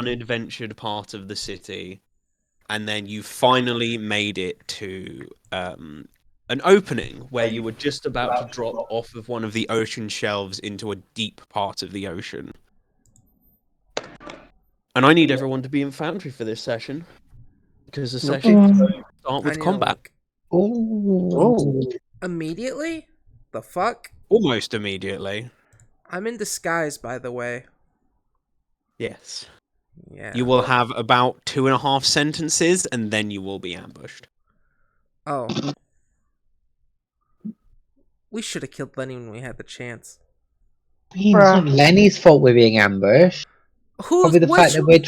unadventured part of the city, and then you finally made it to an opening where you were just about to drop off of one of the ocean shelves into a deep part of the ocean. And I need everyone to be in Foundry for this session, because the session is going to start with combat. Oh. Immediately? The fuck? Almost immediately. I'm in disguise, by the way. Yes. Yeah. You will have about 2.5 sentences, and then you will be ambushed. Oh. We should have killed Lenny when we had the chance. It's not Lenny's fault we're being ambushed. Probably the fact that we're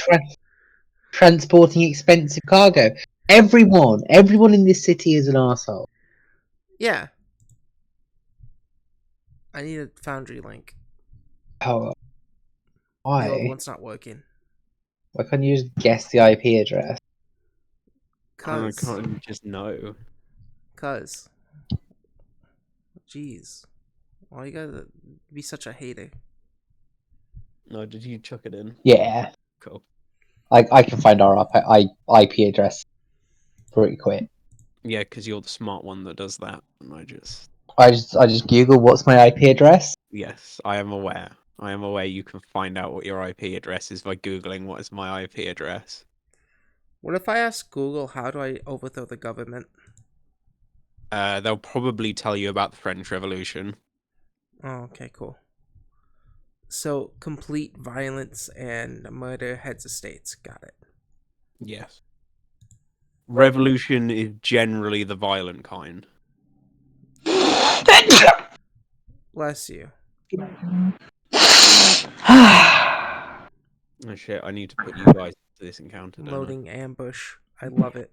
transporting expensive cargo. Everyone in this city is an arsehole. Yeah. I need a Foundry link. Oh, The old why? one's not working. Why can't you just guess the IP address? I can't just know. Cause. Jeez. Why you gotta be such a hater? No, did you chuck it in? Yeah. Cool. I can find our IP address pretty quick. Yeah, because you're the smart one that does that. And I just Google what's my IP address. Yes, I am aware. I am aware you can find out what your IP address is by Googling what is my IP address. What if I ask Google how do I overthrow the government? They'll probably tell you about the French Revolution. Oh, okay, cool. So, complete violence and murder heads of states. Got it. Yes. Revolution is generally the violent kind. Bless you. Oh shit, I need to put you guys to this encounter, don't Loading ambush. I love it.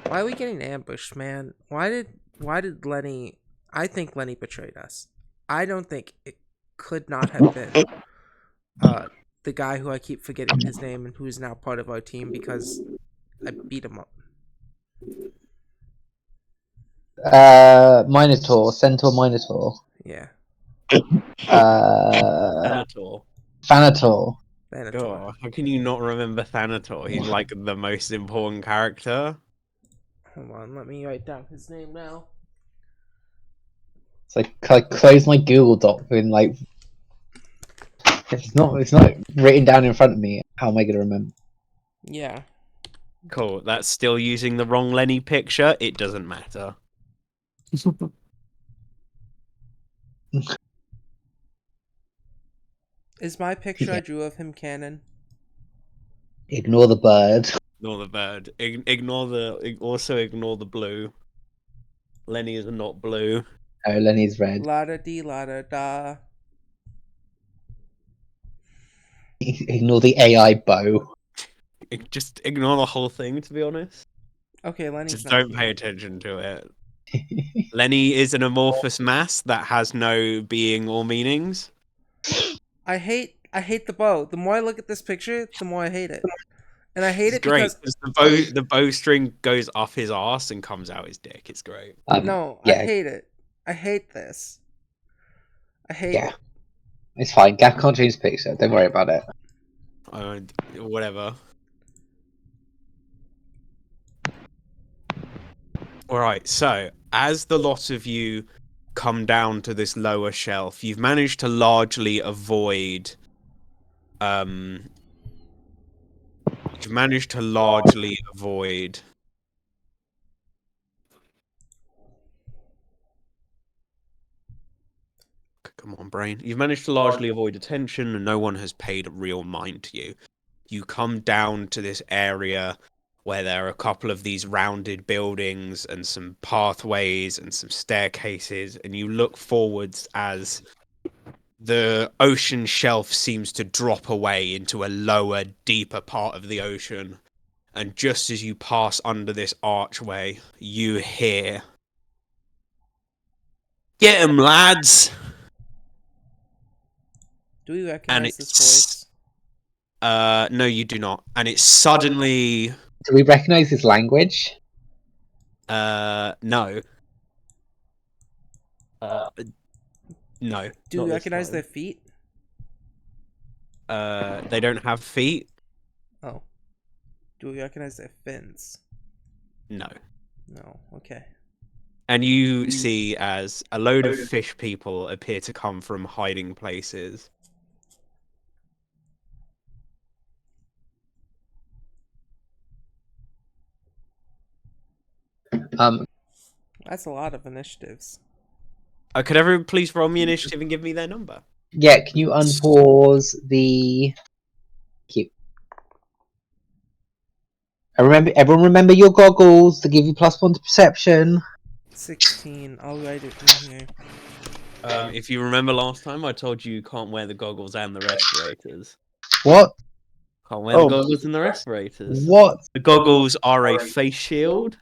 Why are we getting ambushed, man? Why did Lenny... I think Lenny betrayed us. I don't think it could not have been the guy who I keep forgetting his name and who is now part of our team because I beat him up. Minotaur, Centaur Minotaur. Yeah. Thanator. Thanator. God, how can you not remember Thanator? He's like the most important character. Hold on, let me write down his name now. It's like I close my Google Doc and like it's not written down in front of me. How am I gonna remember? Yeah. Cool. That's still using the wrong Lenny picture. It doesn't matter. Is my picture I drew of him canon? Ignore the bird. Ignore the bird. Also ignore the blue. Lenny is not blue. Oh, Lenny's red. La da dee la da da. Ignore the AI bow. Just ignore the whole thing, to be honest. Okay, Lenny's Just not don't here. pay attention to it. Lenny is an amorphous mass that has no being or meanings. I hate the bow. The more I look at this picture, the more I hate it. And I hate it great, because the bowstring goes up his ass and comes out his dick. It's great. No, yeah. I hate it. I hate this. I hate it. It's fine. Gav can't change the picture. Don't worry about it. Whatever. Alright, so as the lot of you come down to this lower shelf, you've managed to largely avoid come on, brain. You've managed to largely avoid attention and no one has paid real mind to you. You come down to this area where there are a couple of these rounded buildings and some pathways and some staircases, and you look forwards as the ocean shelf seems to drop away into a lower, deeper part of the ocean. And just as you pass under this archway, you hear, "Get 'em, lads!" Do we recognize this voice? No, you do not. And it's suddenly... Do we recognize his language? No. No. Do we recognize their feet? They don't have feet. Oh. Do we recognize their fins? No. No. Okay. And you see as a load of fish people appear to come from hiding places. That's a lot of initiatives. Could everyone please roll me initiative and give me their number? Yeah, can you unpause the... Cute. Everyone remember your goggles to give you +1 to perception. 16. I'll write it in here. If you remember last time, I told you can't wear the goggles and the respirators. What? Can't wear the goggles and the respirators. What? The goggles are a face shield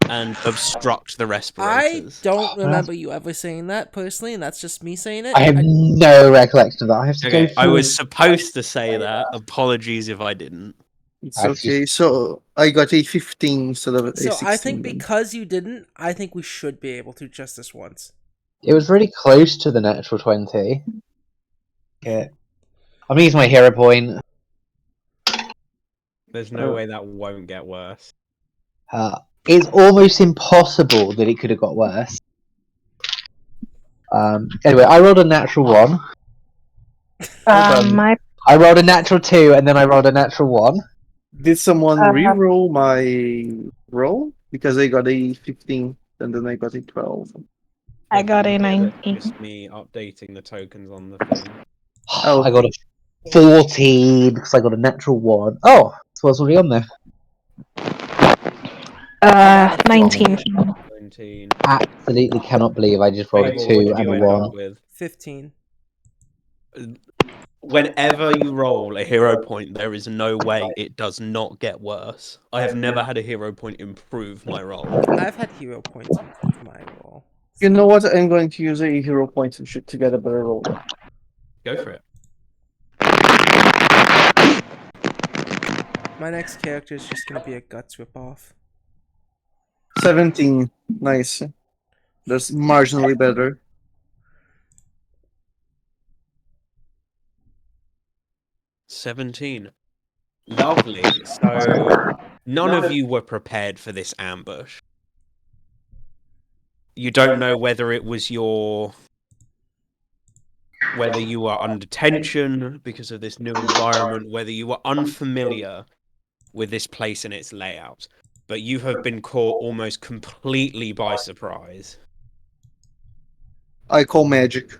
and obstruct the I respirators. don't remember you ever saying that personally, and that's just me saying it. I have no recollection of that. I have to go Okay, I through... was supposed to say that. Apologies if I didn't. It's Actually- okay. So I got a 15 instead of a So 16. I think because you didn't, I think we should be able to just this once. It was really close to the natural 20. Yeah. I'm gonna use my hero point. There's no way that won't get worse. It's almost impossible that it could have got worse. Anyway, I rolled a natural 1. My I rolled a natural 2, and then I rolled a natural 1. Did someone re-roll my roll? Because I got a 15 and then I got a 12. I got a Yeah, 19. that's just me updating the tokens on the thing. Oh. I got a 14 because I got a natural 1. Oh, so I was already on there. 19. 19. Absolutely cannot believe I just rolled a Fable, 2 what did and you a end up 1. with? 15. Whenever you roll a hero point, there is no way it does not get worse. I have never had a hero point improve my roll. I've had hero points improve my roll. You know what? I'm going to use a hero point to get a better roll. Go for it. My next character is just gonna be a guts ripoff. 17. Nice. That's marginally better. $17. Lovely. So none of you were prepared for this ambush. You don't know whether it was whether you were under tension because of this new environment, whether you were unfamiliar with this place and its layout, but you have been caught almost completely by surprise. I call magic.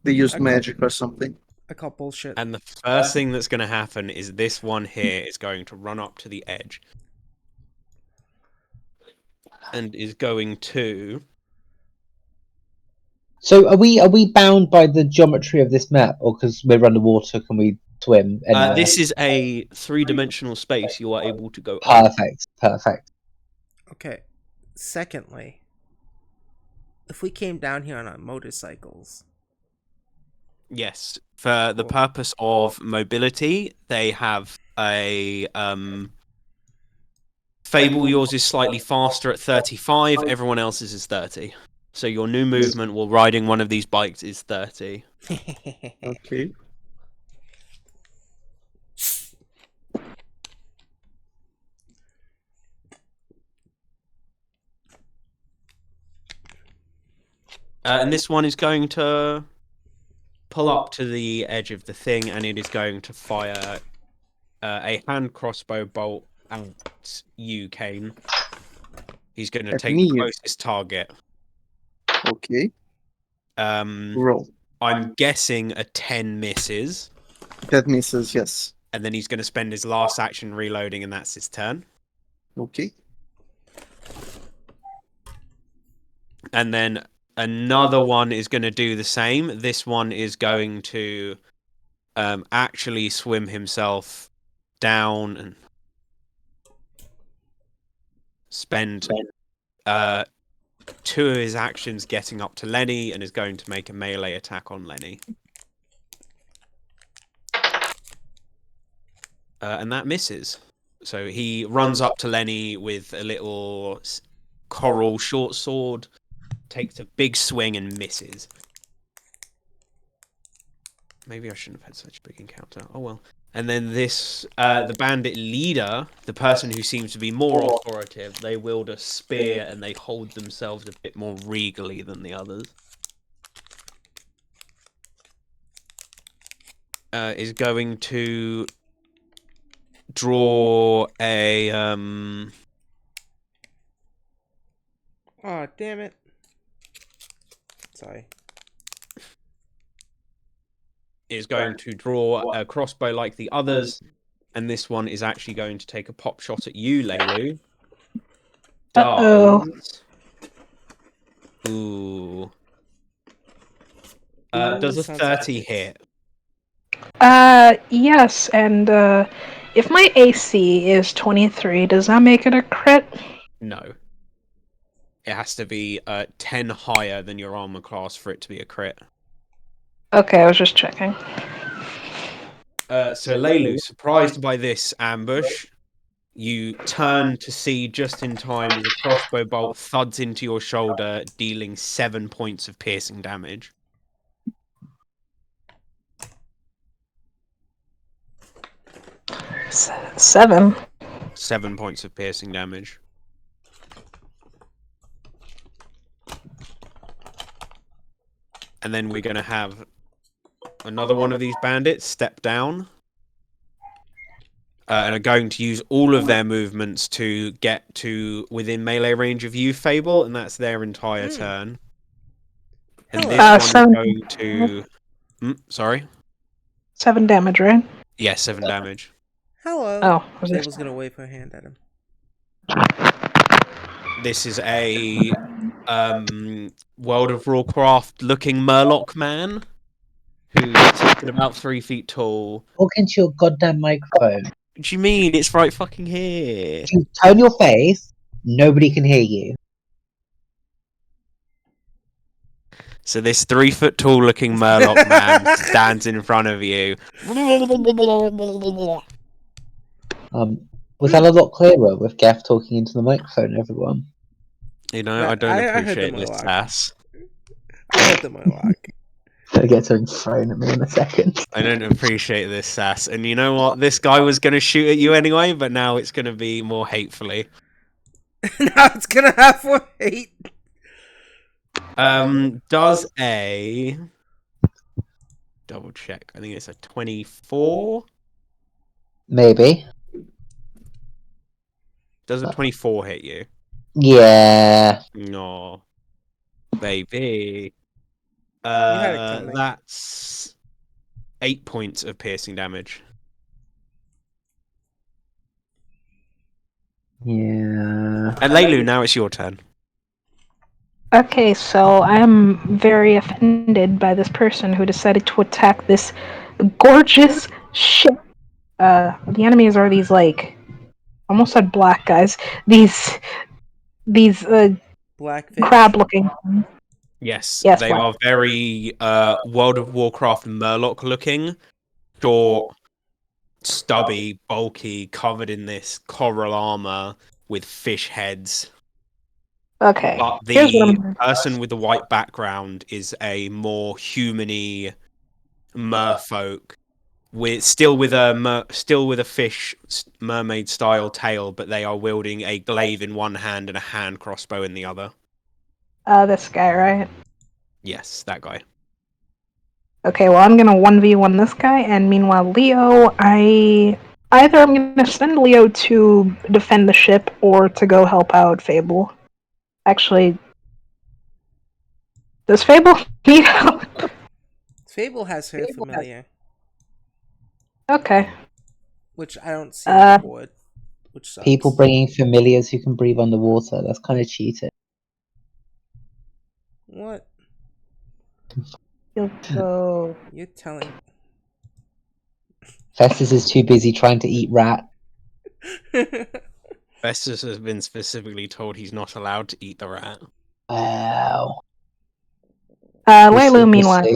They used magic or something. I call bullshit. And the first thing that's going to happen is this one here is going to run up to the edge and is going to... So are we bound by the geometry of this map, or because we're underwater, can we swim anywhere? this is a 3-dimensional space. You are able to go up. Perfect. Okay. Secondly, if we came down here on our motorcycles. Yes, for the purpose of mobility, they have a Fable. Yours is slightly faster at 35. Everyone else's is 30. So your new movement while riding one of these bikes is 30. Okay. And this one is going to pull up to the edge of the thing, and it is going to fire a hand crossbow bolt at you, Kane. He's going to At take me? the closest target. Okay. Roll. I'm guessing a 10 misses. That misses, yes. And then he's going to spend his last action reloading, and that's his turn. Okay. And then another one is going to do the same. This one is going to actually swim himself down and spend 2 of his actions getting up to Lenny, and is going to make a melee attack on Lenny. And that misses. So he runs up to Lenny with a little coral short sword, takes a big swing and misses. maybe I shouldn't have had such a big encounter. Oh well. And then this, the bandit leader, the person who seems to be more authoritative, they wield a spear and they hold themselves a bit more regally than the others. Is going to draw a Oh, damn it. Sorry. Is going to draw a crossbow like the others, and this one is actually going to take a pop shot at you, Leilu. Uh-oh. Ooh. Does a 30 hit? Yes, and if my AC is 23, does that make it a crit? No. It has to be 10 higher than your armor class for it to be a crit. Okay, I was just checking. So Leilu, surprised by this ambush, you turn to see just in time as a crossbow bolt thuds into your shoulder, dealing 7 points of piercing damage. Seven. 7 points of piercing damage. And then we're going to have another one of these bandits step down. And are going to use all of their movements to get to within melee range of you, Fable, and that's their entire turn. And this one is going to... sorry? 7 damage, right? Yeah, 7 damage. Hello. Oh. Fable's gonna wave her hand at him. This is a World of Warcraft looking Murloc man who's taken about 3 feet tall. Talk into your goddamn microphone. What do you mean? It's right fucking here. If you turn your face, nobody can hear you. So this 3 foot tall looking Murloc man stands in front of you. Was that a lot clearer with Gaff talking into the microphone, everyone? You know, I don't appreciate this Murloc. sass. I heard the Murloc. Gonna get something thrown at me in a second. I don't appreciate this sass. And you know what? This guy was going to shoot at you anyway, but now it's going to be more hatefully. Now it's gonna have more hate. Does a... Double check. I think it's a 24. Maybe. Does a 24 hit you? Yeah. No. Baby. had it coming. That's 8 points of piercing damage. Yeah. And Leilu, now it's your turn. Okay, so I'm very offended by this person who decided to attack this gorgeous ship. The enemies are these, like, almost said black guys. These Blackfish. crab-looking. Yes, Yes, they black. are very World of Warcraft Murloc looking. Short, stubby, bulky, covered in this coral armor with fish heads. Okay. But Here's what the person with the white background is a more human-y merfolk, still with a fish mermaid style tail, but they are wielding a glaive in one hand and a hand crossbow in the other. this guy, right? Yes, that guy. Okay, well, I'm gonna 1v1 this guy, and meanwhile, Leo, I'm gonna send Leo to defend the ship or to go help out Fable. Actually, does Fable need help? Fable has her familiar, Okay. which I don't see on the board, which sucks. People bringing familiars who can breathe underwater. That's kind of cheating. What? He'll go. You're telling. Festus is too busy trying to eat rat. Festus has been specifically told he's not allowed to eat the rat. Wow. Leilu, meanwhile,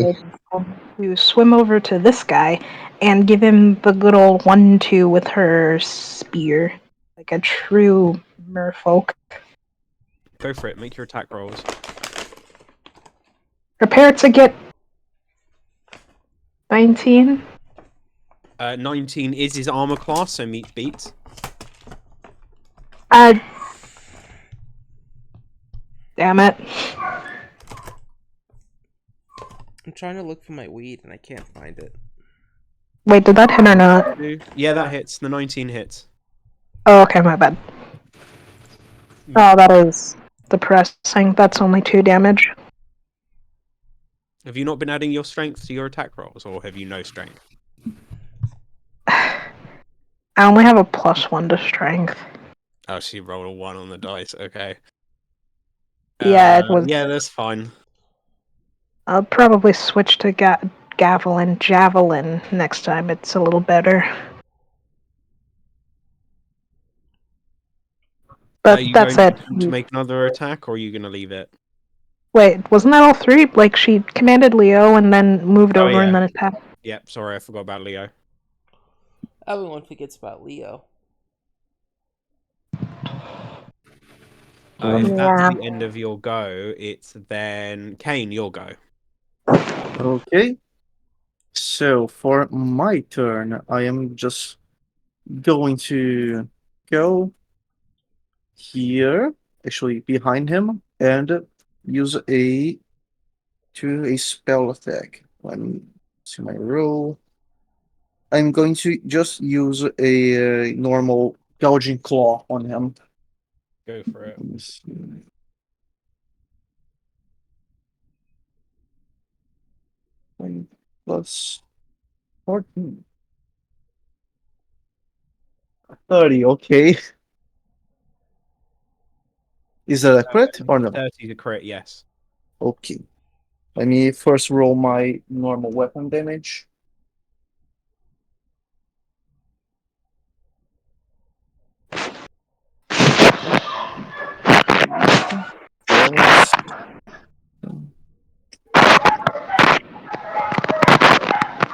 you swim over to this guy and give him the good old 1-2 with her spear, like a true merfolk. Go for it. Make your attack rolls. Prepare to get 19. 19 is his armor class, so meets beats. Damn it. I'm trying to look for my weed and I can't find it. Wait, did that hit or not? Yeah, that hits. The 19 hits. Oh, okay, my bad. Oh, that is depressing. That's only 2 damage. Have you not been adding your strength to your attack rolls, or have you no strength? I only have a +1 to strength. Oh, so you rolled a 1 on the dice. Okay. Yeah, it was. Yeah, that's fine. I'll probably switch to javelin next time. It's a little better. But Are you that's going it. to make another attack, or are you going to leave it? Wait, wasn't that all 3? Like, she commanded Leo and then moved over yeah. and then attacked. Yep, sorry, I forgot about Leo. Everyone forgets about Leo. If that's the end of your go, it's then Kane, your go. Okay. So for my turn, I am just going to go here, actually behind him, and use a spell attack. Let me see my roll. I'm going to just use a normal gouging claw on him. Go for it. Let me see. Plus 14. 30, okay. Is that a crit or no? 30 to crit, yes. Okay. Let me first roll my normal weapon damage. Plus,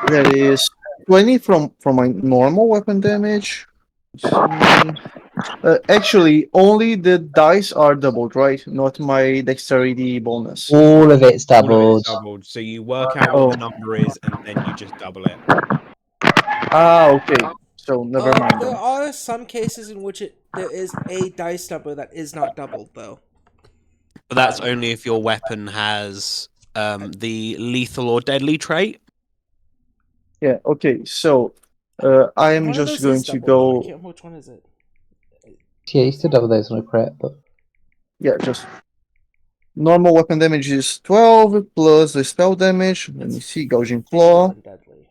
that is 20 from my normal weapon damage. Let's see. Actually, only the dice are doubled, right? Not my dexterity bonus. All of it's All of doubled. it's doubled. So you work out Oh. what the number is, and then you just double it. Okay. So never mind There then. are some cases in which there is a dice number that is not doubled, though. But that's only if your weapon has the lethal or deadly trait. Yeah, okay. So I am One of just those going is to doubled, though. I go. can't remember which one is it. Yeah, you still double those on a crit, but Yeah, just normal weapon damage is 12 plus the spell damage. Let me see, gouging Fatal claw. and deadly.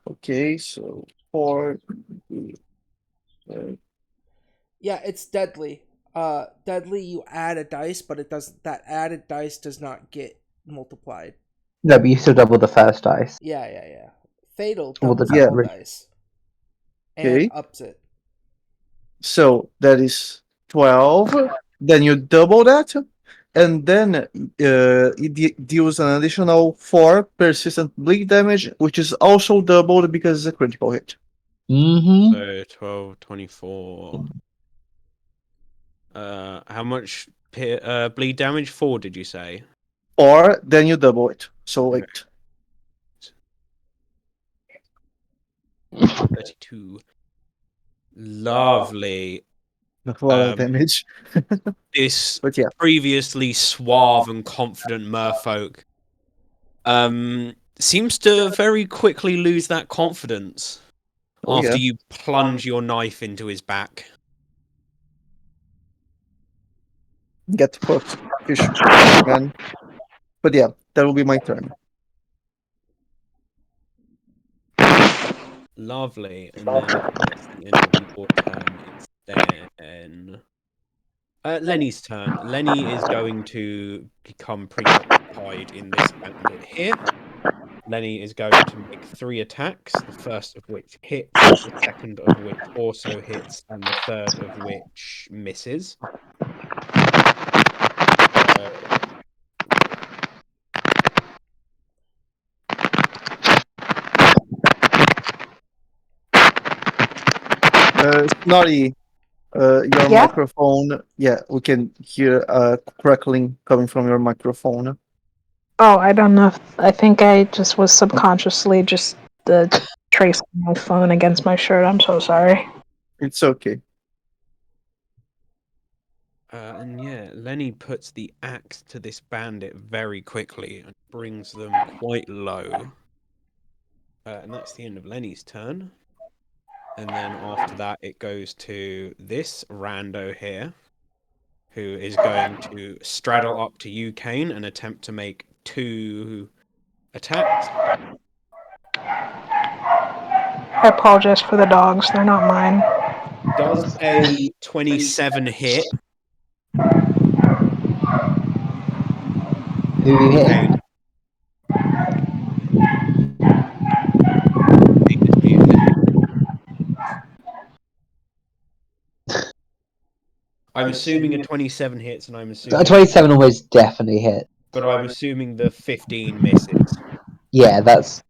Okay, so 4. Yeah, it's deadly. Deadly. You add a dice, but it doesn't. That added dice does not get multiplied. no, but you still double the first dice. Yeah. Fatal Well, the doubles Yeah. all dice and Okay. ups it. So that is 12. Then you double that, and then it deals an additional 4 persistent bleed damage, which is also doubled because it's a critical hit. Mm-hmm. So 12, 24. How much bleed damage? 4, did you say? Or then you double it. So 8. 32. Lovely. Not a lot of damage. This But yeah. previously suave and confident merfolk seems to very quickly lose that confidence Oh, after yeah. you plunge your knife into his back. Get fucked, fish man. But yeah, that will be my turn. Lovely. And then if that's the end of your turn, it's then Lenny's turn. Lenny is going to become preoccupied in this bandit here. Lenny is going to make 3 attacks, the first of which hits, the second of which also hits, and the third of which misses. Snotty, Your Yeah? microphone. Yeah, we can hear crackling coming from your microphone. Oh, I don't know. I think I just was subconsciously just tracing my phone against my shirt. I'm so sorry. It's okay. And yeah, Lenny puts the axe to this bandit very quickly and brings them quite low. And that's the end of Lenny's turn. And then after that, it goes to this rando here, who is going to straddle up to you, Kane, and attempt to make 2 attacks. I apologize for the dogs. They're not mine. Does a 27 hit? Who you hit? Kane. Kane is muted. I'm assuming a 27 hits, and I'm assuming A 27 almost definitely hit. but I'm assuming the 15 misses. Yeah, that's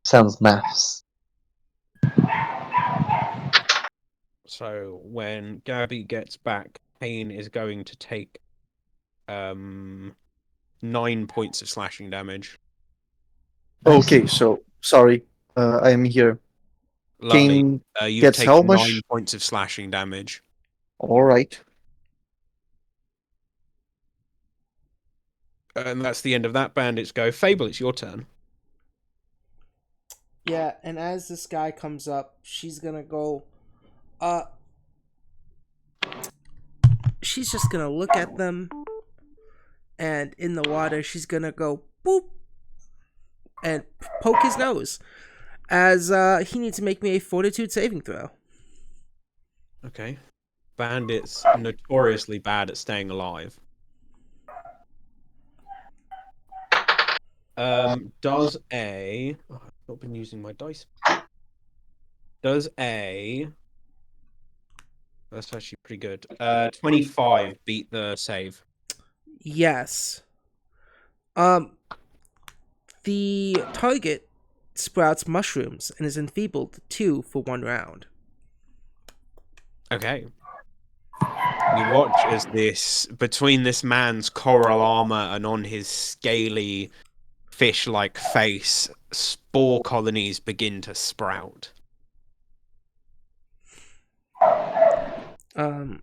sounds maths. So when Gabby gets back, Kane is going to take 9 points of slashing damage. Okay, so sorry, I am here. Lovely. Kane You've gets how taken 9 much? points of slashing damage. All right. And that's the end of that bandit's go. Fable, it's your turn. Yeah, and as this guy comes up, she's gonna go. She's just gonna look at them, and in the water, she's gonna go boop and poke his nose, as he needs to make me a Fortitude saving throw. Okay. Bandits notoriously bad at staying alive. Does a... Oh, I've not been using my dice. Does a... That's actually pretty good. 25 beat the save. Yes. The target sprouts mushrooms and is enfeebled 2 for 1 round. Okay. You watch as between this man's coral armor and on his scaly, fish-like face, spore colonies begin to sprout. And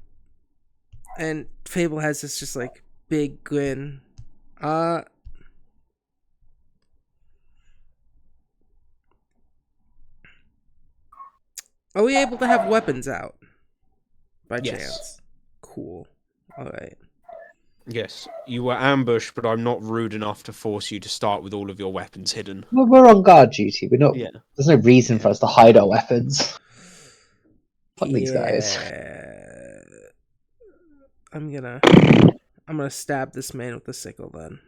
Fable has this just like big grin. Are we able to have weapons out? By chance. Cool. Alright. Yes, you were ambushed, but I'm not rude enough to force you to start with all of your weapons hidden. Well, we're on guard duty. We're not. Yeah. There's no reason for us to hide our weapons. Fuck these guys. I'm gonna stab this man with the sickle then.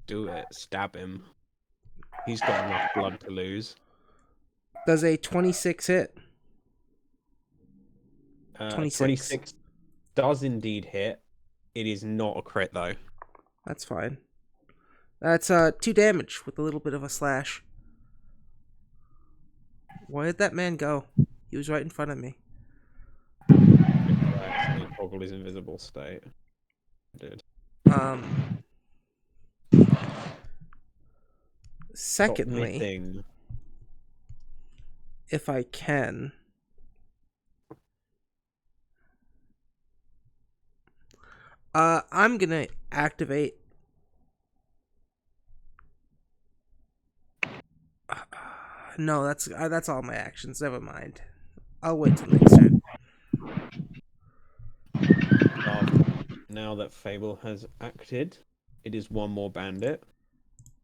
Do it. Stab him. He's got enough blood to lose. Does a 26 hit? 26 does indeed hit. It is not a crit, though. That's fine. That's 2 damage with a little bit of a slash. Where did that man go? He was right in front of me. I accidentally toggled his invisible state. I did. Secondly, if I can, I'm gonna activate. No, that's all my actions. Never mind. I'll wait till next turn. Now that Fable has acted, it is one more bandit.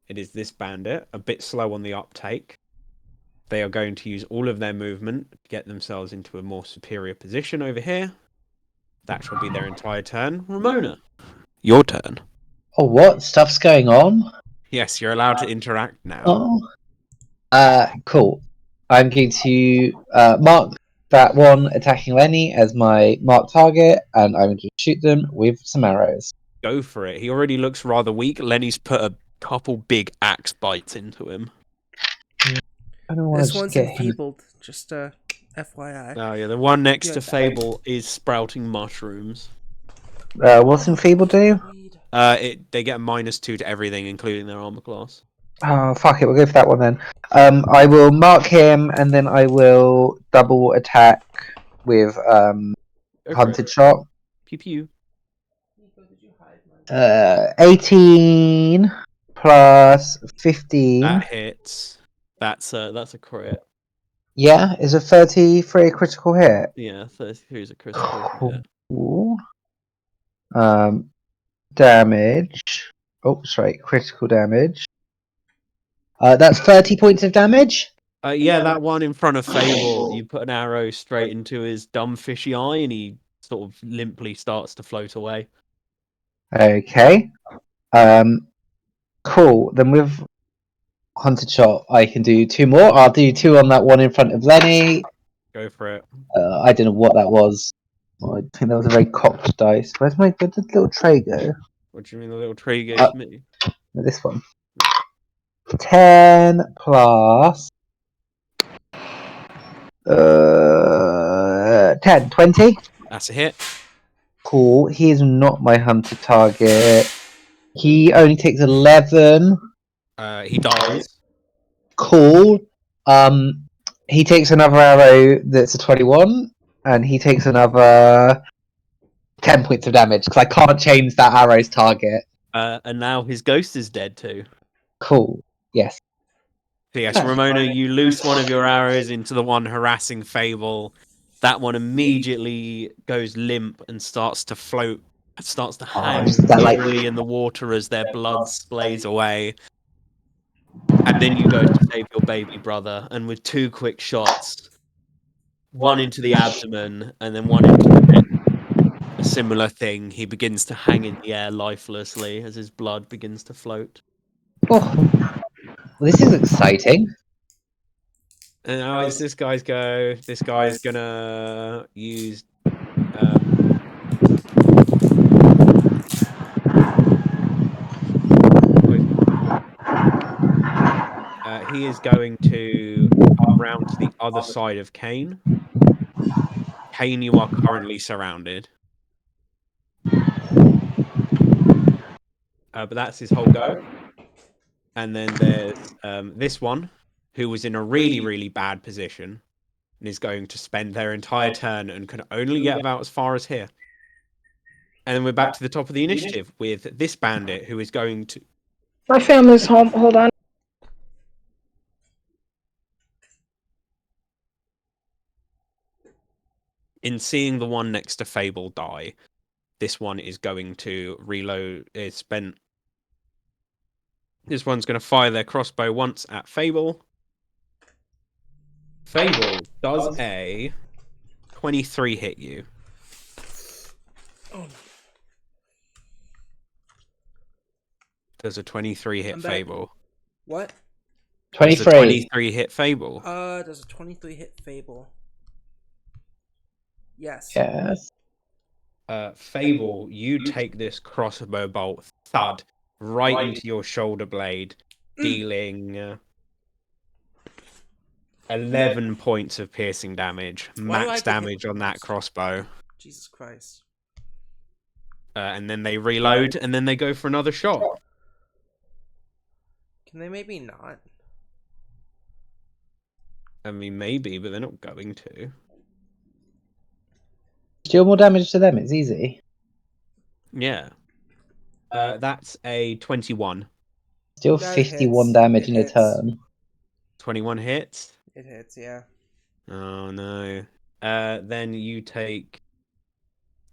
It is this bandit, a bit slow on the uptake. They are going to use all of their movement to get themselves into a more superior position over here. That shall be their entire turn. Ramona, your turn. Oh, what? Stuff's going on? Yes, you're allowed to interact now. Oh. Cool. I'm going to mark that one attacking Lenny as my marked target, and I'm going to shoot them with some arrows. Go for it. He already looks rather weak. Lenny's put a couple big axe bites into him. I don't want This to just one's get him. enfeebled. Just FYI. Oh yeah, the one next Good. to Fable is sprouting mushrooms. What's Enfeeble do? They get a -2 to everything, including their armor class. Oh, fuck it, we'll go for that one then. I will mark him, and then I will double attack with Go for Hunted it. Shot. Pew pew. 18 plus 15. That hits. That's a crit. Yeah, is a 33 a critical hit? Yeah, 33 is a critical hit. Cool. Damage. Oh, sorry, critical damage. That's 30 points of damage. Yeah, that one in front of Fable, you put an arrow straight into his dumb fishy eye, and he sort of limply starts to float away. Okay. Cool. Then with Hunted Shot, I can do 2 more. I'll do 2 on that one in front of Lenny. Go for it. I don't know what that was. I think that was a very cocked dice. Where did the little tray go? What do you mean the little tree gave to me? No, this one. 10 plus 10, 20. That's a hit. Cool. He is not my hunted target. He only takes 11. He dies. Cool. He takes another arrow that's a 21, and he takes another 10 points of damage because I can't change that arrow's target. And now his ghost is dead too. Cool. Yes. So yes, Ramona, you loose one of your arrows into the one harassing Fable. That one immediately goes limp and starts to float, starts to hang slowly in the water as their blood splays away. And then you go to save your baby brother, and with 2 quick shots, one into the abdomen and then one into the neck, a similar thing, he begins to hang in the air lifelessly as his blood begins to float. Oh, well, this is exciting. And now it's this guy's go. This guy's gonna use he is going to come round to the other side of Kane. Kane, you are currently surrounded. But that's his whole go. And then there's this one, who was in a really, really bad position, and is going to spend their entire turn and can only get about as far as here. And then we're back to the top of the initiative with this bandit, who is going to... My family's home. Hold on. In seeing the one next to Fable die, this one is going to reload. This one's going to fire their crossbow once at Fable. Fable, does a 23 hit you? Oh. Does a 23 hit Fable? What? 23. Does a 23 hit Fable? Does a 23 hit Fable? Yes. Yes. Fable, you take this crossbow bolt thud right into your shoulder blade, dealing 11 points of piercing damage, max damage on that crossbow. Jesus Christ. And then they reload, and then they go for another shot. Can they maybe not? I mean, maybe, but they're not going to. Deal more damage to them, it's easy. Yeah. That's a 21. Still That 51 hits. damage It in a hits. turn. 21 hits? It hits, yeah. Oh, no. Then you take...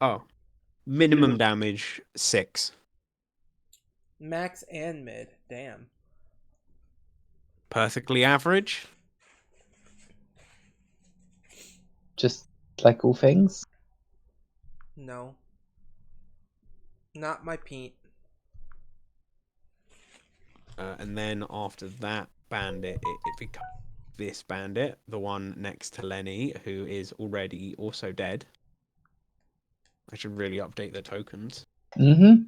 Oh. Minimum damage, 6. Max and mid. Damn. Perfectly average? Just like all things. No. Not my Pete. And then after that bandit, it becomes this bandit, the one next to Lenny, who is already also dead. I should really update the tokens. Mm-hmm.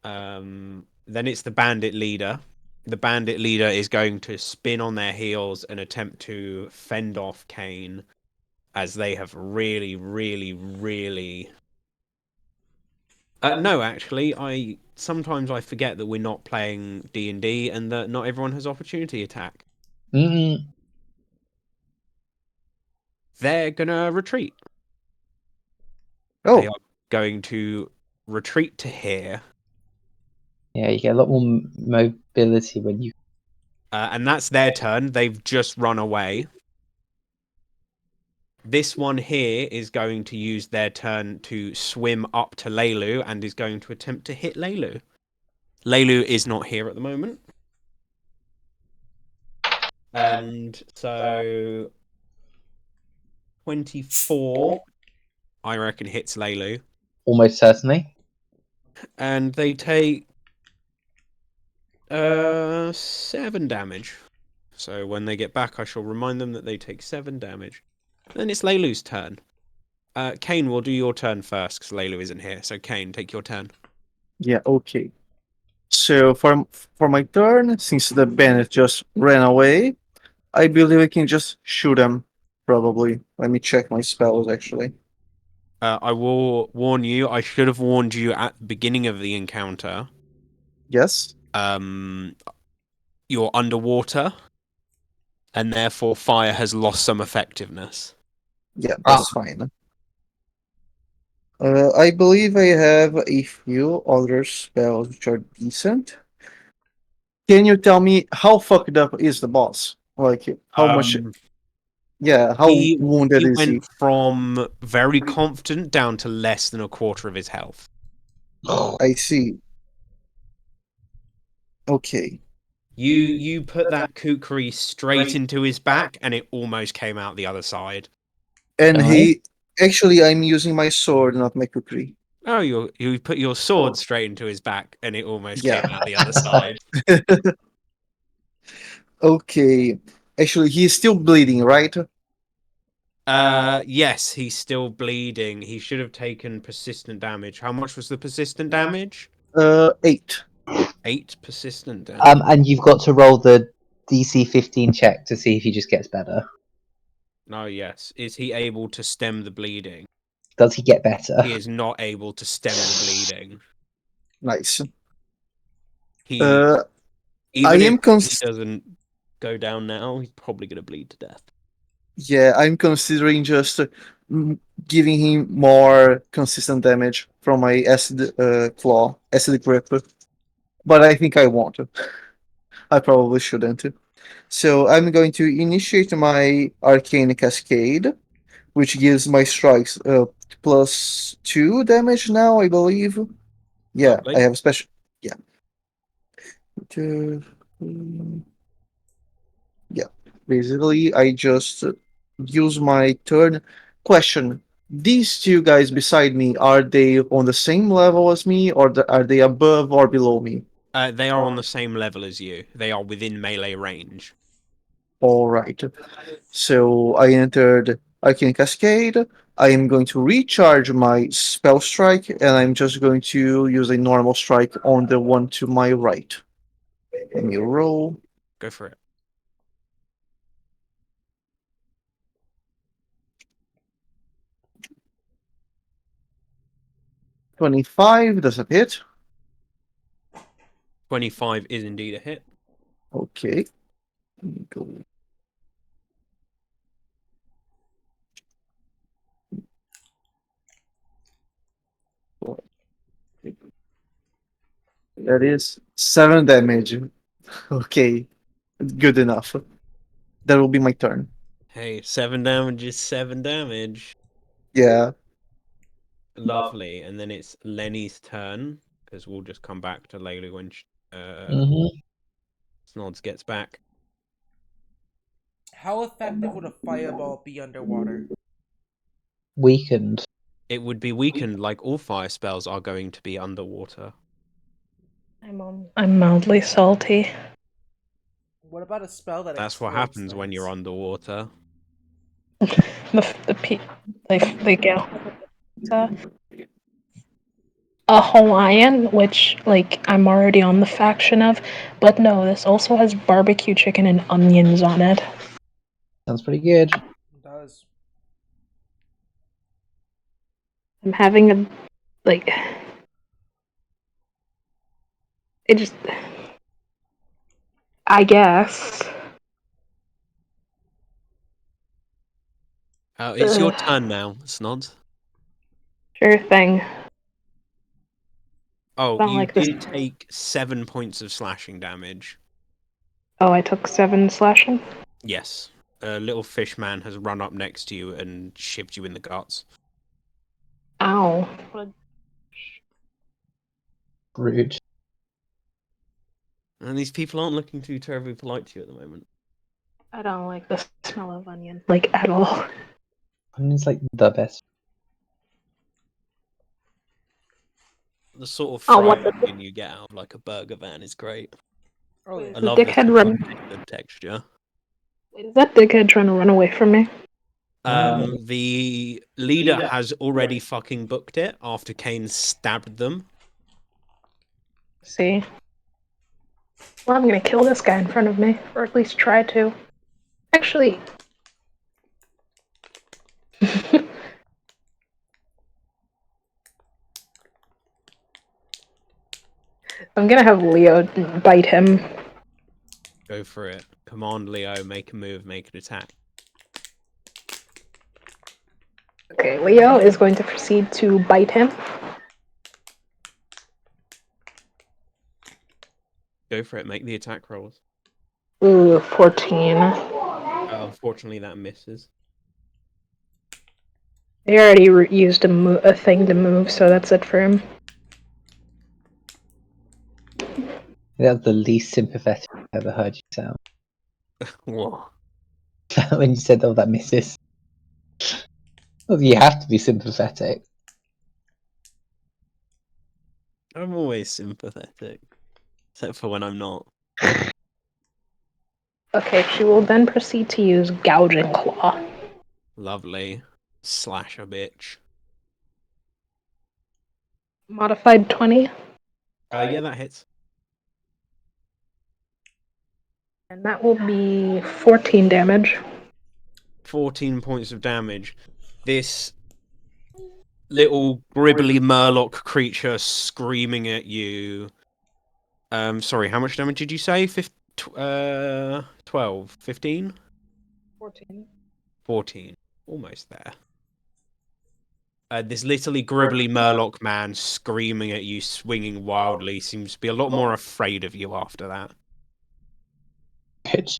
Then it's the bandit leader. The bandit leader is going to spin on their heels and attempt to fend off Kane as they have really, really, really. No, actually, I sometimes I forget that we're not playing D&D and that not everyone has opportunity attack. Mm. They're gonna retreat. They Oh, are going to retreat to here, Yeah, you get a lot more mobility when you. and that's their turn. They've just run away. This one here is going to use their turn to swim up to Leilu and is going to attempt to hit Leilu. Leilu is not here at the moment. And so 24, I reckon, hits Leilu. Almost certainly. And they take 7 damage. So when they get back, I shall remind them that they take 7 damage. Then it's Leilu's turn. Kane, will do your turn first because Leilu isn't here. So Kane, take your turn. yeah, okay. So for my turn, since the bandit just ran away, I believe I can just shoot him. Probably. Let me check my spells actually. I will warn you. I should have warned you at the beginning of the encounter. Yes. You're underwater, and therefore fire has lost some effectiveness. Yeah, that's fine. I believe I have a few other spells which are decent. Can you tell me how fucked up is the boss? Like how much? Yeah, how He wounded he is he? went from very confident down to less than a quarter of his health. I see. Okay. You put that kukri straight into his back, and it almost came out the other side. And Nice. he actually, I'm using my sword, not my kukri. Oh, you put your sword straight into his back, and it almost Yeah. came out the other side. Okay. Actually, he is still bleeding, right? Yes, he's still bleeding. He should have taken persistent damage. How much was the persistent damage? 8. 8 persistent damage. And you've got to roll the DC 15 check to see if he just gets better. Oh, yes. Is he able to stem the bleeding? Does he get better? He is not able to stem the bleeding. Nice. He I even am if he doesn't go down now, he's probably going to bleed to death. Yeah, I'm considering just giving him more consistent damage from my acid claw, acid grip. But I think I won't. I probably shouldn't. So I'm going to initiate my arcane cascade, which gives my strikes +2 damage now, I believe. Yeah, Lovely. I have a special. Yeah. Two, yeah. Basically, I just use my turn. Question: these two guys beside me, are they on the same level as me, or are they above or below me? They are on the same level as you. They are within melee range. All right. So I entered Arcane Cascade. I am going to recharge my spell strike, and I'm just going to use a normal strike on the one to my right. Let me roll. Go for it. $25 does it hit? 25 is indeed a hit. Okay. Let me go. That is 7 damage. Okay, good enough. That will be my turn. Hey, 7 damage is 7 damage. Yeah. Lovely. And then it's Lenny's turn, because we'll just come back to Layla when Snods gets back. How effective would a fireball be underwater? Weakened. It would be weakened like all fire spells are going to be underwater. I'm mildly salty. What about a spell that That's what explodes happens when things? you're underwater. They go. A Hawaiian, which like I'm already on the faction of, but no, this also has barbecue chicken and onions on it. Sounds pretty good. It does. I'm having a like. It just. I guess. It's your turn now, Snods. Sure thing. Oh, I don't you like this. did take 7 points of slashing damage. Oh, I took 7 slashing. Yes. A little fish man has run up next to you and shipped you in the guts. Ow. Rude. And these people aren't looking too terribly polite to you at the moment. I don't like the smell of onion, like at all. Onion's like the best. The sort of Oh, what fried onion you get out of like a burger van is great. Oh, Wait, yeah. I the love the dickhead run. the texture. Wait, is that dickhead trying to run away from me? The leader has already fucking booked it after Kane stabbed them. See? Well, I'm gonna kill this guy in front of me, or at least try to. Actually. I'm gonna have Leo bite him. Go for it. Command Leo, make a move, make an attack. Okay, Leo is going to proceed to bite him. Go for it, make the attack rolls. Ooh, 14. Unfortunately, that misses. He already used a thing to move, so that's it for him. That's the least sympathetic I've ever heard you sound. Whoa. When you said, "Oh, that misses," well, you have to be sympathetic. I'm always sympathetic. Except for when I'm not. Okay, she will then proceed to use Gouging Claw. Lovely. Slash a bitch. Modified 20. Yeah, that hits. And that will be 14 damage. 14 points of damage. This little gribbly murloc creature screaming at you. Sorry, how much damage did you say? 12? 15? 14. 14. Almost there. This literally gribbly murloc man screaming at you, swinging wildly, seems to be a lot more afraid of you after that. Bitch.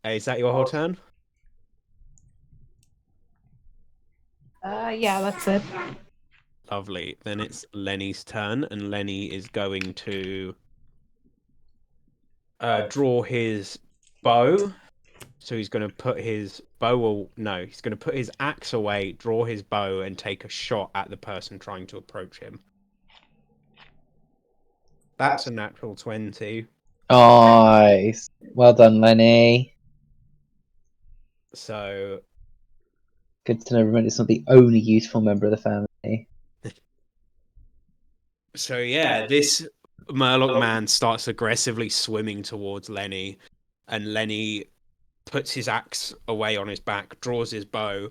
Is that your whole turn? Yeah, that's it. Lovely. Then it's Lenny's turn, and Lenny is going to draw his bow. So he's going to put his bow, no, he's going to put his axe away, draw his bow, and take a shot at the person trying to approach him. That's a natural 20. Nice. Well done, Lenny. So, Good to know. Remember, it's not the only useful member of the family. this Murloc man starts aggressively swimming towards Lenny, and Lenny puts his axe away on his back, draws his bow,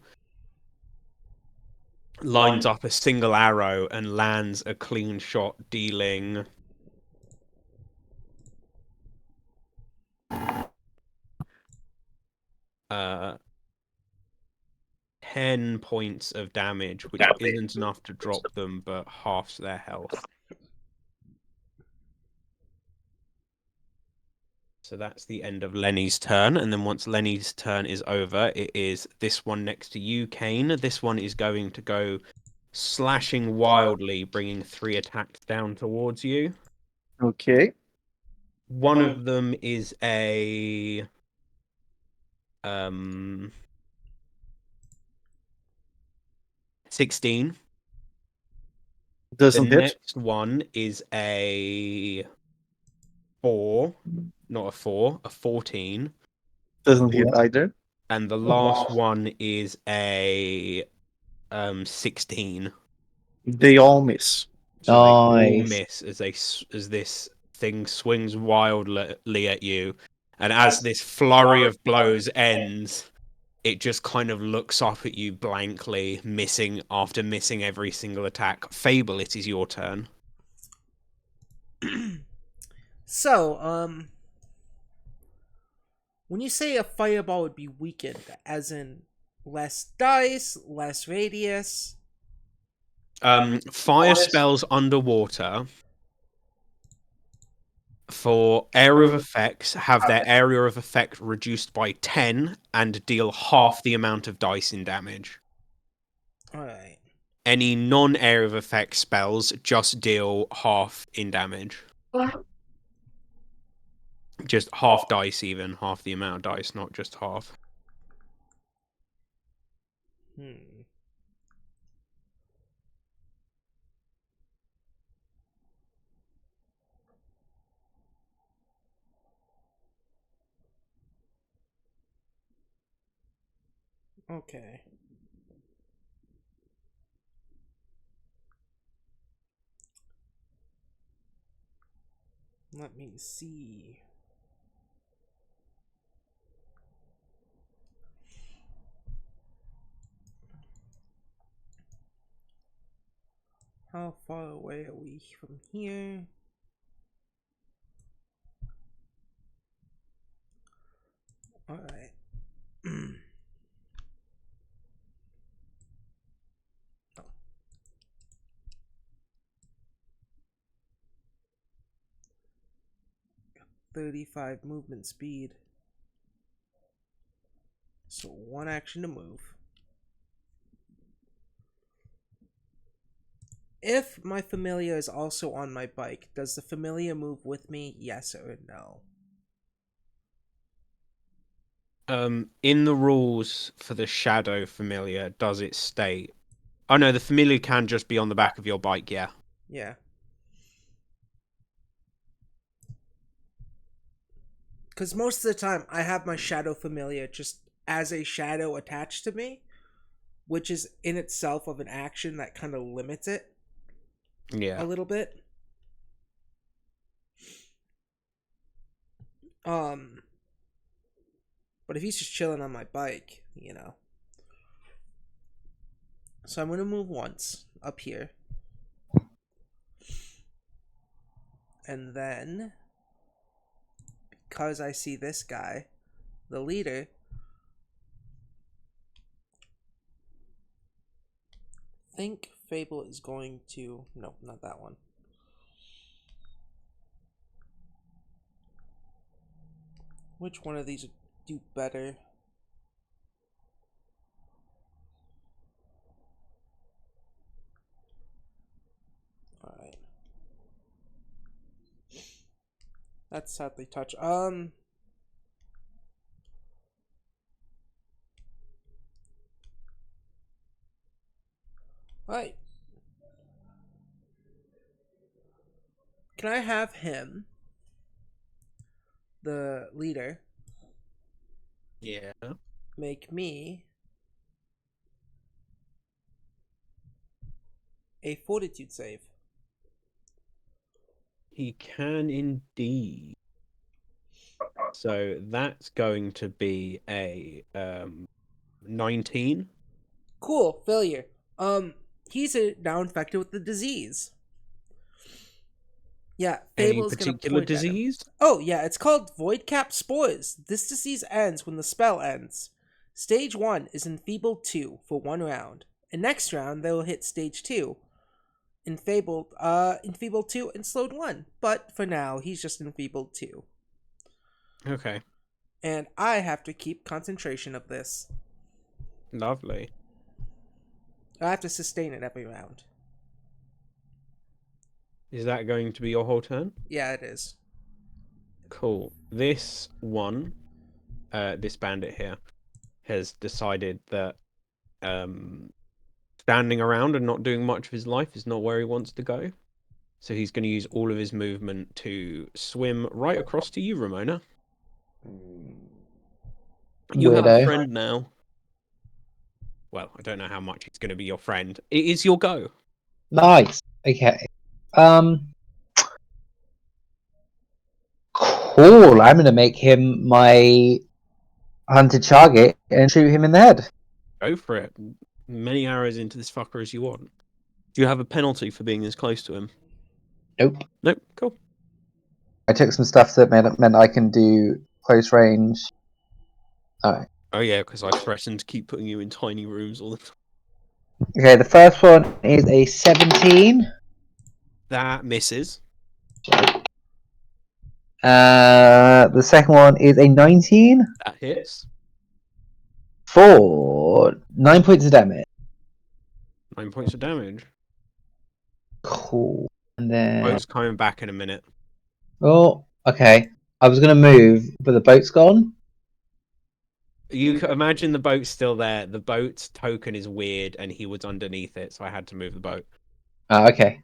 lines up a single arrow, and lands a clean shot, dealing 10 points of damage, which isn't enough to drop them, but halves their health. So that's the end of Lenny's turn, and then once Lenny's turn is over, it is this one next to you, Kane. This one is going to go slashing wildly, bringing 3 attacks down towards you. Okay. One of them is a 16. The Doesn't hit. next one is a 4, not a 4, a 14. Doesn't hit either. And the last one is a 16. They all miss. So they all Nice. miss as this thing swings wildly at you. And as this flurry of blows ends, it just kind of looks up at you blankly, missing every single attack. Fable, it is your turn. So, when you say a fireball would be weakened, as in less dice, less radius. Fire spells underwater for area of effects have their area of effect reduced by 10 and deal half the amount of dice in damage. Alright. Any non-area of effect spells just deal half in damage. Just half dice even, half the amount of dice, not just half. Okay. Let me see. How far away are we from here? Alright. 35 movement speed. So 1 action to move. If my familiar is also on my bike, does the familiar move with me? Yes or no? In the rules for the shadow familiar, does it state? Oh no, the familiar can just be on the back of your bike, yeah. Yeah. Because most of the time, I have my shadow familiar just as a shadow attached to me, which is in itself of an action that kind of limits it Yeah. a little bit. But if he's just chilling on my bike, you know. So I'm going to move once up here. And then, because I see this guy, the leader, I think Fable is going to... No, not that one. Which one of these would do better? Alright. That's sadly touch. Alright. Can I have him, the leader, Yeah. make me a fortitude save? He can indeed. So that's going to be a 19. Cool, failure. He's now infected with the disease. Yeah, Any Fable's gonna particular point at him. disease? Oh, yeah, it's called Void Cap Spores. This disease ends when the spell ends. Stage 1 is enfeebled 2 for 1 round. And next round, they will hit Stage 2. Enfeebled 2 and slowed 1. But for now, he's just enfeebled 2. Okay. And I have to keep concentration of this. Lovely. I have to sustain it every round. Is that going to be your whole turn? Yeah, it is. Cool. This one, this bandit here, has decided that standing around and not doing much of his life is not where he wants to go. So he's going to use all of his movement to swim right across to you, Ramona. You have a Weirdo. friend now. Well, I don't know how much he's going to be your friend. It is your go. Nice. Okay. Cool. I'm gonna make him my hunted target and shoot him in the head. Go for it. Many arrows into this fucker as you want. Do you have a penalty for being this close to him? Nope. Nope. Cool. I took some stuff that meant I can do close range. Alright. Oh yeah, because I threatened to keep putting you in tiny rooms all the time. Okay, the first one is a 17. That misses. The second one is a 19 That hits. for 9 points of damage. 9 points of damage. Cool. And then Boat's coming back in a minute. oh, okay. I was gonna move, but the boat's gone. You can imagine the boat's still there. The boat's token is weird, and he was underneath it, so I had to move the boat. Okay.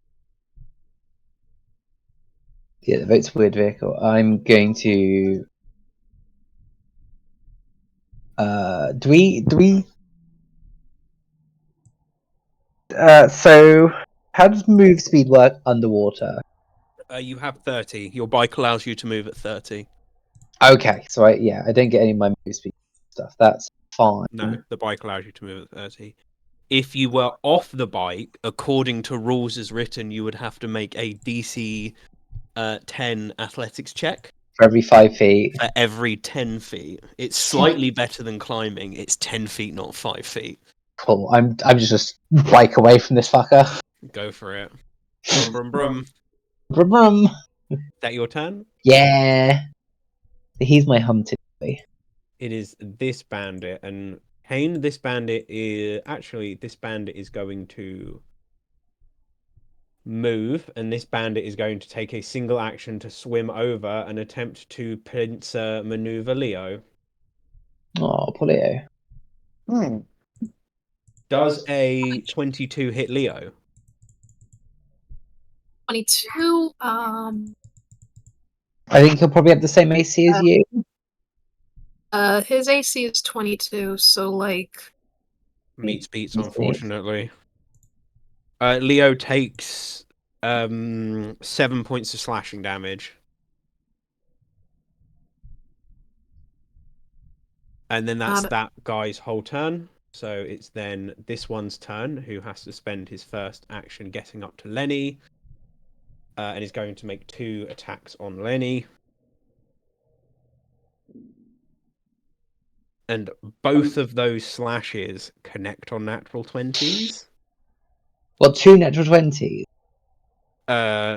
Yeah, the boat's a weird vehicle. I'm going to. Do we? So how does move speed work underwater? You have 30. Your bike allows you to move at 30. Okay, so I don't get any of my move speed stuff. That's fine. No, the bike allows you to move at 30. If you were off the bike, according to rules as written, you would have to make a DC 10 athletics check For every 5 feet. for every 10 feet. It's slightly better than climbing. It's 10 feet, not 5 feet. Cool. I'm just bike away from this fucker. Go for it. Brum, brum, brum. Brum, brum. Is that your turn? Yeah. He's my hunted boy. It is this bandit, and Kane, this bandit is going to move, and this bandit is going to take a single action to swim over and attempt to pincer maneuver Leo. Oh, poor Leo. Does a 22 hit Leo? 22. I think he'll probably have the same AC as you. His AC is 22, so like Meets beats, Meets unfortunately. Leo takes 7 points of slashing damage. And then that's that guy's whole turn. So it's then this one's turn, who has to spend his first action getting up to Lenny. And is going to make 2 attacks on Lenny. And both of those slashes connect on natural 20s. Well, 2 natural 20s.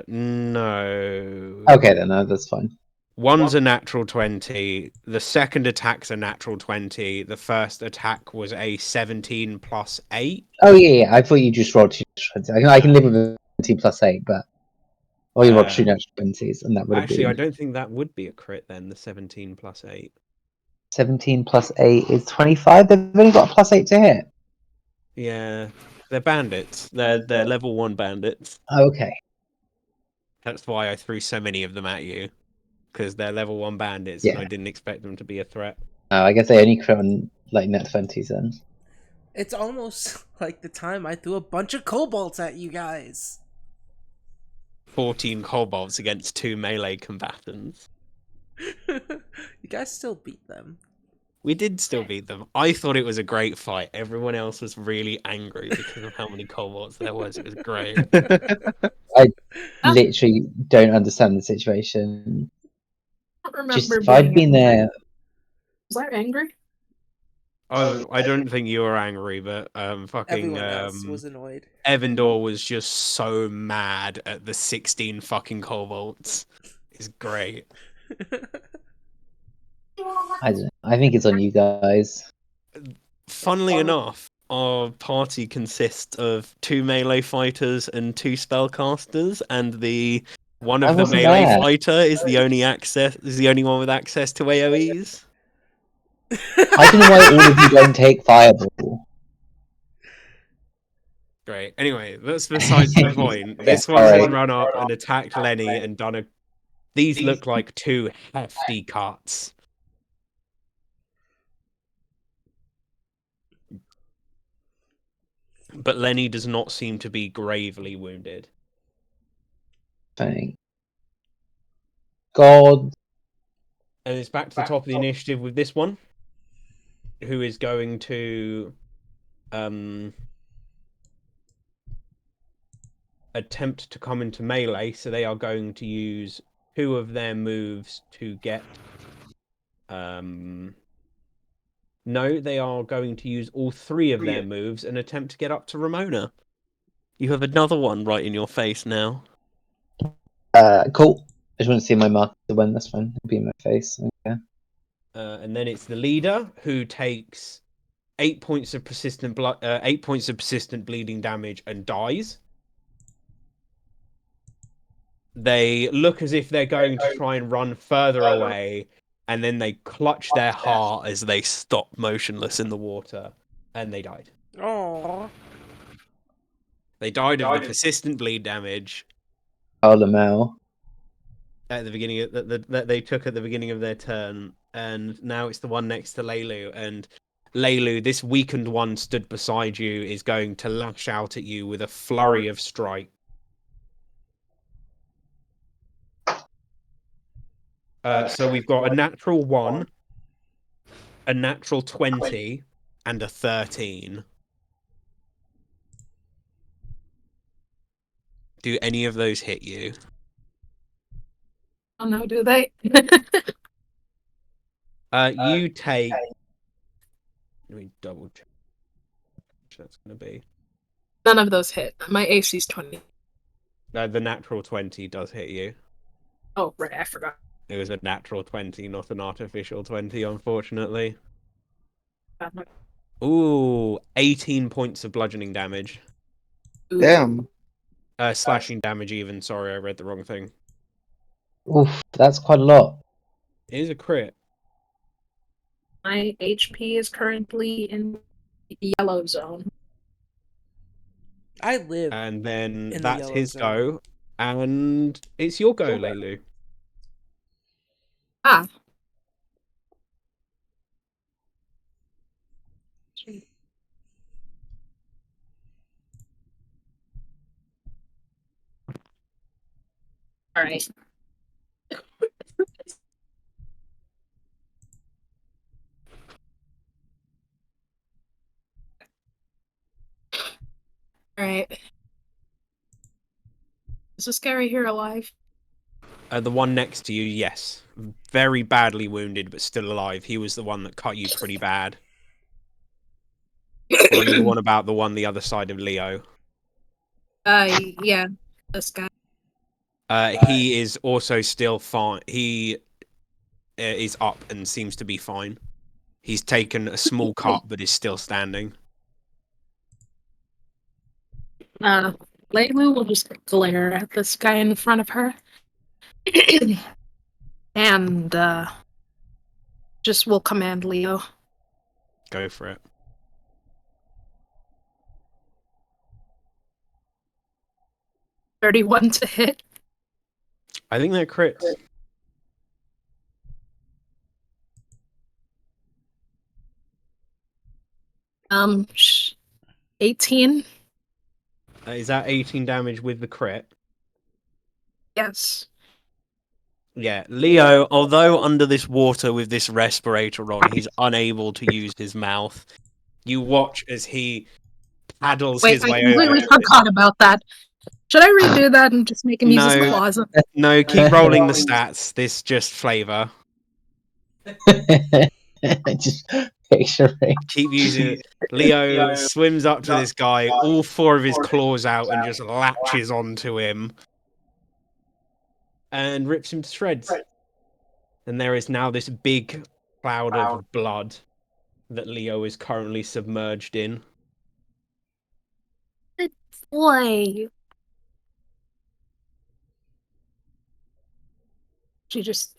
No. Okay, then no, that's fine. One's a natural 20. The second attack's a natural 20. The first attack was a 17 plus 8. Oh yeah. I thought you just rolled 2 natural 20s. I can live with a 17 plus 8, but you rolled 2 natural 20s, and that would have Actually, been. I don't think that would be a crit then, the 17 plus 8. 17 plus 8 is 25. They've only got a plus 8 to hit. Yeah, they're bandits. They're level 1 bandits. Okay. That's why I threw so many of them at you. Because they're level 1 bandits, and I didn't expect them to be a threat. I guess they only crit on like net 20s then. It's almost like the time I threw a bunch of kobolds at you guys. 14 kobolds against 2 melee combatants. You guys still beat them. We did still beat them. I thought it was a great fight. Everyone else was really angry because of how many kobolds there was. It was great. I literally don't understand the situation. I don't remember Just if being I'd been there. Was I angry? I don't think you were angry, but fucking Everyone else was annoyed. Evandor was just so mad at the 16 fucking kobolds. It's great. I don't know. I think it's on you guys. Funnily enough, our party consists of 2 melee fighters and 2 spellcasters, and the one I of the wasn't melee there. fighter is the only one with access to AoEs. I don't know why all of you don't take fireball. Great. Anyway, that's besides the point. This one alright. has run up and attacked Lenny and done a. These look like 2 hefty cuts. But Lenny does not seem to be gravely wounded. Thank God. And it's back to the top of the initiative with this one. who is going to attempt to come into melee, so they are going to use 2 of their moves to get no, they are going to use all 3 of their moves and attempt to get up to Ramona. You have another one right in your face now. Cool. I just want to see my mark to win this one. It'll be in my face. Okay. And then it's the leader who takes 8 points of persistent 8 points of persistent bleeding damage and dies. They look as if they're going to try and run further away, and then they clutch their heart as they stop motionless in the water, and they died. Oh. They died of the persistent bleed damage Oh, Lamel. at the beginning of that they took at the beginning of their turn, and now it's the one next to Leilu. And Leilu, this weakened one stood beside you, is going to lash out at you with a flurry of strike. So we've got a natural 1, a natural 20, and a 13. Do any of those hit you? Oh no, do they? You take. Let me double check. That's going to be. None of those hit. My AC's 20. The natural 20 does hit you. Oh, right, I forgot. It was a natural 20, not an artificial 20, unfortunately. Ooh, 18 points of bludgeoning damage. Ooh. Damn. Slashing damage even. Sorry, I read the wrong thing. Oof, that's quite a lot. It is a crit. My HP is currently in the yellow zone. I live. And then In the that's yellow his zone. go. And it's your go, Leilu. Ah. All right. All right. Is this guy right here alive? The one next to you, yes. Very badly wounded, but still alive. He was the one that cut you pretty bad. Or are you on about the one the other side of Leo? Yeah, this guy. He is also still fine. He is up and seems to be fine. He's taken a small cut, but is still standing. Laylu will just glare at this guy in front of her. And, just will command Leo. Go for it. 31 to hit. I think they're crits. 18. Is that 18 damage with the crit? Yes. Yeah, Leo, although under this water with this respirator on, he's unable to use his mouth. You watch as he paddles Wait, his I way over. completely forgot about that. Should I redo that and just make him use his No. claws? No, keep rolling the stats. This just flavor. Just picturing. Keep using it. Leo swims up to this guy, all 4 of his claws out, and just latches onto him. And rips him to shreds. And there is now this big cloud of blood that Leo is currently submerged in. Boy. She just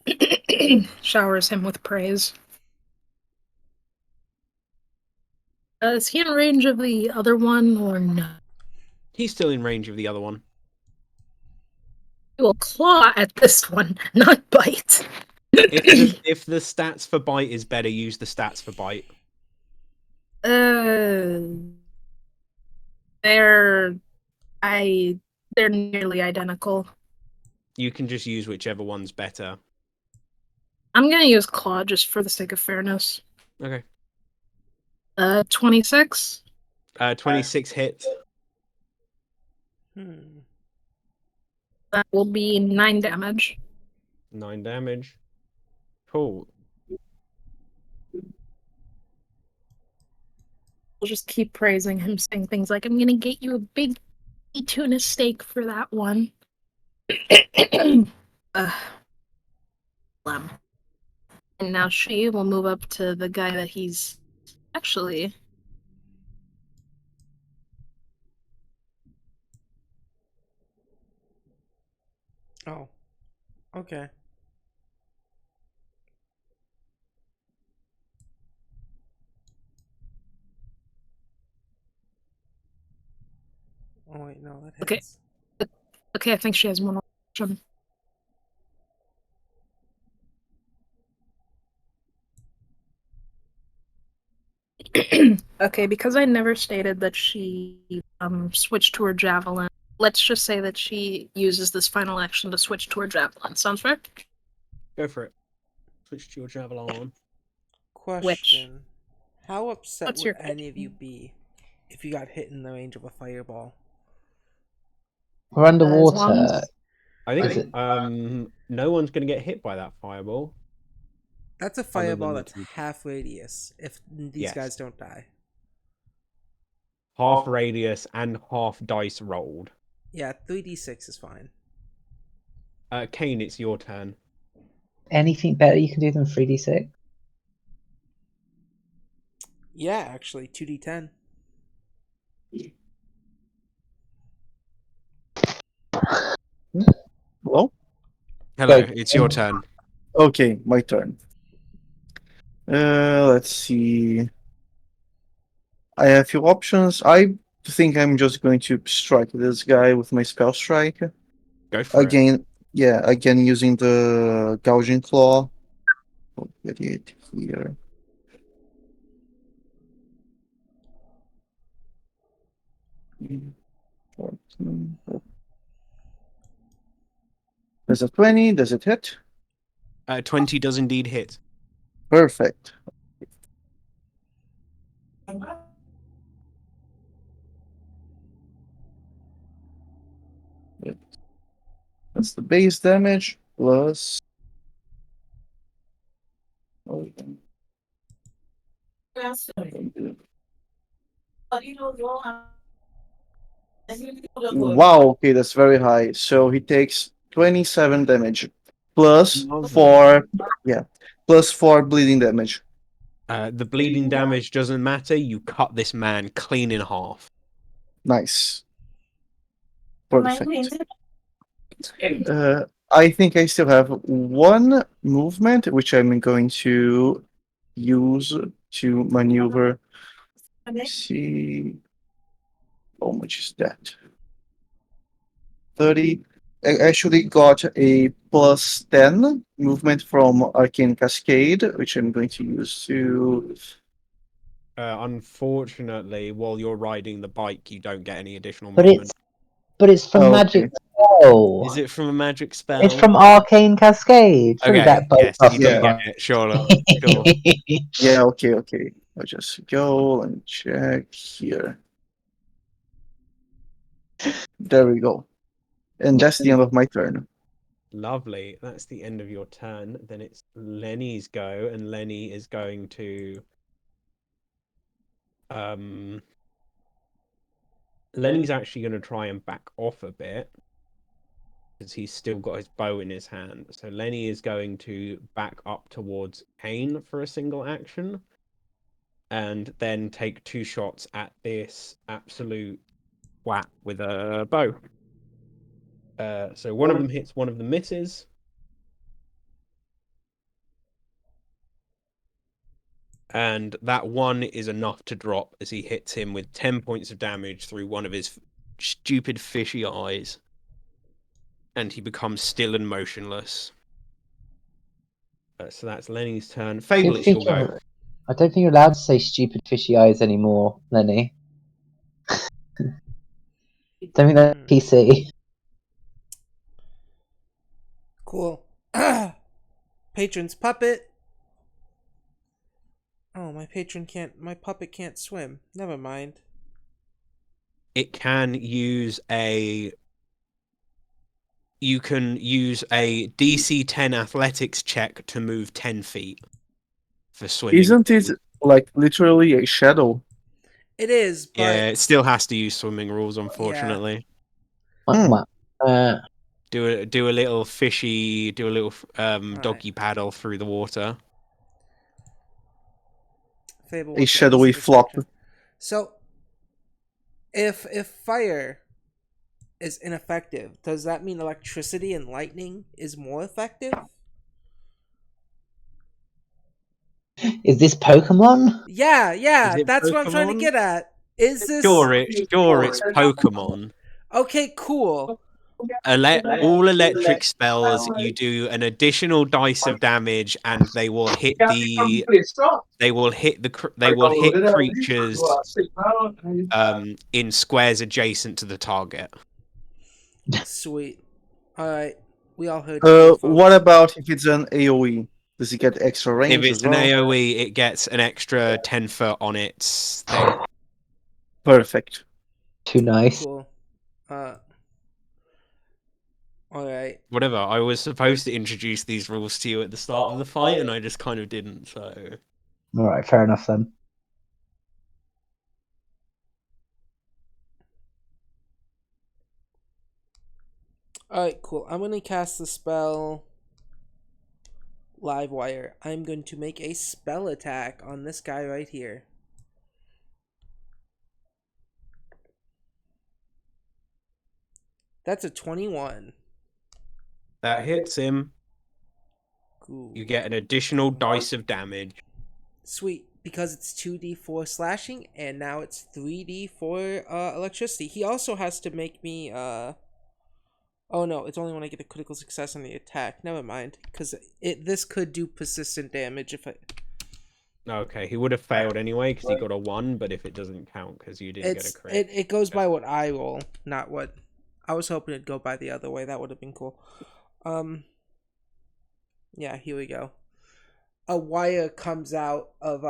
showers him with praise. Is he in range of the other one or no? He's still in range of the other one. He will claw at this one, not bite. If the stats for bite is better, use the stats for bite. They're nearly identical. You can just use whichever one's better. I'm gonna use claw just for the sake of fairness. Okay. 26. 26 hits. That will be 9 damage. 9 damage. Cool. We'll just keep praising him, saying things like, I'm gonna get you a big tuna steak for that one. And now she will move up to the guy that he's actually. Oh. Okay. Oh wait, no, that hits. Okay, I think she has one option. Okay, because I never stated that she switched to her javelin, let's just say that she uses this final action to switch to her javelin. Sounds fair? Go for it. Switch to your javelin. Question. How upset What's would your any of you be if you got hit in the range of a fireball? We're underwater. I Is think no one's going to get hit by that fireball. That's a Other than fireball the that's two. half radius if these Yes. guys don't die. Half radius and half dice rolled. Yeah, 3d6 is fine. Kane, it's your turn. Anything better you can do than 3d6? Yeah, actually, 2d10. Hello? Hello, Go. it's your turn. Okay, my turn. Let's see. I have a few options. I think I'm just going to strike this guy with my spell strike. Go for it. Again, yeah, again using the gouging claw. Oh, get it here. Mm, 14. There's a 20. Does it hit? 20 does indeed hit. Perfect. That's the base damage plus. Oh, wow, okay, that's very high. So he takes 27 damage plus Lovely. plus 4 bleeding damage. The bleeding damage doesn't matter. You cut this man clean in half. Nice. Perfect. I think I still have one movement, which I'm going to use to maneuver. Let's see. How much is that? 30. I actually got a plus 10 movement from Arcane Cascade, which I'm going to use to. Unfortunately, while you're riding the bike, you don't get any additional But movement. it's from Oh, magic okay. spell. Is it from a magic spell? It's from Arcane Cascade. Throw Okay, that boat yes, off you the do Yeah. get it. Sure. Sure. Yeah, okay. I'll just go and check here. There we go. And that's the end of my turn. Lovely. That's the end of your turn. Then it's Lenny's go, and Lenny is going to Lenny's actually going to try and back off a bit because he's still got his bow in his hand. So Lenny is going to back up towards Kane for a single action and then take 2 shots at this absolute whack with a bow. So one of them hits, one of them misses. And that one is enough to drop as he hits him with 10 points of damage through one of his stupid fishy eyes. And he becomes still and motionless. So that's Lenny's turn. Fable, it's your go. I don't think you're allowed to say stupid fishy eyes anymore, Lenny. Don't think that's PC. Cool. Patron's puppet. Oh, my patron can't. My puppet can't swim. Never mind. It can use a. You can use a DC 10 athletics check to move 10 feet for swimming. Isn't it like literally a shadow? It is, but Yeah, it still has to use swimming rules, unfortunately. Hmm. Do a little fishy, do a little doggy Alright. paddle through the water. Fable, A what's your shadowy AC flop. perception? So, if fire is ineffective, does that mean electricity and lightning is more effective? Is this Pokemon? Yeah, Is it that's what I'm trying to Pokemon? get at. Is this Sure, it's Pokemon. okay? Cool. All electric spells, you do an additional dice of damage, and they will hit creatures in squares adjacent to the target. Sweet. All right, we all heard you, What folks. about if it's an AoE? Does it get extra If range it's as an well? AoE, it gets an extra 10 foot on its thing. Perfect. Too nice. Cool. All right. Whatever. I was supposed to introduce these rules to you at the start of the fight, and I just kind of didn't. So All right, fair enough then. All right. Cool. I'm gonna cast the spell. Live wire. I'm going to make a spell attack on this guy right here. That's a 21. that hits him. Cool. You get an additional dice of damage. Sweet, because it's 2d4 slashing, and now it's 3d4 electricity. He also has to make me, Oh no, it's only when I get a critical success on the attack. Never mind, because this could do persistent damage if I... Okay, he would have failed anyway because he got a 1, but if it doesn't count because you didn't get a crit. It goes by what I roll, not what... I was hoping it'd go by the other way. That would have been cool. Yeah, here we go. A wire comes out of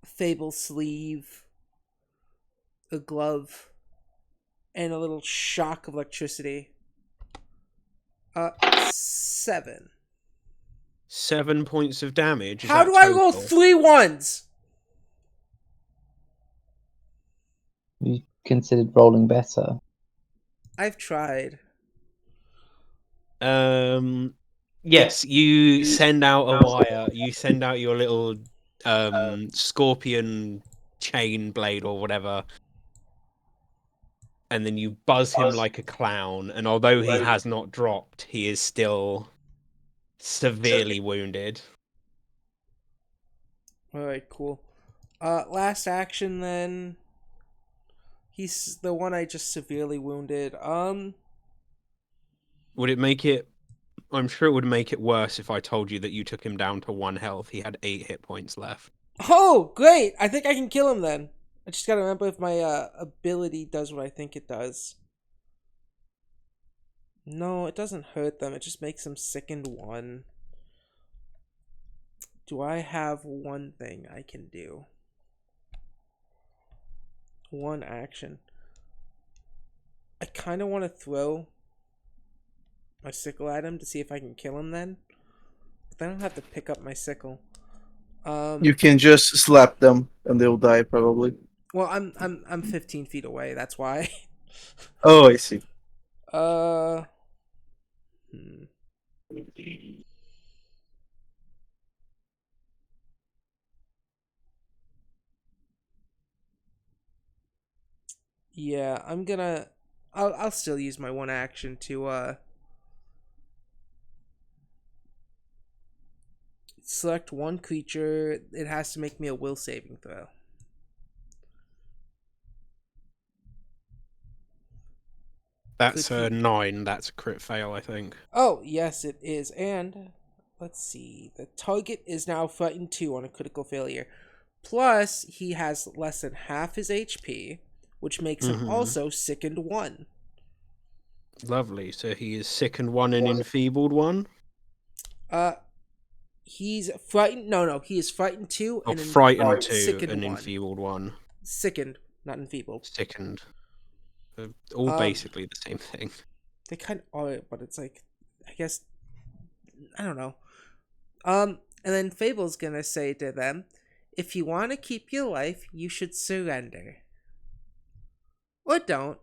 Fable's sleeve, a glove, and a little shock of electricity. 7. 7 points of damage. Is How that do I roll total? 3 ones? You considered rolling better. I've tried. Yes, you send out a wire. You send out your little scorpion chain blade or whatever, and then you buzz him like a clown. And although he has not dropped, he is still severely wounded. Alright, cool. Last action then. He's the one I just severely wounded. Would it make it? I'm sure it would make it worse if I told you that you took him down to 1 health. He had 8 hit points left. Oh, great! I think I can kill him then. I just gotta remember if my ability does what I think it does. No, it doesn't hurt them. It just makes them sickened 1. Do I have one thing I can do? One action. I kind of want to throw my sickle at him to see if I can kill him then. But then I'll have to pick up my sickle. You can just slap them and they'll die probably. Well, I'm 15 feet away. That's why. Oh, I see. Yeah, I'm gonna. I'll still use my one action to select one creature. It has to make me a will saving throw. That's Could a 9. That's a crit fail, I think. Oh, yes, it is. And let's see. The target is now frightened 2 on a critical failure. Plus, he has less than half his HP, which makes him also sickened 1. Lovely. So he is sickened 1 and enfeebled 1. He's frightened. No, he is frightened 2 Oh, and frightened 2 sickened and 1. enfeebled 1. Sickened, not enfeebled. Sickened. All basically the same thing. They kind of are, but it's like, I guess, I don't know. And then Fable's gonna say to them, if you want to keep your life, you should surrender. Or don't.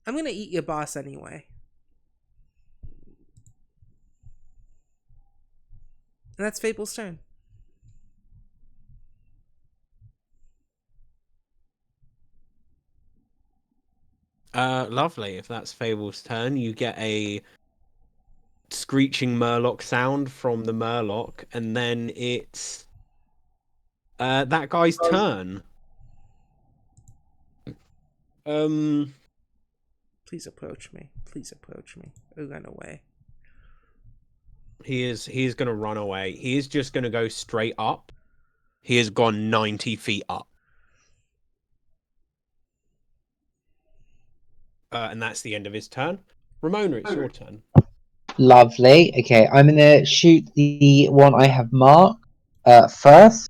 I'm gonna eat your boss anyway. And that's Fable's turn. Lovely. If that's Fable's turn, you get a screeching Murloc sound from the Murloc, and then it's that guy's turn. Please approach me. Please approach me. Or run away. He is gonna run away. He is just gonna go straight up. He has gone 90 feet up. And that's the end of his turn. Ramona, it's your turn. Lovely. Okay, I'm gonna shoot the one I have marked first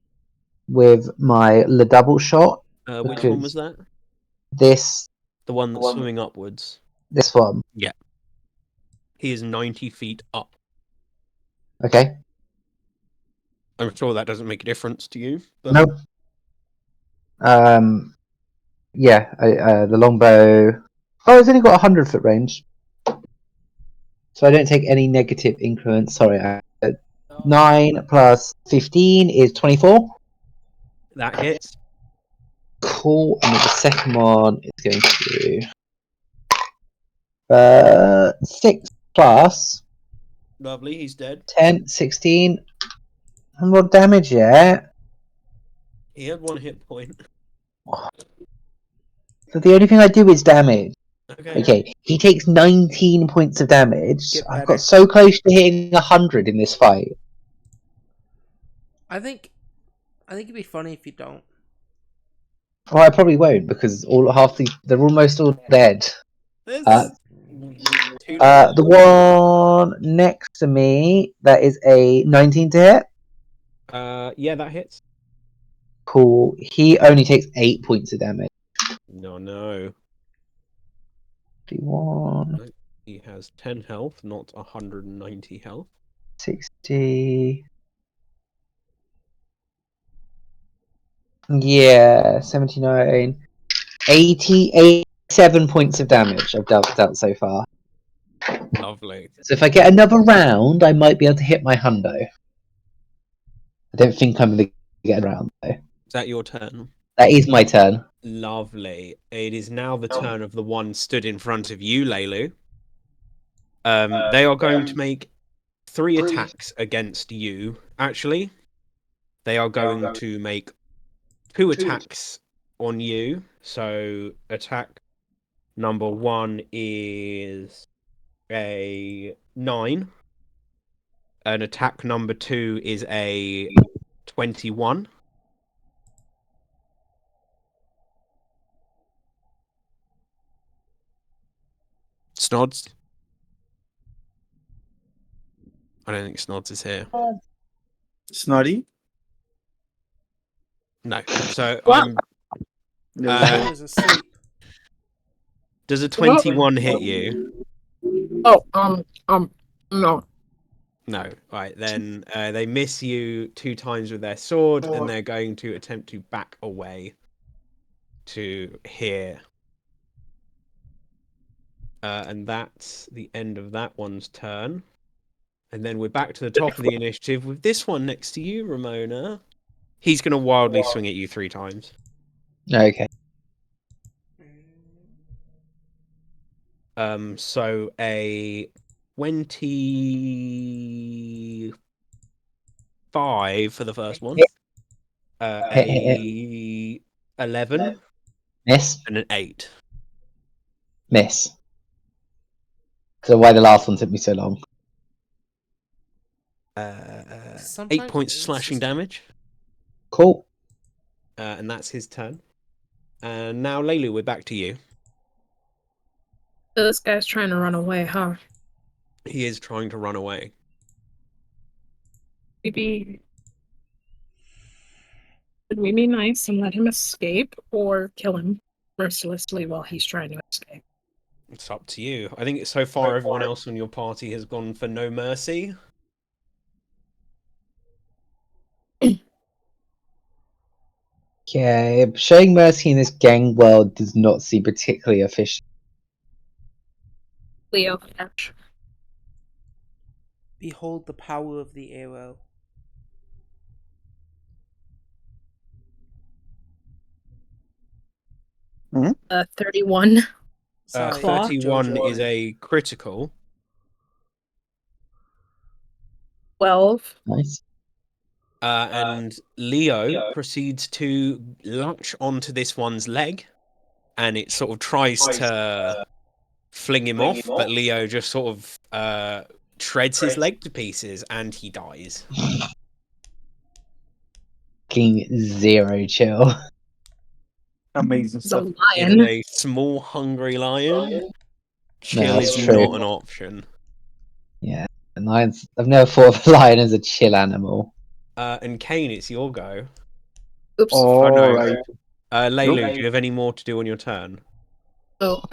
with my double shot. Which one was that? This The one that's swimming upwards. this one. Yeah. He is 90 feet up. Okay. I'm sure that doesn't make a difference to you. But... Nope. Yeah, the longbow. Oh, it's only got 100-foot range, so I don't take any negative increments. Sorry, 9 plus 15 is 24. That hits. Cool. And then the second one is going to 6 plus Lovely, he's dead. 10, 16. And what damage yet? He had 1 hit point. So the only thing I do is damage. Okay. Okay, he takes 19 points of damage. Get I've better. got so close to hitting 100 in this fight. I think it'd be funny if you don't. Well, I probably won't because they're almost all dead. There's The one next to me, that is a 19 to hit. Yeah, that hits. Cool. He only takes 8 points of damage. No. 51, He has 10 health, not 190 health. 60. Yeah, 79. 87 points of damage I've dealt so far. Lovely. So if I get another round, I might be able to hit my hundo. I don't think I'm going to get a round, though. Is that your turn? That is my turn. Lovely. It is now the turn of the one stood in front of you, Leilu. They are going to make 3 attacks against you. Actually, they are going to make 2 attacks on you. So attack number 1 is a 9. And attack number 2 is a 21. Snods? I don't think Snods is here. Snotty? No. So What? I'm... I was asleep. Does a 21 hit you? Oh, no. No. Right, then they miss you 2 times with their sword, and they're going to attempt to back away to here. And that's the end of that one's turn. And then we're back to the top of the initiative with this one next to you, Ramona. He's going to wildly swing at you 3 times. Okay. So a 25 for the first one. A 11. Miss. And an 8. Miss. So why the last one took me so long? 8 Sometimes points it's slashing just- damage. Cool. And that's his turn. And now, Leilu, we're back to you. So this guy's trying to run away, huh? He is trying to run away. Maybe should we be nice and let him escape, or kill him mercilessly while he's trying to escape? It's up to you. I think so far everyone else on your party has gone for no mercy. Okay, showing mercy in this gang world does not seem particularly efficient. Leo, catch. Behold the power of the arrow. Hmm? 31. Sorry, Claw. 31 Jojo. is a critical. 12. Nice. And Leo proceeds to latch onto this one's leg, and it sort of tries to fling him off, but Leo just sort of shreds his leg to pieces, and he dies. Fucking zero chill. Amazing He's a stuff. It is lion. a small, hungry lion. Chill that's is true. not an option. Yeah, and lions. I've never thought of a lion as a chill animal. And Kane, it's your go. Oops. Oh, no. Alright. Laylu, do you have any more to do on your turn? Oh,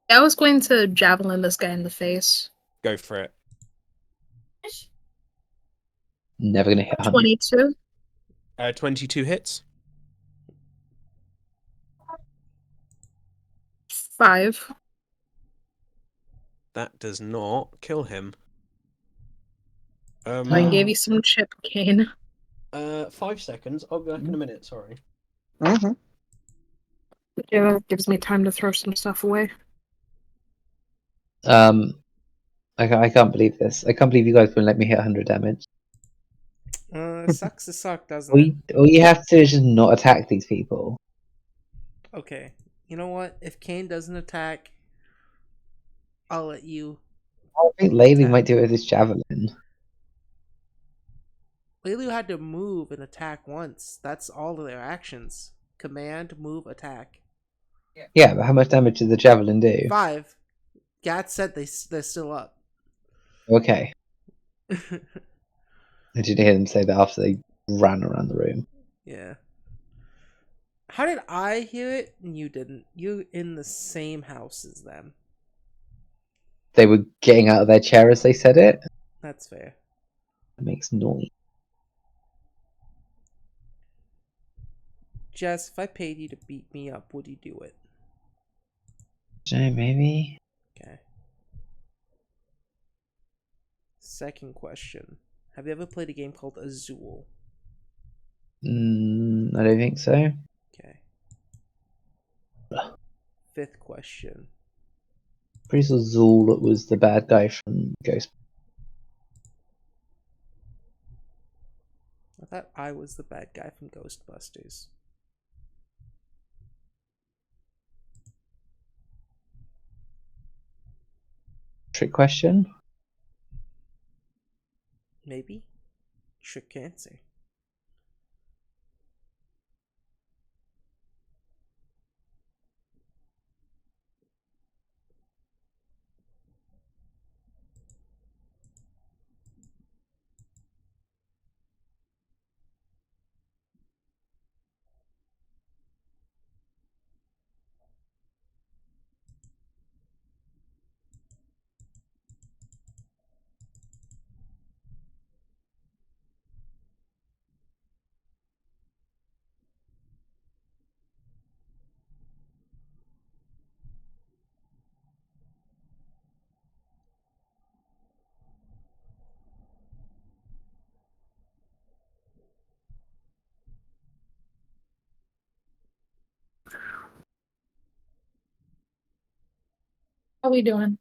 I was going to javelin this guy in the face. Go for it. Never gonna hit 100. 22. 22 hits. 5. That does not kill him. I gave you some chip, Kane. 5 seconds. I'll be back in a minute, sorry. Mm-hmm. Yeah, gives me time to throw some stuff away. I can't believe this. I can't believe you guys wouldn't let me hit 100 damage. Sucks to suck, doesn't it? All you have to do is just not attack these people. Okay. You know what? If Kane doesn't attack, I'll let you. I think Laylee Attack. might do it with his javelin. Lelu had to move and attack once. That's all of their actions. Command, move, attack. Yeah, but how much damage did the javelin do? 5. Gat said they're still up. Okay. I didn't hear them say that after they ran around the room. Yeah. How did I hear it and you didn't? You're in the same house as them. They were getting out of their chair as they said it. That's fair. It makes noise. Jess, if I paid you to beat me up, would you do it? So maybe. Okay. Second question. Have you ever played a game called Azul? I don't think so. Okay. Fifth question. Pretty sure Zool was the bad guy from Ghost. I thought I was the bad guy from Ghostbusters. Trick question. Maybe? Trick answer. How we doing?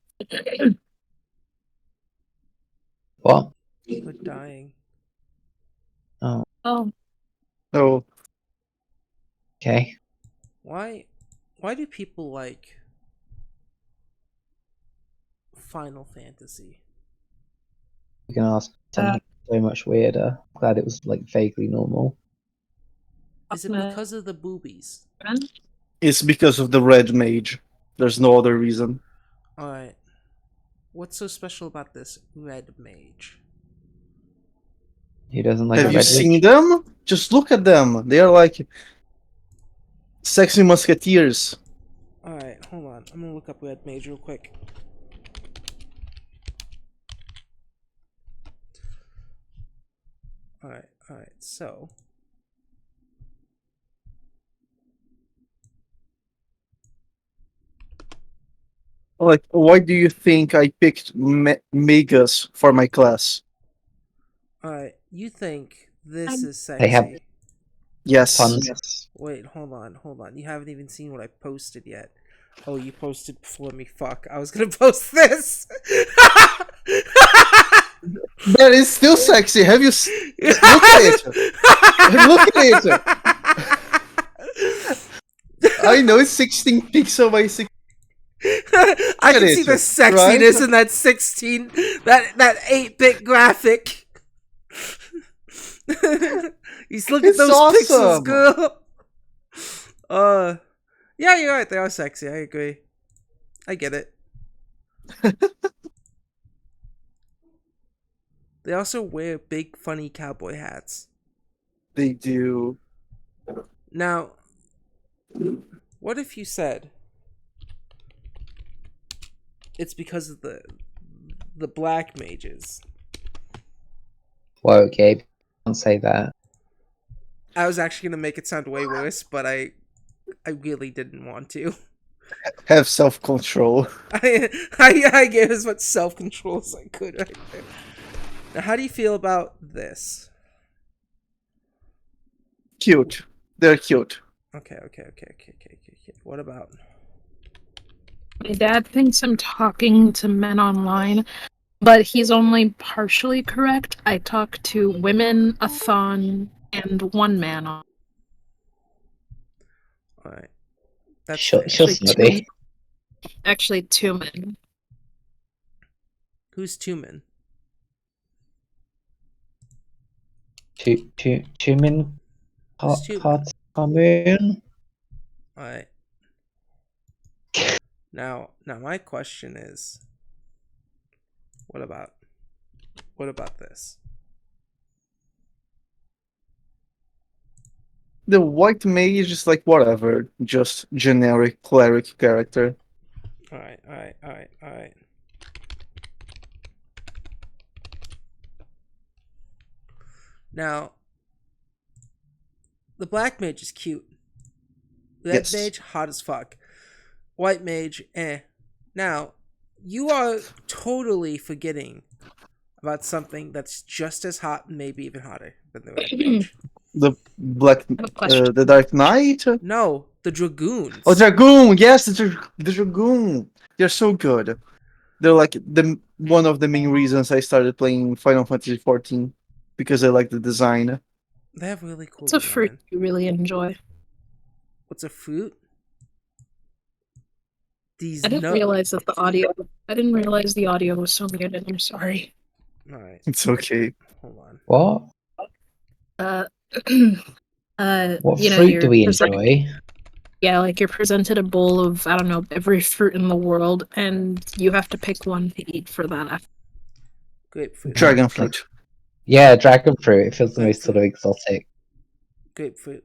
What? We're dying. Oh, Oh, Oh, okay. Why do people like Final Fantasy? You can ask something so much weirder. Glad it was like vaguely normal. Is it because of the boobies? it's because of the red mage. There's no other reason. Alright. What's so special about this red mage? He doesn't like Have a you red seen witch. them? Just look at them. They are like sexy musketeers. Alright, hold on. I'm gonna look up Red Mage real quick. Alright, so. Like, why do you think I picked Megas for my class? Alright, you think this is They have sexy. Yes. puns. Wait, hold on. You haven't even seen what I posted yet. Oh, you posted before me. Fuck. I was gonna post this! That is still sexy. Have you just look at it? Look at it. I know it's 16 pixel by 6. I at can see it, the sexiness right? in that 16, that 8-bit graphic. You look at It's those pixels, awesome. girl. Yeah, you're right. They are sexy. I agree. I get it. They also wear big, funny cowboy hats. They do. Now, what if you said it's because of the black mages? Whoa, Gabe. Don't say that. I was actually gonna make it sound way worse, but I really didn't want to. Have self-control. I gave as much self-control as I could right there. Now, how do you feel about this? Cute. They're cute. Okay. What about? My dad thinks I'm talking to men online, but he's only partially correct. I talk to women, a thon, and one man on. Alright. That's Sure, fair. sure, Snoddy. Actually, two men. Who's Tumen? Tumen Who's Tumen? Carmoon? Alright. Now my question is, what about this? The white mage is like whatever, just generic cleric character. Alright. Now, the black mage is cute. Red Yes. mage, hot as fuck. White mage, eh. Now, you are totally forgetting about something that's just as hot and maybe even hotter than the red mage. The black, have a question. the Dark Knight. No, the dragoons. Oh, Dragoon! Yes, the Dragoon. They're so good. They're like one of the main reasons I started playing Final Fantasy XIV because I like the design. They have really cool It's a design. fruit you really enjoy. What's a fruit? These I didn't realize that the audio. I didn't realize the audio was so muted. I'm sorry. Alright, It's okay. hold on. What? What You know, fruit do you're we presented- enjoy? Yeah, like you're presented a bowl of, I don't know, every fruit in the world, and you have to pick one to eat for that. Grapefruit. Dragon fruit. Yeah, dragon fruit. It feels the most sort of exotic. Grapefruit.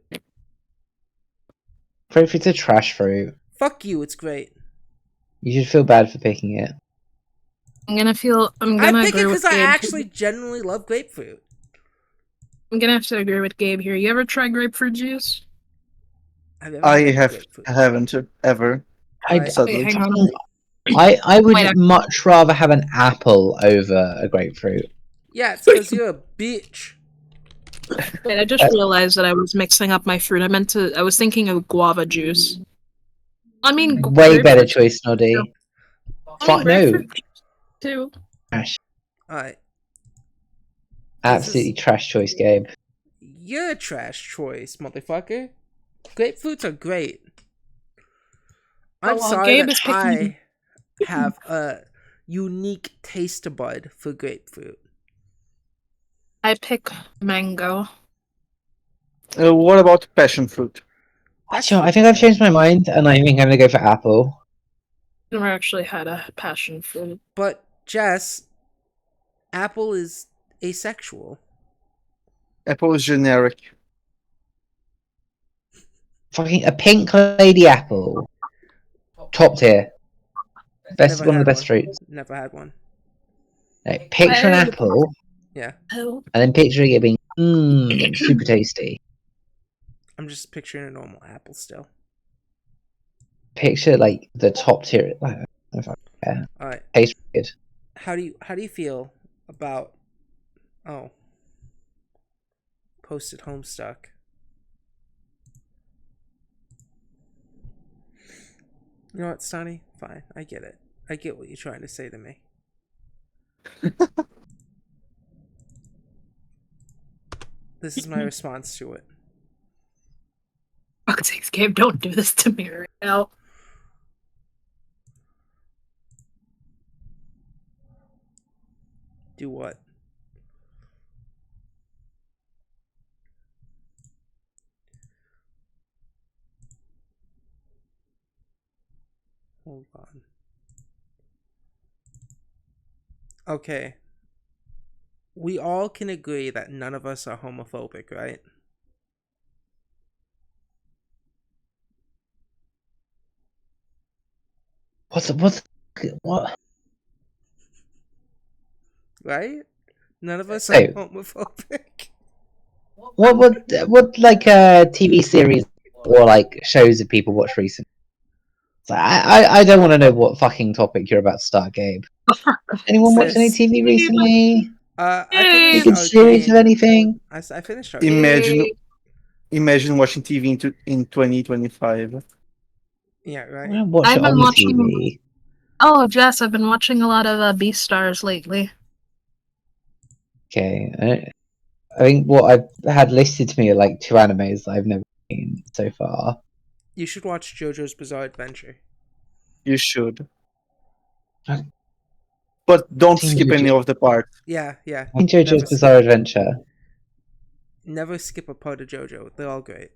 Grapefruit's a trash fruit. Fuck you, it's great. You should feel bad for picking it. I'm gonna I pick agree it with because I Gabe. actually genuinely love grapefruit. I'm gonna have to agree with Gabe here. You ever try grapefruit juice? Have you ever I had grapefruit? haven't ever. Alright, Sadly. Wait, hang on. I would Wait, much rather have an apple over a grapefruit. yeah, it's because you're a bitch. Wait, I just realized that I was mixing up my fruit. I was thinking of guava juice. I mean, Way better grapefruit choice, Noddy. I mean, No, grapefruit juice too. trash. Alright. Absolutely trash choice, Gabe. You're a trash choice, motherfucker. Grapefruits are great. I'm well, sorry Gabe that is picking- I have a unique taste bud for grapefruit. I pick mango. What about passion fruit? Sure, I think I've changed my mind, and I think I'm gonna go for apple. Never actually had a passion fruit. But Jess, apple is asexual. Apple is generic. Fucking a pink lady apple. Top tier. Best, Never one of the had best one. fruits. Never had one. No, picture an I- apple, Yeah, Oh, and then picturing it being super tasty. I'm just picturing a normal apple still. Picture like the top tier. I don't know if I care. All right. Tastes good. How do you feel about posted Homestuck? You know what, Sonny? Fine, I get it. I get what you're trying to say to me. This is my response to it. fuck's sakes, Gabe, don't do this to me right now. Do what? Hold on. Okay. We all can agree that none of us are homophobic, right? What? Right? None of us So- are homophobic. What like TV series or like shows that people watch recently? So I don't want to know what fucking topic you're about to start, Gabe. Anyone watched any Sis. TV recently? I Yay. Any finished good series of Arcane. anything? I finished Arcane. Imagine watching TV in 2025. Yeah, I right. don't watch I've it been on watching- TV. Oh, Jess, I've been watching a lot of Beastars lately. Okay, I think what I've had listed to me are like 2 animes that I've never seen so far. You should watch JoJo's Bizarre Adventure. You should. Okay. But don't Team skip any JoJo. of the parts. Yeah. In JoJo's Never Bizarre skip. Adventure. Never skip a part of JoJo. They're all great.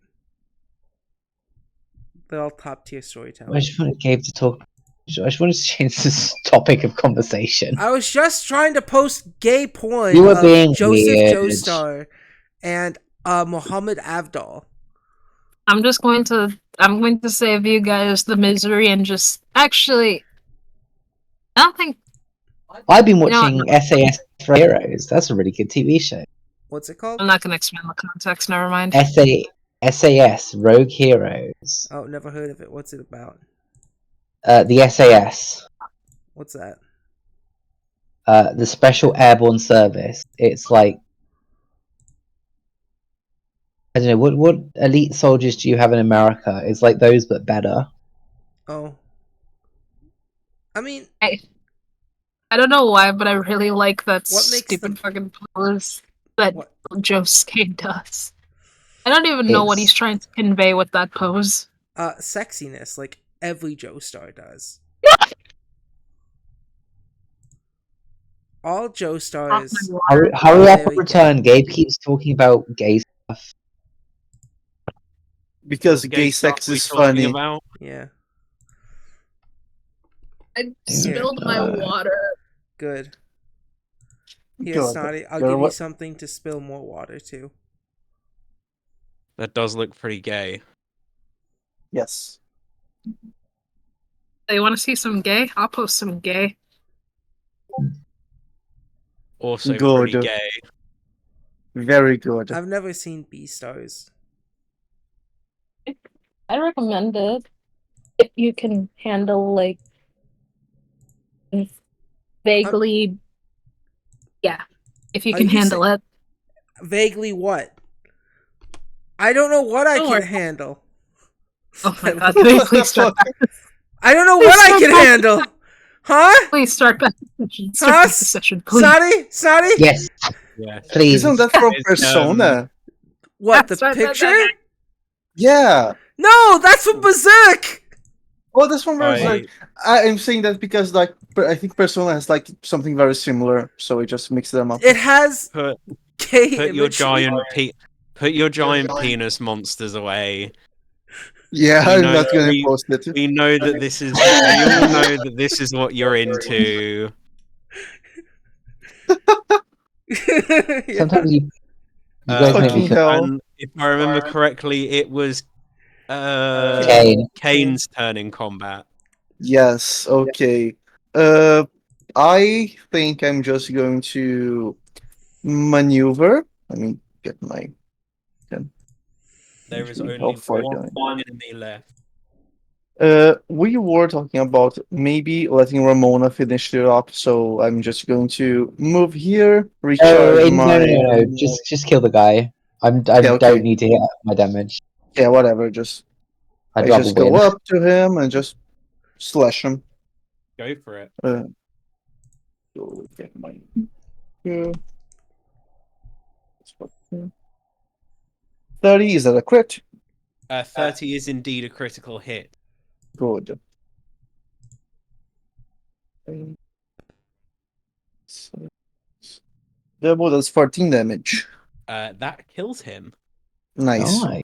They're all top tier I storytelling. just wanted Gabe to talk. I just wanted to change this topic of conversation. I was just trying to post gay porn You were of being Joseph weird. Joestar and Muhammad Avdol. I'm going to save you guys the misery and just actually I don't think I've been You know watching SAS for Heroes. That's a really good TV show. What's it called? I'm not gonna expand the context, never mind. SAS Rogue Heroes. Oh, never heard of it. What's it about? The SAS, What's that? the Special Airborne Service. It's like I don't know what elite soldiers do you have in America? It's like those but better. Oh. I mean, I don't know why, but I really like that What makes stupid them- fucking pose that What? Josuke does. I don't even know what It's- he's trying to convey with that pose. sexiness, like every Joestar does. All Joestars. Hurry up Very and return. Gabe keeps talking about gay stuff. Because gay stuff sex we is talking funny. about? Yeah, I spilled my water. good. Here, Good. Snotty, I'll You're give you what- something to spill more water to. That does look pretty gay. Yes. You want to see some gay? I'll post some gay. Also Good. pretty gay. Very good. I've never seen Beastars. I recommend it if you can handle like vaguely. Yeah, if you Are can you handle it. Vaguely what? I don't know what I Don't can worry. handle. Oh my god! Please start. I don't know what I can handle. Huh? Please start back the session. Start Huh? back the session, please. Snotty? Snotty? Yes, Yeah. please. Isn't that from It's, Persona? What, the Start back, picture? back, back. Yeah. No, that's from Berserk! Oh, that's from Berserk. I, I'm saying that because I think Persona has like something very similar, so we just mix them up. It has put gay put your imagery. giant penis monsters away. Yeah, We I'm know not gonna we- post it. We know that this is. We all know that this is what you're into. Yeah. Sometimes you You guys make me Fucking feel hell. And if I remember correctly, it was Kane. Kane's turn in combat. Yes, okay. I think I'm just going to maneuver. Let me get my There is HP only health for one enemy left. We were talking about maybe letting Ramona finish it up, so I'm just going to move here, Oh, recharge my. no. Just kill the guy. I Yeah, okay. don't need to hit my damage. Yeah, whatever. Just I'd I rather just win. go up to him and just slash him. Go for it. Go get my. Yeah. 30, is that a crit? 30 is indeed a critical hit. Good. Double, that's 14 damage. That kills him. Nice. Nice.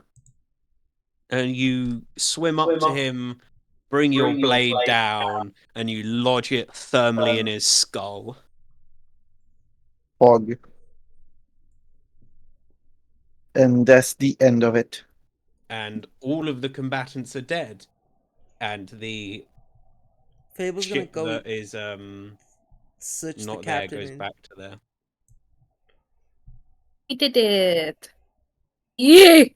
And you swim up to him, bring your blade down, and you lodge it firmly in his skull. Fog. And that's the end of it. And all of the combatants are dead. And the Fable's gonna ship go that is search the not there captain goes and back to there. We did it. Yay!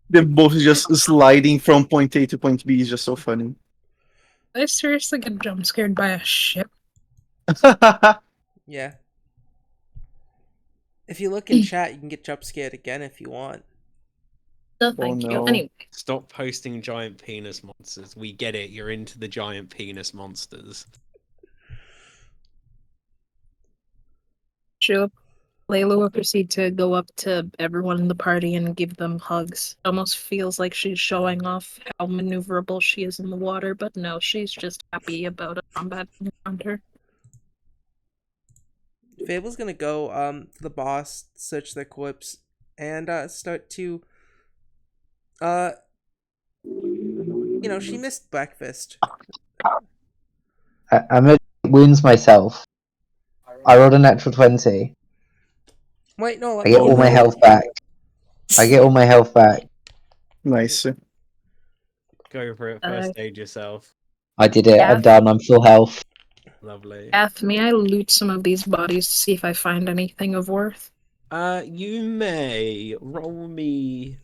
They're both just sliding from point A to point B is just so funny. I seriously get jump scared by a ship. yeah. If you look in chat, you can get jump scared again if you want. No, thank you. no. Anyway, Stop posting giant penis monsters. We get it. You're into the giant penis monsters. Layla will proceed to go up to everyone in the party and give them hugs. Almost feels like she's showing off how maneuverable she is in the water, but no, she's just happy about a combat encounter. Fable's gonna go to the boss, search their corpse, and start to she missed breakfast. I'm at wounds myself. I rolled a natural 20. Wait, no, I get all my health back. Nice. Go for it. First aid yourself. I did it. I'm Gaff? done. I'm full health. Lovely. Gaff, may I loot some of these bodies to see if I find anything of worth? You may roll me.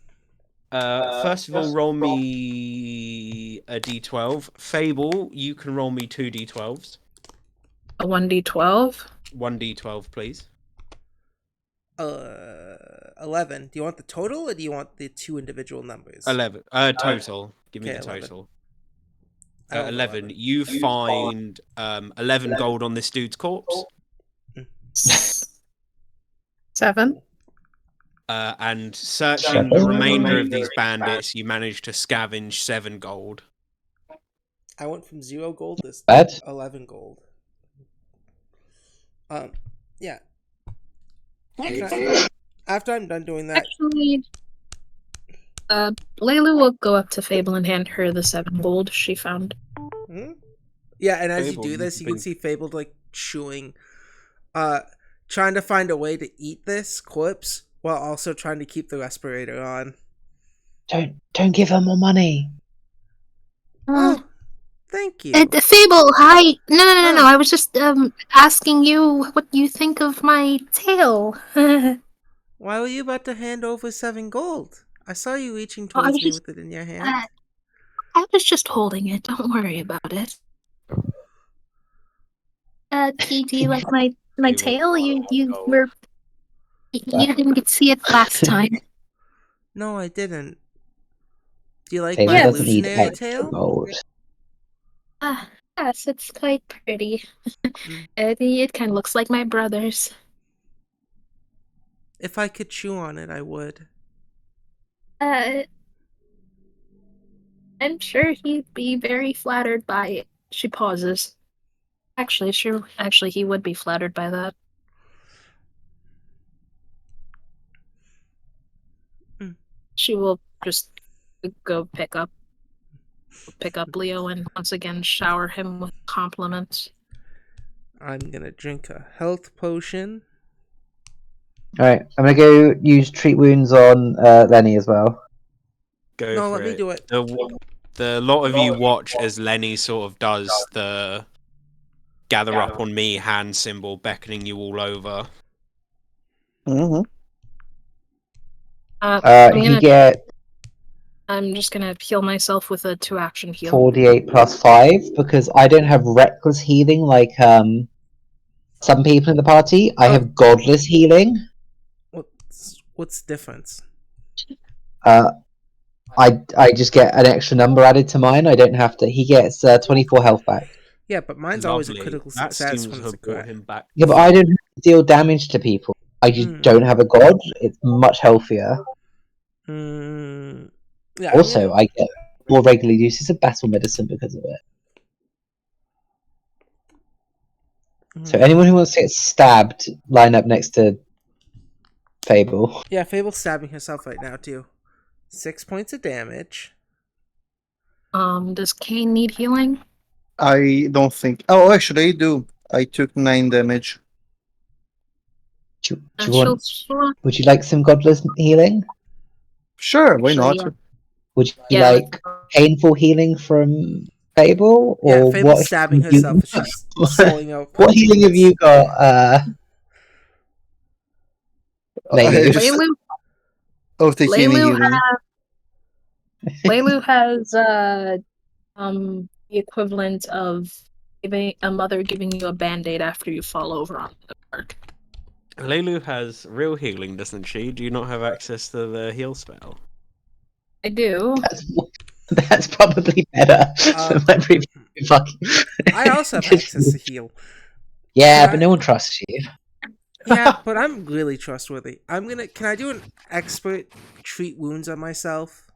First of all, roll me a d12. Fable, you can roll me 2 d12s. A 1d12? 1d12, please. 11. Do you want the total or do you want the two individual numbers? 11. Total. Give me Okay, the 11. total. I rolled 11. You find 11 gold on this dude's corpse. 7? And searching the remainder of these bandits, you manage to scavenge 7 gold. I went from 0 gold to Bad? 11 gold. Yeah. After I'm done doing that, Actually, Layla will go up to Fable and hand her the 7 gold she found. yeah, and as Fable, you do this, you can been- see Fable like chewing, trying to find a way to eat this corpse while also trying to keep the respirator on. Don't give her more money. Oh, thank you. Fable, hi! No. Oh. I was just asking you what you think of my tail. Why were you about to hand over 7 gold? I saw you reaching Oh, I towards was me just- with it in your hand. I was just holding it. Don't worry about it. Do you like my Fable. tail? You didn't get to see it last time. No, I didn't. Do you like Fable my doesn't need illusionary extra tail? gold. Yes, it's quite pretty. Mm. It kind of looks like my brother's. If I could chew on it, I would. I'm sure he'd be very flattered by it. She pauses. Actually, he would be flattered by that. Mm. She will just go pick up Leo and once again shower him with compliments. I'm gonna drink a health potion. Alright, I'm gonna go use treat wounds on Lenny as well. Go No, for let me it. do it. The lot of you watch as Lenny sort of does the gather up on me hand symbol, beckoning you all over. Mm-hmm. He gets I'm just gonna heal myself with a 2-action heal. 48 plus 5 because I don't have reckless healing like some people in the party. I have godless healing. What's the difference? I just get an extra number added to mine. I don't have to. He gets 24 health back. Yeah, but mine's always a Lovely. critical That success seems when to it's a have brought crit. him back. Yeah, but I don't have to deal damage to people. I just don't have a god. It's much healthier. Yeah. Also, I get more regular uses of battle medicine because of it. So anyone who wants to get stabbed, line up next to Fable. Yeah, Fable's stabbing herself right now too. 6 points of damage. Does Kane need healing? I don't think. Oh, actually, I do. I took 9 damage. Do you She'll- want? Would you like some godless healing? Sure, why Actually, not? yeah. Would you Yeah, like painful healing from Fable, Yeah, or Fable's what? stabbing healing herself as she's sawing out. What healing have you got, I Lelu? just. Leilu, Oh, taking any Leilu, healing. Leilu has the equivalent of giving a mother giving you a band-aid after you fall over on the park. Leilu has real healing, doesn't she? Do you not have access to the heal spell? I do. That's probably better than my previous fucking. I also have Just- access to heal. Yeah, Can but I- no one trusts you. Yeah, but I'm really trustworthy. Can I do an expert treat wounds on myself?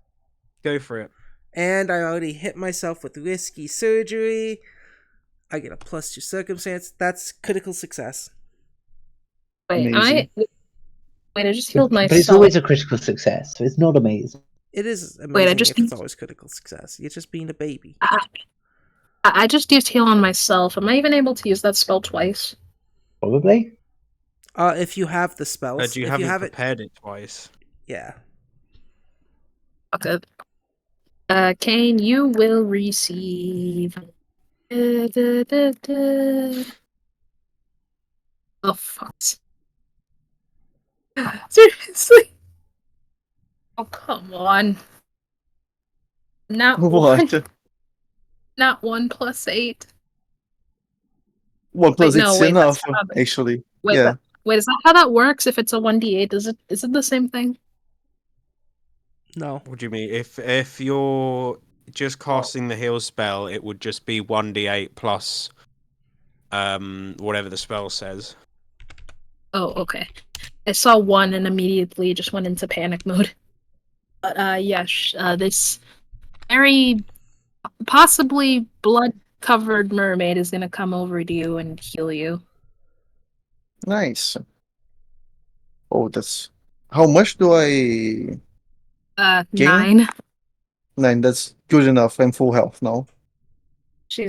Go for it. And I already hit myself with risky surgery. I get a +2 circumstance. That's critical success. Wait, Amazing. I just healed myself. But it's always a critical success, so it's not amazing. It is amazing Wait, I just if it's always critical success. You're just being a baby. I just used heal on myself. Am I even able to use that spell twice? Probably. If you have the spells, You if haven't you have prepared it twice. yeah. Okay. Kane, you will receive. Oh fuck! Seriously? Oh come on! Not one. What? Not 1 plus 8. 1 plus Wait, no, it's wait, enough, that's not- actually. Wait, Yeah. wait, is that how that works? If it's a 1d8, is it the same thing? No. What do you mean? If you're just casting the heal spell, it would just be 1d8 plus whatever the spell says. Oh, okay. I saw 1 and immediately just went into panic mode. But yes, this very possibly blood-covered mermaid is gonna come over to you and heal you. Nice. Oh, that's. How much do I. Gain? 9. 9, that's good enough. I'm full health now. She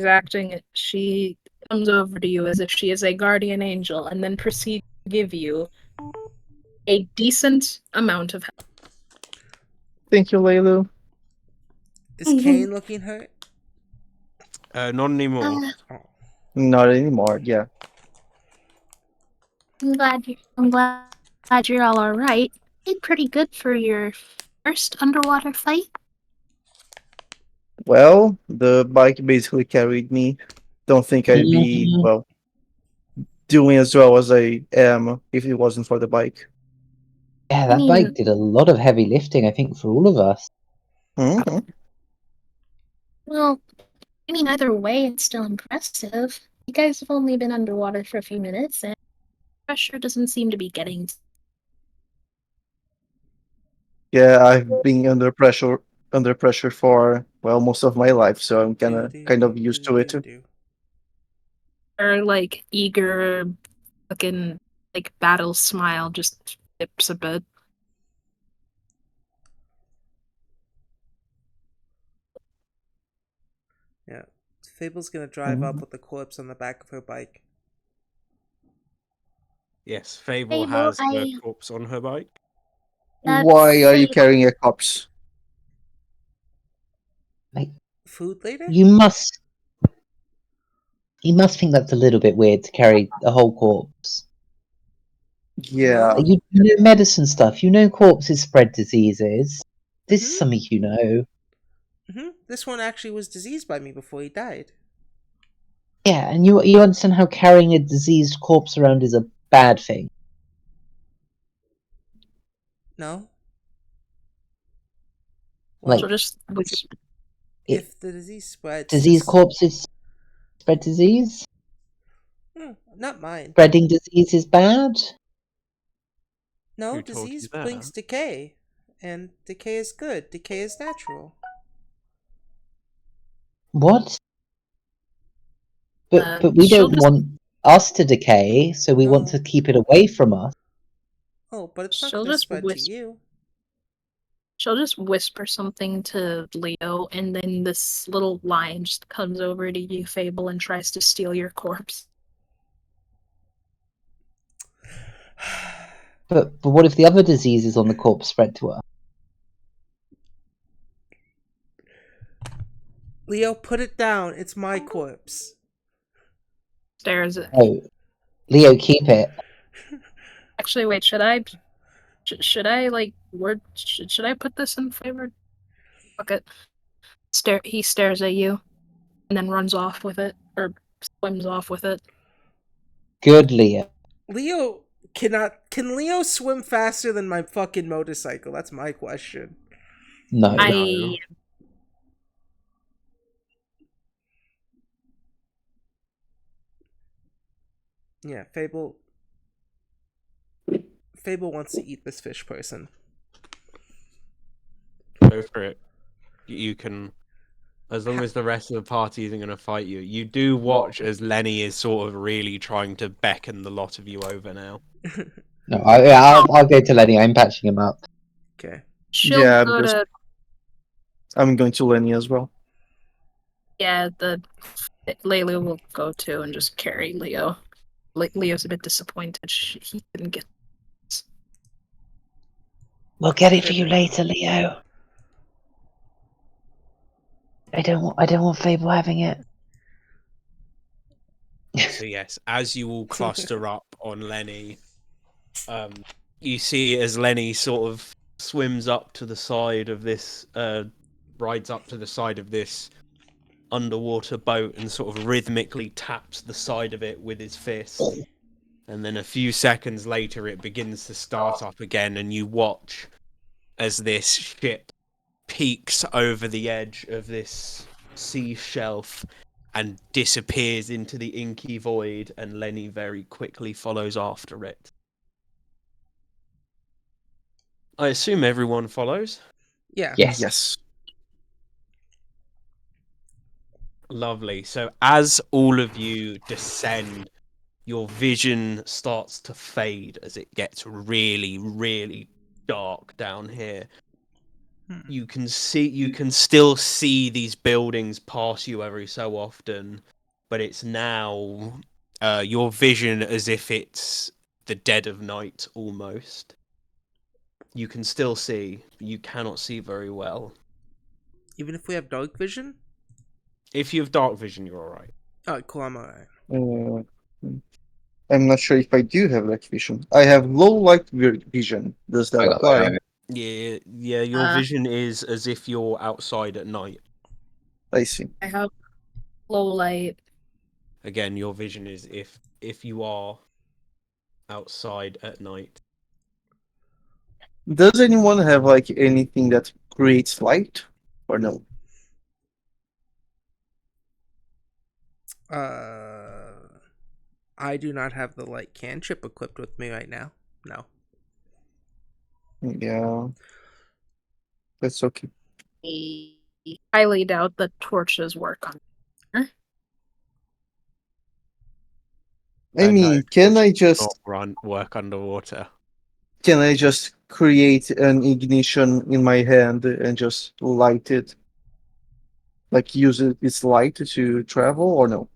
comes over to you as if she is a guardian angel and then proceeds to give you a decent amount of health. Thank you, Leilu. Is Kane looking hurt? Not anymore. Oh. Not anymore, yeah. I'm glad you're all alright. Did pretty good for your first underwater fight. Well, the bike basically carried me. Don't think I'd be, well, doing as well as I am if it wasn't for the bike. Yeah, that bike did a lot of heavy lifting, I think, for all of us. Mm-hmm. Well, I mean, either way, it's still impressive. You guys have only been underwater for a few minutes, and pressure doesn't seem to be getting. Yeah, I've been under pressure for, well, most of my life, so I'm kind of used to it. Or like eager, looking like battle smile just dips a bit. Yeah. Fable's gonna drive up with the corpse on the back of her bike. Yes, Fable Fable, has a I- corpse on her bike. Why are you Fable. carrying a corpse? Food later? You must think that's a little bit weird to carry a whole corpse. Yeah. No. You know medicine stuff. You know corpses spread diseases. This is Mhm. something you know. This one actually was diseased by me before he died. Yeah, and you understand how carrying a diseased corpse around is a bad thing. No. Like, So just If the disease spreads, diseased corpses spread disease? not mine. Spreading disease is bad? No, Who told you disease that? brings decay, and decay is good. Decay is natural. What? But we she'll don't just want us to decay, so we want No. to keep it away from us. Oh, but it's not she'll going to just spread to you. she'll just whisper something to Leo, and then this little lion just comes over to you, Fable, and tries to steal your corpse. But what if the other diseases on the corpse spread to us? Leo, put it down. It's my corpse. Stares at. Oh, Leo, keep it. Actually, wait. Should I like word? Should I put this in favor? Fuck it. He stares at you, and then runs off with it, or swims off with it. Good, Leo. Leo cannot. Can Leo swim faster than my fucking motorcycle? That's my question. No. I Yeah, Fable. Fable wants to eat this fish person. Go for it. You can, as long as the rest of the party isn't going to fight you. You do watch as Lenny is sort of really trying to beckon the lot of you over now. No, I'll go to Lenny. I'm patching him up. Okay. she'll Yeah, go to I'm going to Lenny as well. the Layla will go to and just carry Leo. Leo's a bit disappointed he didn't get. We'll get it for you later, Leo. I don't want Fable having it. So yes, as you all cluster up on Lenny, you see as Lenny sort of swims up to the side of this, rides up to the side of this underwater boat and sort of rhythmically taps the side of it with his fist. And then a few seconds later, it begins to start up again, and you watch as this ship peeks over the edge of this sea shelf and disappears into the inky void, and Lenny very quickly follows after it. I assume everyone follows? Yeah. Yes. Yes. Lovely. So as all of you descend, your vision starts to fade as it gets really, really dark down here. You can still see these buildings pass you every so often, but it's now your vision as if it's the dead of night almost. You can still see, but you cannot see very well. Even if we have dark vision? If you have dark vision, you're alright. Alright, cool, I'm alright. I'm not sure if I do have that vision. I have low light vision. Does that apply? Yeah, your vision is as if you're outside at night. I see. I have low light. Again, your vision is if you are outside at night. Does anyone have like anything that creates light or no? I do not have the light cantrip equipped with me right now. No. Yeah. That's okay. I highly doubt the torches work on her. I mean, can I just work underwater? can I just create an ignition in my hand and just light it? Like use its light to travel or no?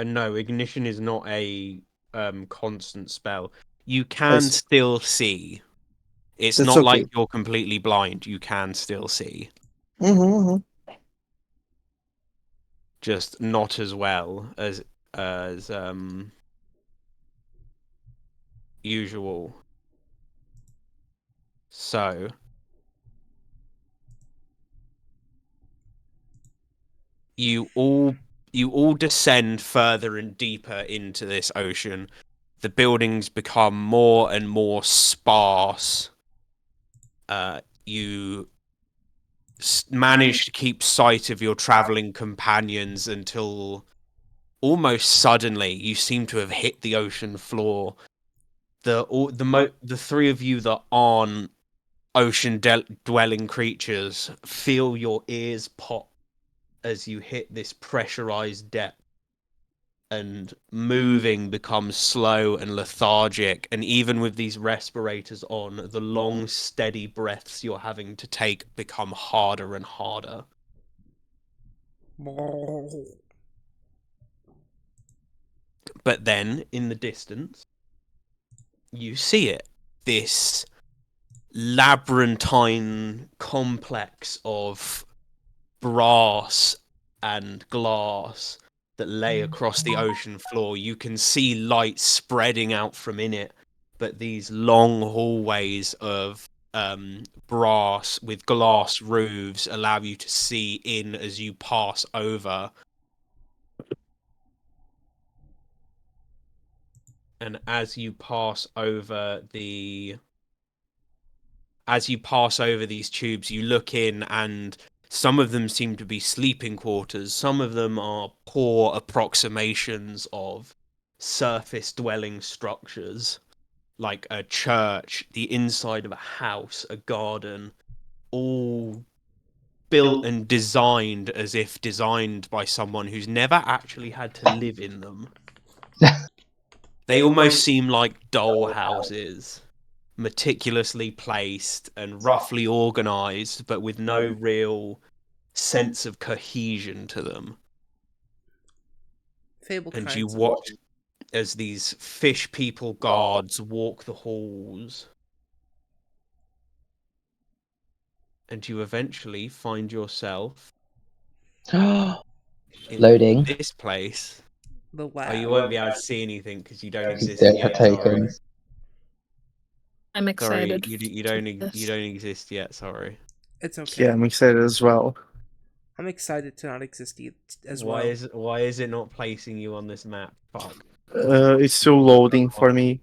No, ignition is not a constant spell. You can see. still see. It's That's not like okay. you're completely blind. You can still see. Just not as well as usual. So you all descend further and deeper into this ocean. The buildings become more and more sparse. You manage to keep sight of your traveling companions until almost suddenly you seem to have hit the ocean floor. The three of you that aren't ocean dwelling creatures feel your ears pop as you hit this pressurized depth, and moving becomes slow and lethargic, and even with these respirators on, the long steady breaths you're having to take become harder and harder. But then in the distance you see it, this labyrinthine complex of brass and glass that lay across the ocean floor. You can see light spreading out from in it, but these long hallways of brass with glass roofs allow you to see in as you pass over. And as you pass over these tubes, you look in, and some of them seem to be sleeping quarters. Some of them are poor approximations of surface dwelling structures, like a church, the inside of a house, a garden, all built and designed as if designed by someone who's never actually had to live in them. They almost seem like doll houses, meticulously placed and roughly organized, but with no real sense of cohesion to them. Fable And kinds you watch as these fish people guards walk the halls. And you eventually find yourself in Loading. this place. the Oh, lab. you won't be able to see anything because you don't You exist don't have yet. Sorry. tokens. I'm Sorry, excited. you this. don't exist yet. Sorry. It's okay. Yeah, I'm excited as well. I'm excited to not exist as Why well. is it not placing you on this map? Fuck. It's still loading for me.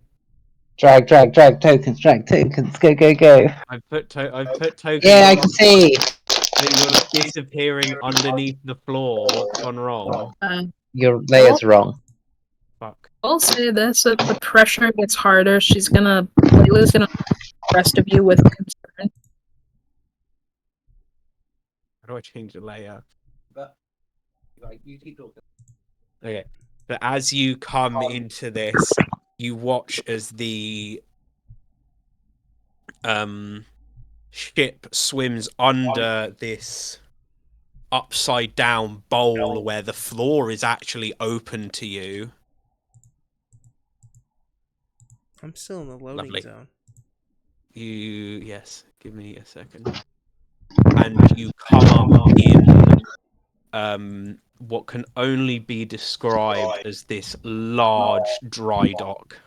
Drag tokens, go, go, go. I've put tokens Yeah, I on, can see. but you're disappearing underneath the floor. What's gone wrong? Your layer's wrong. Fuck. I'll say this: if the pressure gets harder, Layla's gonna look at the rest of you with concern. How do I change the layer? You keep talking. Okay. But as you come into this, you watch as the ship swims under this upside down bowl where the floor is actually open to you. I'm still in the loading Lovely. zone. Yes, give me a second. And you come up in what can only be described as this large dry dock.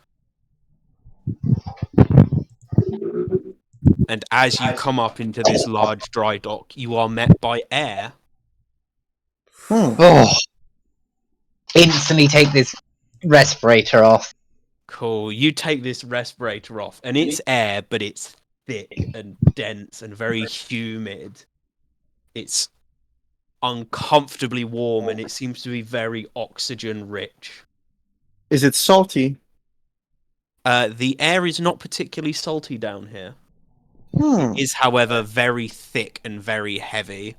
And as you come up into this large dry dock, you are met by air. Oh. Instantly take this respirator off. Cool. You take this respirator off, and it's air, but it's thick and dense and very humid. It's uncomfortably warm, and it seems to be very oxygen rich. Is it salty? The air is not particularly salty down here. Hmm. It is, however, very thick and very heavy.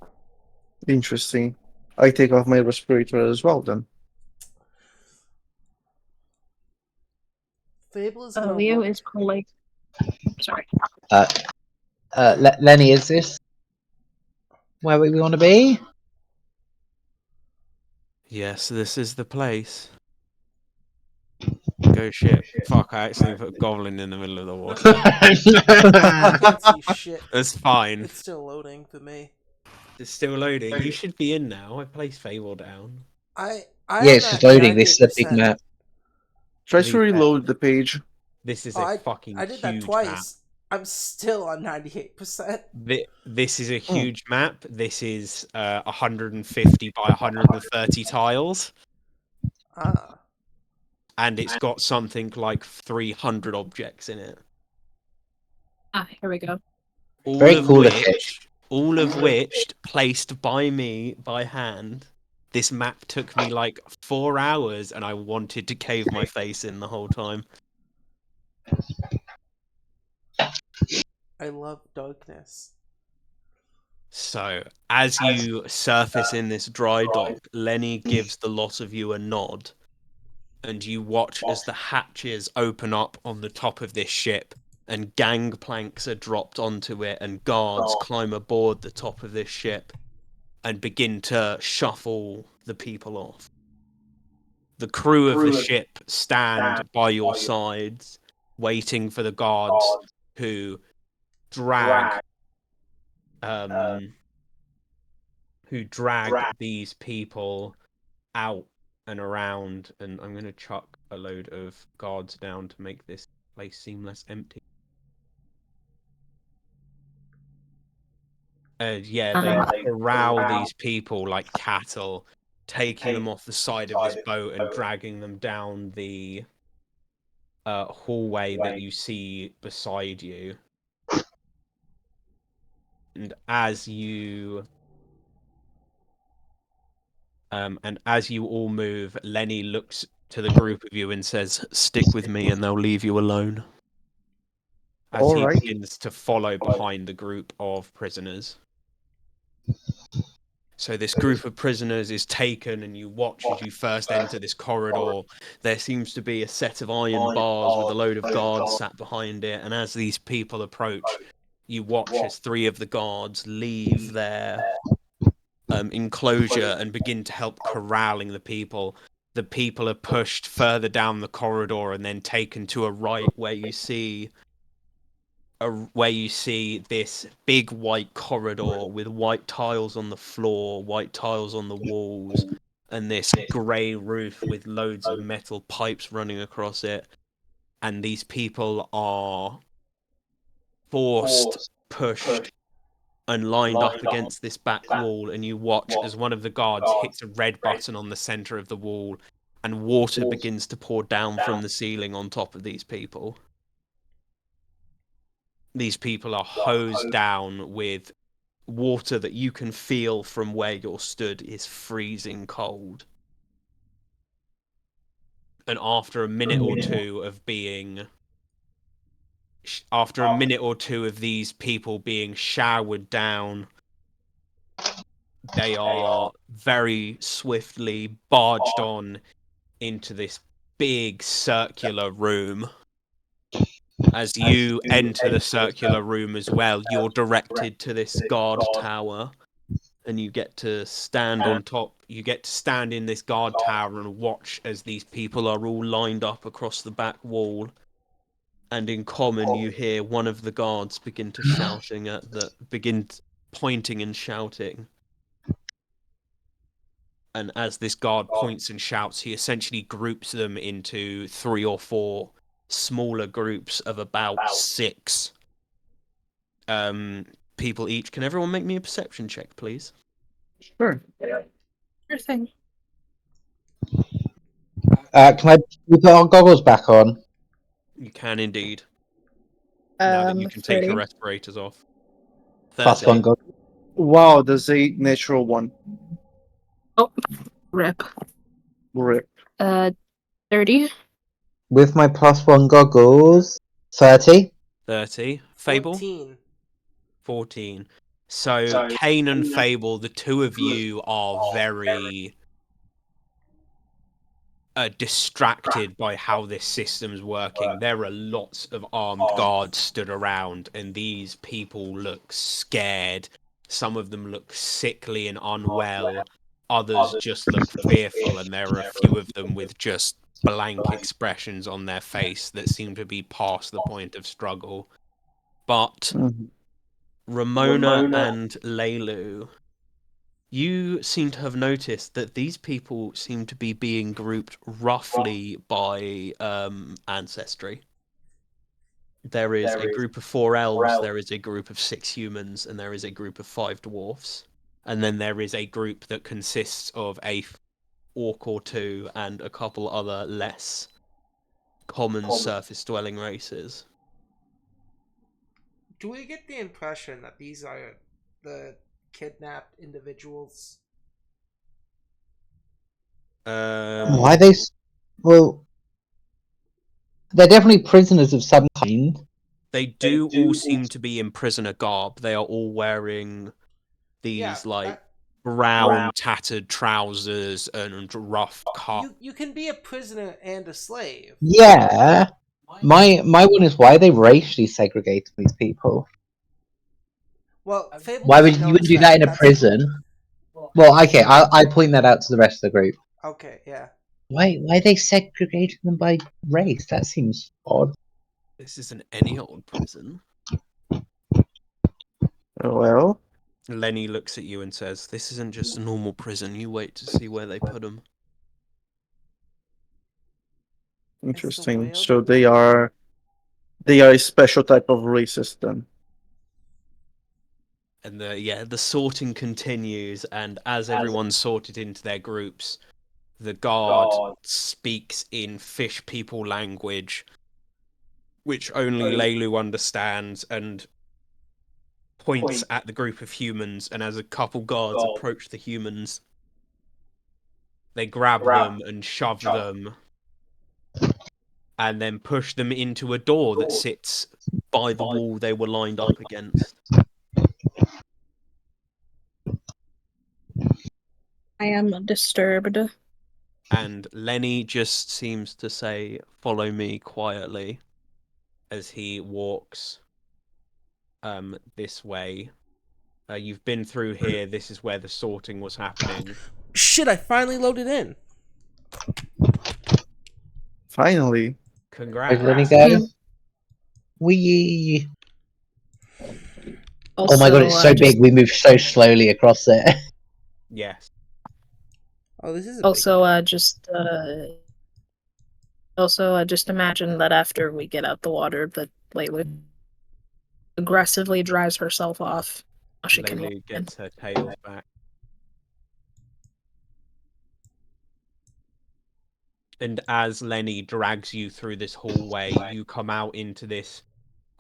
Interesting. I take off my respirator as well then. Fable is gonna Leo look. is polite. Sorry. Lenny, is this where we want to be? Yes, this is the place. Oh shit! Fuck! I actually put Goblin in the middle of the water. I can't see shit. That's fine. It's still loading for me. It's still loading. You should be in now. I placed Fable down. I Yeah, am it's just at loading. This is a big 98%. map. Try To to be fair, reload the page. this is Oh, a fucking I did that huge twice. map. I'm still on 98%. This is a huge map. This is 150 by 130 tiles, Ah. and it's got something like 300 objects in it. Ah, here we go. Very cool location. All of which placed by me by hand. This map took me like 4 hours, and I wanted to cave my face in the whole time. I love darkness. So, as you surface in this dry dock, Lenny gives the lot of you a nod, and you watch as the hatches open up on the top of this ship, and gangplanks are dropped onto it, and guards climb aboard the top of this ship and begin to shuffle the people off. The crew of the ship stand by your sides, waiting for the guards who drag these people out and around, and I'm going to chuck a load of guards down to make this place seem less empty. Yeah, they corral these people like cattle, taking them off the side of this boat and dragging them down the hallway that you see beside you. And as you all move, Lenny looks to the group of you and says, "Stick with me, and they'll leave you alone." As he Alright. begins to follow behind the group of prisoners. So this group of prisoners is taken, and you watch as you first enter this corridor. There seems to be a set of iron bars with a load of guards sat behind it, and as these people approach, you watch as 3 of the guards leave their enclosure and begin to help corralling the people. The people are pushed further down the corridor and then taken to a right where you see this big white corridor with white tiles on the floor, white tiles on the walls, and this grey roof with loads of metal pipes running across it. And these people are forced, pushed, and lined up against this back wall, and you watch as one of the guards hits a red button on the center of the wall, and water begins to pour down from the ceiling on top of these people. These people are hosed down with water that you can feel from where you're stood is freezing cold. And after a minute or two of these people being showered down, they are very swiftly barged on into this big circular room. As you enter the circular room as well, you're directed to this guard tower, and you get to stand on top. You get to stand in this guard tower and watch as these people are all lined up across the back wall. And in common, you hear one of the guards begin pointing and shouting. And as this guard points and shouts, he essentially groups them into 3 or 4 smaller groups of about 6 people each. Can everyone make me a perception check, please? Sure. Sure thing. Can I put our goggles back on? You can indeed. Now that you can take your respirators off. Plus 1 goggles. Wow, that's a natural one. Oh, rip. Rip. 30. With my plus 1 goggles, 30. 30. Fable? 14. So, Kane and Fable, the two of you are very distracted by how this system's working. There are lots of armed guards stood around, and these people look scared. Some of them look sickly and unwell. others just look fearful, and there are a few of them with just blank expressions on their face that seem to be past the point of struggle. But Mhm. Ramona and Leilu, you seem to have noticed that these people seem to be being grouped roughly by ancestry. There is a group of 4 elves, there is a group of 6 humans, and there is a group of 5 dwarfs. And then there is a group that consists of a orc or 2 and a couple other less common surface dwelling races. Do we get the impression that these are the kidnapped individuals? Why they? Well, they're definitely prisoners of some kind. They do all seem to be in prisoner garb. They are all wearing these brown tattered trousers and rough cuffs. You can be a prisoner and a slave. Yeah. My one is, why are they racially segregating these people? Well, Fable Why would doesn't you know wouldn't do that in a prison? Well, okay, I point that out to the rest of the group. Okay, yeah. Why are they segregating them by race? That seems odd. This isn't any old prison. Well, Lenny looks at you and says, "This isn't just a normal prison. You wait to see where they put them." interesting. whale So the they are a special type of racist then. And the sorting continues, and as everyone's sorted into their groups, the guard speaks in fish people language, which only Leilu understands, and points at the group of humans, and as a couple guards approach the humans, they grab them and shove them, and then push them into a door that sits by the wall they were lined up against. I am disturbed. And Lenny just seems to say, "Follow me," quietly, as he walks this way. You've been through here. This is where the sorting was happening. Shit, I finally loaded in. Finally. Where's Lenny Congrats. go? Wee. Also, Oh my god, it's so big. We move so slowly across it. Yes. Oh, this is a Also, big just imagine that after we get out the water, that Layla aggressively drives herself off. She can Leilu gets her tails back. And as Lenny drags you through this hallway, you come out into this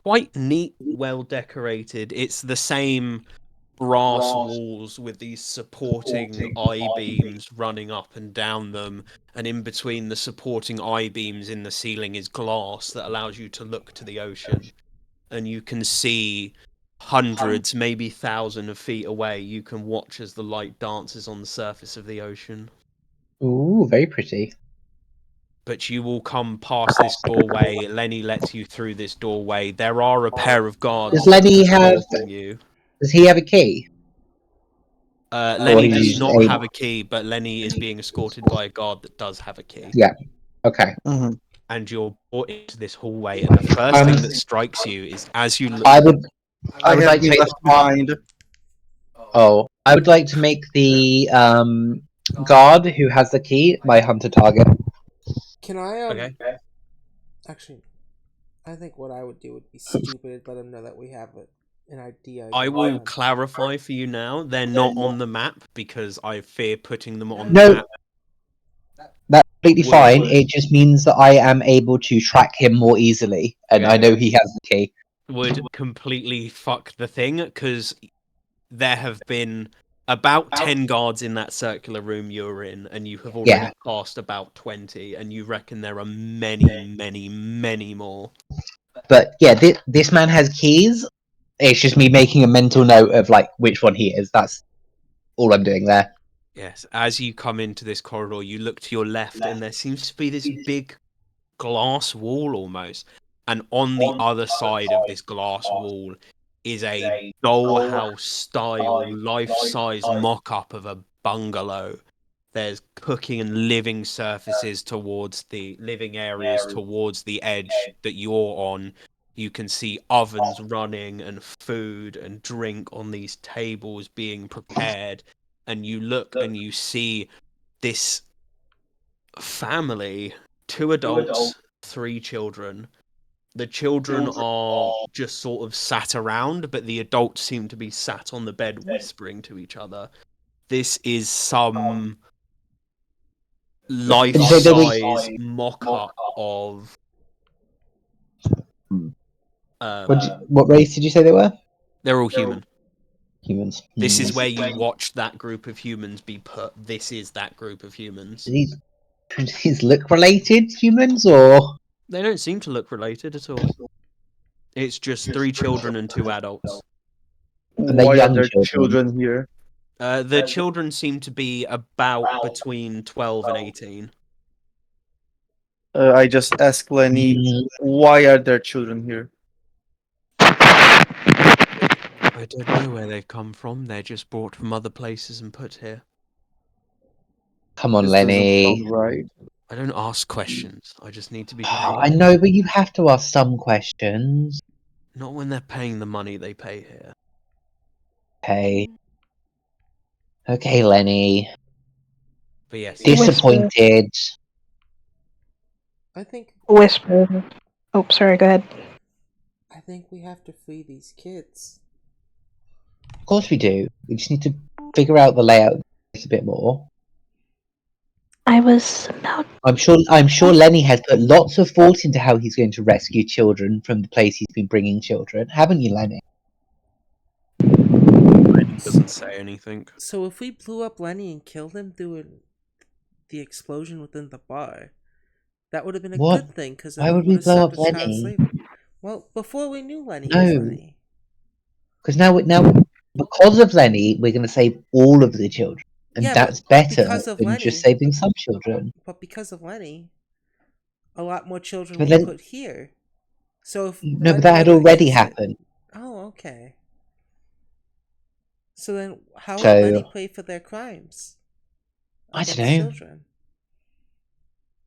quite neat, well decorated. It's the same brass walls with these supporting I-beams running up and down them, and in between the supporting I-beams in the ceiling is glass that allows you to look to the ocean, and you can see hundreds, maybe thousands of feet away. You can watch as the light dances on the surface of the ocean. Ooh, very pretty. But you will come past this doorway. Lenny lets you through this doorway. There are a pair of guards Does Lenny have? escorting you. Does he have a key? Lenny he's does just not a- have a key, but Lenny is being escorted by a guard that does have a key. Yeah. Okay. Mhm. And you're brought into this hallway, and the first thing that strikes you is as you look. I would I have like to been make left behind. I would like to make the guard who has the key my hunter target. Can I Okay. Actually, I think what I would do would be stupid. Let him know that we have an idea. I will clarify for you now. They're not on the map because I fear putting them on No. the map. That's completely fine. It just means that I am able to track him more easily, and I know he has the key. Would completely fuck the thing, because there have been about 10 guards in that circular room you're in, and you have already passed about 20, and you reckon there are many, many, many more. But yeah, this man has keys. It's just me making a mental note of like which one he is. That's all I'm doing there. Yes, as you come into this corridor, you look to your left, and there seems to be this big glass wall almost. And on the other side of this glass wall is a dollhouse style, life size mock up of a bungalow. There's cooking and living surfaces towards the living areas towards the edge that you're on. You can see ovens running and food and drink on these tables being prepared. And you look and you see this family, 2 adults, 3 children. The children are just sort of sat around, but the adults seem to be sat on the bed whispering to each other. This is some life-size mock-up of What race did you say they were? they're all human. Humans. This is where you watched that group of humans be put. This is that group of humans. Do these look related humans, or They don't seem to look related at all. It's just 3 children and 2 adults. And they're Why are young there children. children here? The children seem to be about between 12 and 18. I just asked Lenny, why are there children here? I don't know where they've come from. They're just brought from other places and put here. Come on, This doesn't Lenny. sound right. I don't ask questions. I just need to be I paid. know, but you have to ask some questions. Not when they're paying the money they pay here. Okay. Okay, Lenny. But yes, Disappointed. I think Whisper. Oh, sorry, go ahead. I think we have to free these kids. Of course we do. We just need to figure out the layout a bit more. I was about. I'm sure Lenny has put lots of thought into how he's going to rescue children from the place he's been bringing children. Haven't you, Lenny? Lenny doesn't say anything. So if we blew up Lenny and killed him through the explosion within the bar, that would have been a What? good thing because Why would we blow up Lenny? Well, before we knew Lenny No. was Lenny. Because now, because of Lenny, we're going to save all of the children. And Yeah, that's but better because of than Lenny- just saving some children. But because of Lenny, a lot more children But were then- put here. So if No, Lenny but that had never already gets it- happened. Oh, okay. So then, how So- would Lenny pay for their crimes? I don't against know. Children.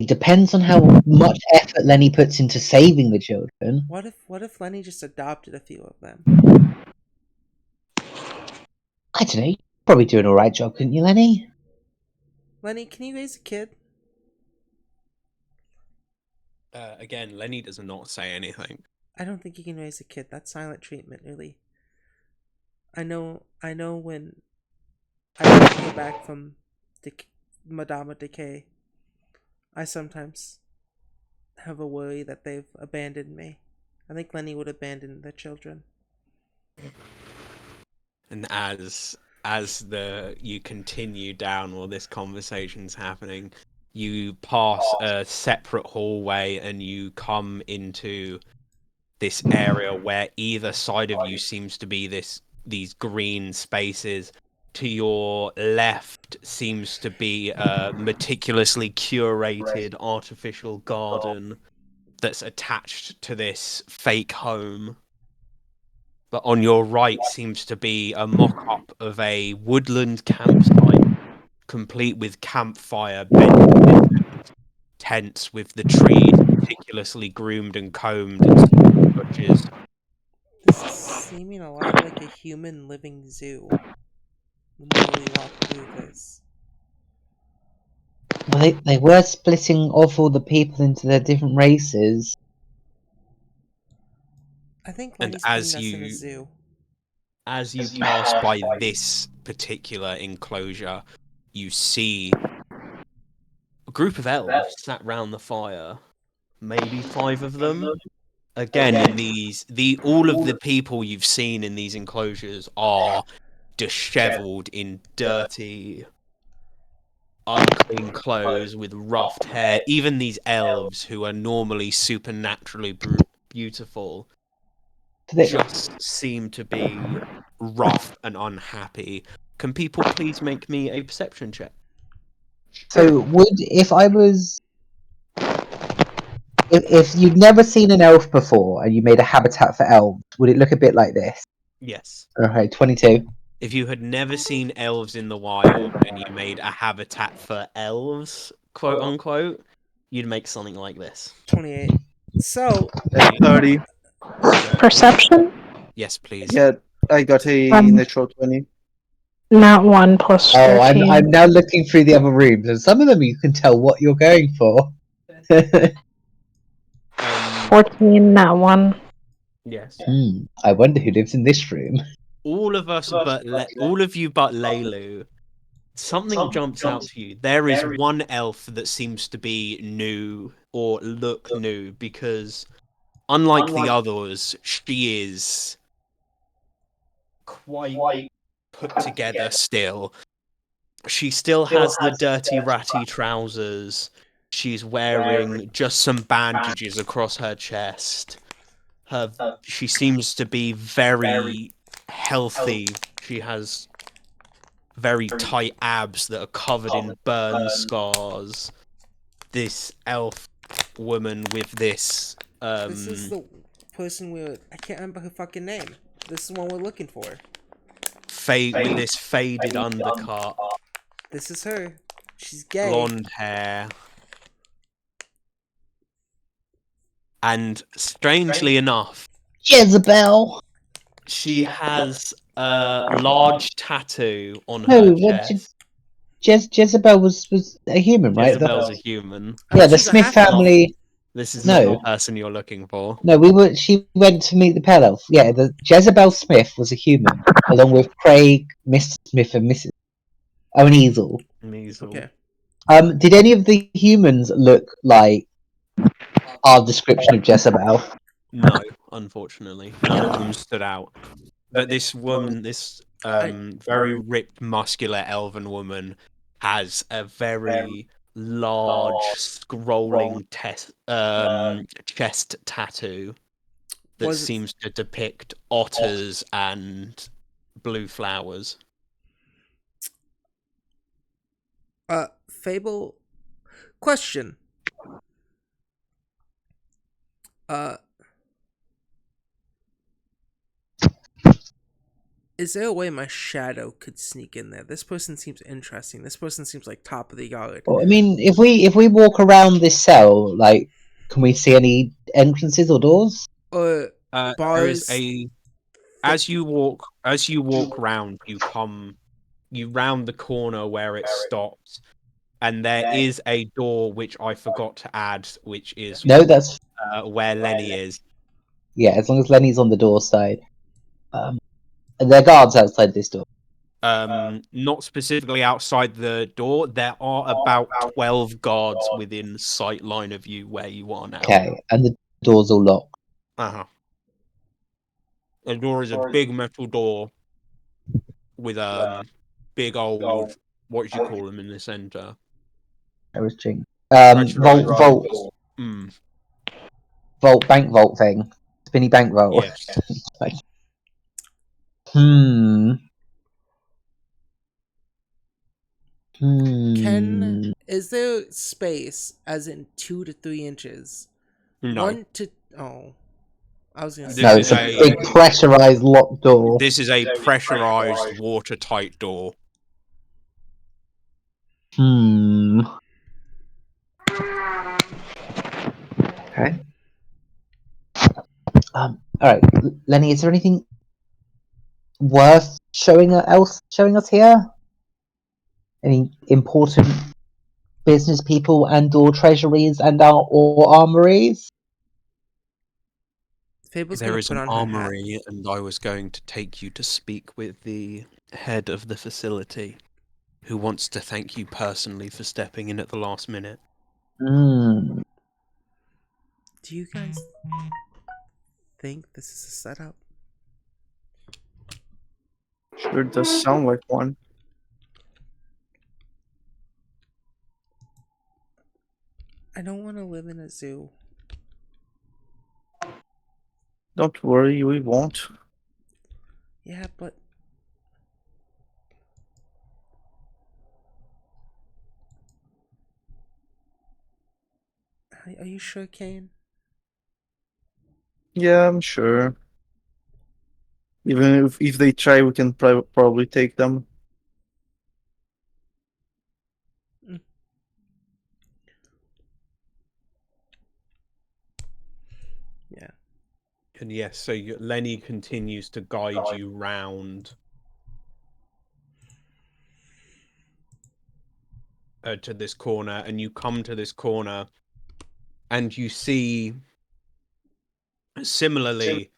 It depends on how much effort Lenny puts into saving the children. What if Lenny just adopted a few of them? I don't know. You're probably doing an alright job, couldn't you, Lenny? Lenny, can you raise a kid? Again, Lenny does not say anything. I don't think you can raise a kid. That's silent treatment, really. I know when I came back from Madama Decay, I sometimes have a worry that they've abandoned me. I think Lenny would abandon the children. And as you continue down while this conversation's happening, you pass a separate hallway and you come into this area where either side of you seems to be these green spaces. To your left seems to be a meticulously curated artificial garden that's attached to this fake home. But on your right seems to be a mock-up of a woodland campsite, complete with campfire, benches, and tents with the trees meticulously groomed and combed and small bushes. This is seeming a lot like a human living zoo. The more we walk through this. Well, they were splitting off all the people into their different races. I think And Lenny's as putting us in a you- zoo. As you pass by this particular enclosure, you see a group of elves sat round the fire. Maybe 5 of them. Again, in all of the people you've seen in these enclosures are disheveled in dirty, unclean clothes with roughed hair. Even these elves, who are normally supernaturally beautiful, just seem to be rough and unhappy. Can people please make me a perception check? So, if you'd never seen an elf before and you made a habitat for elves, would it look a bit like this? Yes. Okay, 22. If you had never seen elves in the wild and you made a habitat for elves, quote unquote, you'd make something like this. 28. So, 30. Perception? Yes, please. Yeah, I got a natural 20. Not 1 plus Oh, 13. I'm now looking through the other rooms, and some of them you can tell what you're going for. 14, not 1. Yes. I wonder who lives in this room. All of us, all of you, but Leilu. Something jumps out to you. There is one elf that seems to be new or look new because, unlike the others, she is quite put together still. She still has the dirty, ratty trousers. She's wearing just some bandages across her chest. She seems to be very healthy. She has very tight abs that are covered in burn scars. This elf woman with this this is the person I can't remember her fucking name. This is the one we're looking for. with this faded undercut, This is her. She's gay. blonde hair. And strangely enough, Jezebel! she has a large tattoo on No, her what? chest. Jezebel was a human, right? Jezebel's a human. Yeah, the She's a Smith half-elf. family. This is No. not the person you're looking for. No, she went to meet the Pale Elf. Yeah, the Jezebel Smith was a human, along with Craig, Mr. Smith, and Mrs. Oh, and Easel. Measle. Okay. Did any of the humans look like our description of Jezebel? No, unfortunately, none of them stood out. But this woman, this very ripped, muscular elven woman, has a very large, scrolling chest tattoo that Was it- seems to depict otters and blue flowers. Fable. Question. Is there a way my shadow could sneak in there? This person seems interesting. This person seems like top of the yard. Well, I mean, if we walk around this cell, like, can we see any entrances or doors? Or There is bars. as you walk round, you round the corner where it stops, and there is a door which I forgot to add, which is No, that's where Lenny is. yeah. As long as Lenny's on the door side, and there are guards outside this door. Not specifically outside the door. There are about 12 guards within sight line of you where you are now. Okay, and the door's all locked. Uh-huh. The door is a big metal door with big old, what do you call them in the center? I was ching. Pressurized Vault, doors. Mm, bank vault thing, spinny bank vault. yes. Is there space, as in 2 to 3 inches? No. 1 to I was gonna say. No, it's a big pressurized locked door. This is a pressurized, watertight door. Okay. All right, Lenny. Is there anything worth showing us here? Any important business people and/or treasuries or armories? Fable's There gonna is put an on her hat. armory, and I was going to take you to speak with the head of the facility, who wants to thank you personally for stepping in at the last minute. Hmm. Do you guys think this is a setup? Sure does sound like one. I don't want to live in a zoo. Don't worry, we won't. Yeah, but are you sure, Kane? Yeah, I'm sure. Even if they try, we can probably take them. Yeah. And yes, so Lenny continues to guide you round to this corner, and you come to this corner, and you see similarly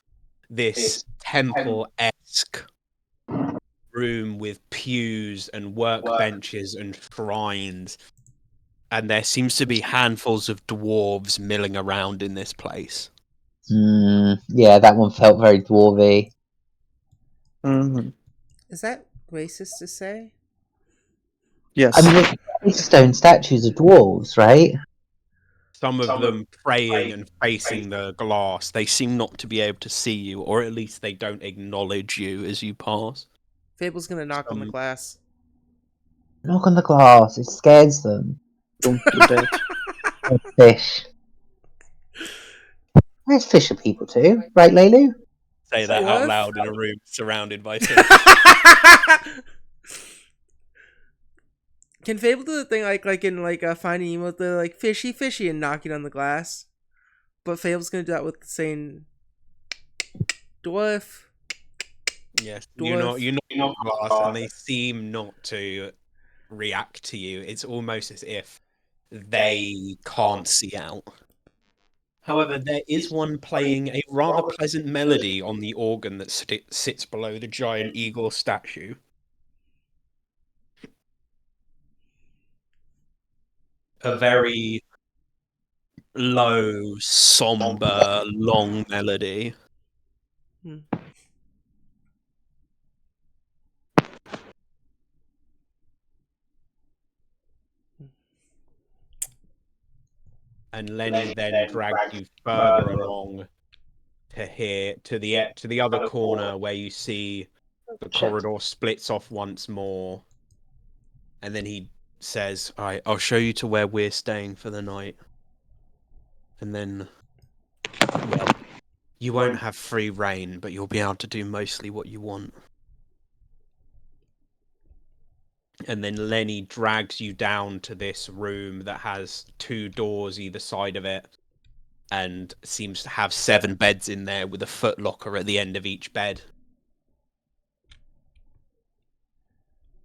this temple-esque room with pews and workbenches and shrines, and there seems to be handfuls of dwarves milling around in this place. Yeah, that one felt very dwarvy. Hmm. Is that racist to say? Yes. I mean, it's stone statues of dwarves, right? Some of them praying and facing the glass. They seem not to be able to see you, or at least they don't acknowledge you as you pass. Fable's gonna knock on the glass. Knock on the glass, it scares them. Don't do that. Or fish. There's fish are people too, right, Lelu? Say that What? out loud in a room surrounded by fish. Can Fable do the thing like in Finding Nemo, the like fishy fishy and knocking on the glass? But Fable's gonna do that with saying dwarf. Yes, Dwarf. you knock on the glass, and they seem not to react to you. It's almost as if they can't see out. However, there is one playing a rather pleasant melody on the organ that sits below the giant eagle statue. A very low, somber, long melody. Hmm. And Lenny then drags you further along to the other corner where you see the corridor splits off once more, and then he says, "All right, I'll show you to where we're staying for the night, and then, well, you won't have free reign, but you'll be able to do mostly what you want." And then Lenny drags you down to this room that has 2 doors either side of it, and seems to have 7 beds in there with a footlocker at the end of each bed.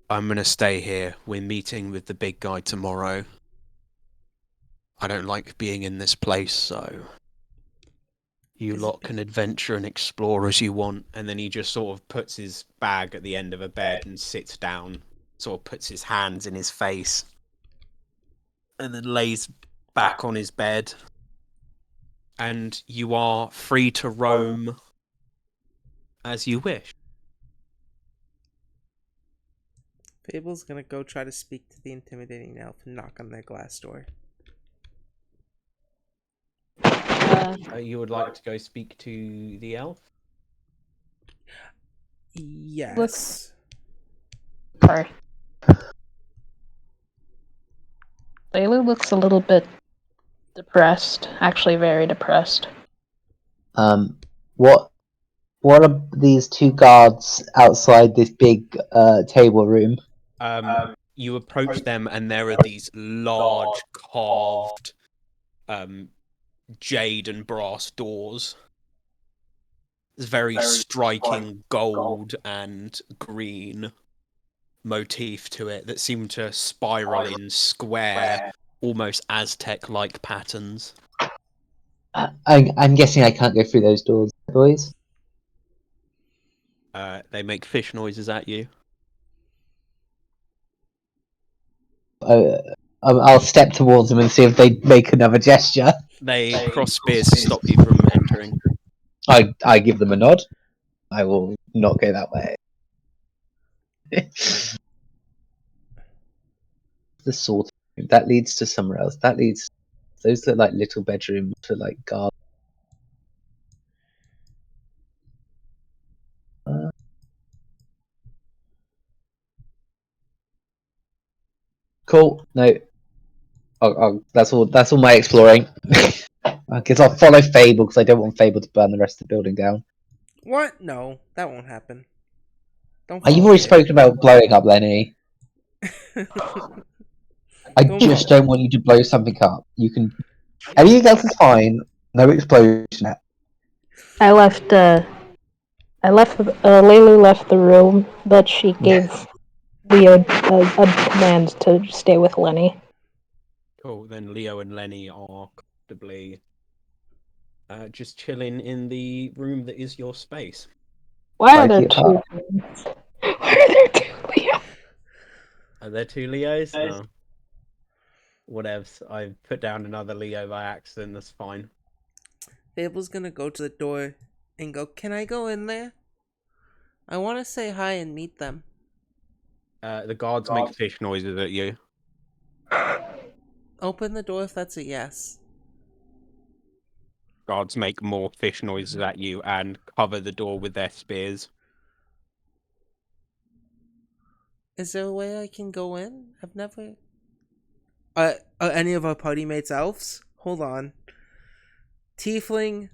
I'm gonna stay here. We're meeting with the big guy tomorrow. I don't like being in this place, so you lot can adventure and explore as you want. And then he just sort of puts his bag at the end of a bed and sits down, sort of puts his hands in his face, and then lays back on his bed. And you are free to roam as you wish. Fable's gonna go try to speak to the intimidating elf and knock on their glass door. You would like to go speak to the elf? Yes. Sorry. Layla looks a little bit depressed. Actually, very depressed. What are these 2 guards outside this big table room? You approach them, and there are these large carved jade and brass doors. There's very striking gold and green motif to it that seem to spiral in square, almost Aztec-like patterns. I'm guessing I can't go through those doors, boys. They make fish noises at you. I'll step towards them and see if they make another gesture. They cross spears to stop you from entering. I give them a nod. I will not go that way. The sort of room that leads to somewhere else. That leads. Those look like little bedrooms for like guards. Cool. No. That's all. That's all my exploring. I guess I'll follow Fable because I don't want Fable to burn the rest of the building down. What? No, that won't happen. Don't. You've fall already for spoken about blowing up, Lenny. it. I Don't just fall- don't want you to blow something up. You can. Everything else is fine. No explosion. I left. Laylu left the room, but she gave Leo a command to stay with Lenny. Cool. Then Leo and Lenny are comfortably just chilling in the room that is your space. Why are 5 there feet two? apart. Why are there two Leo? Are there two Leos? Oh. Whatevs. I put down another Leo by accident. That's fine. Fable's gonna go to the door and go, "Can I go in there? I want to say hi and meet them." The guards make fish noises at you. Open the door if that's a yes. Guards make more fish noises at you and cover the door with their spears. Is there a way I can go in? I've never. Are any of our party mates elves? Hold on. Tiefling,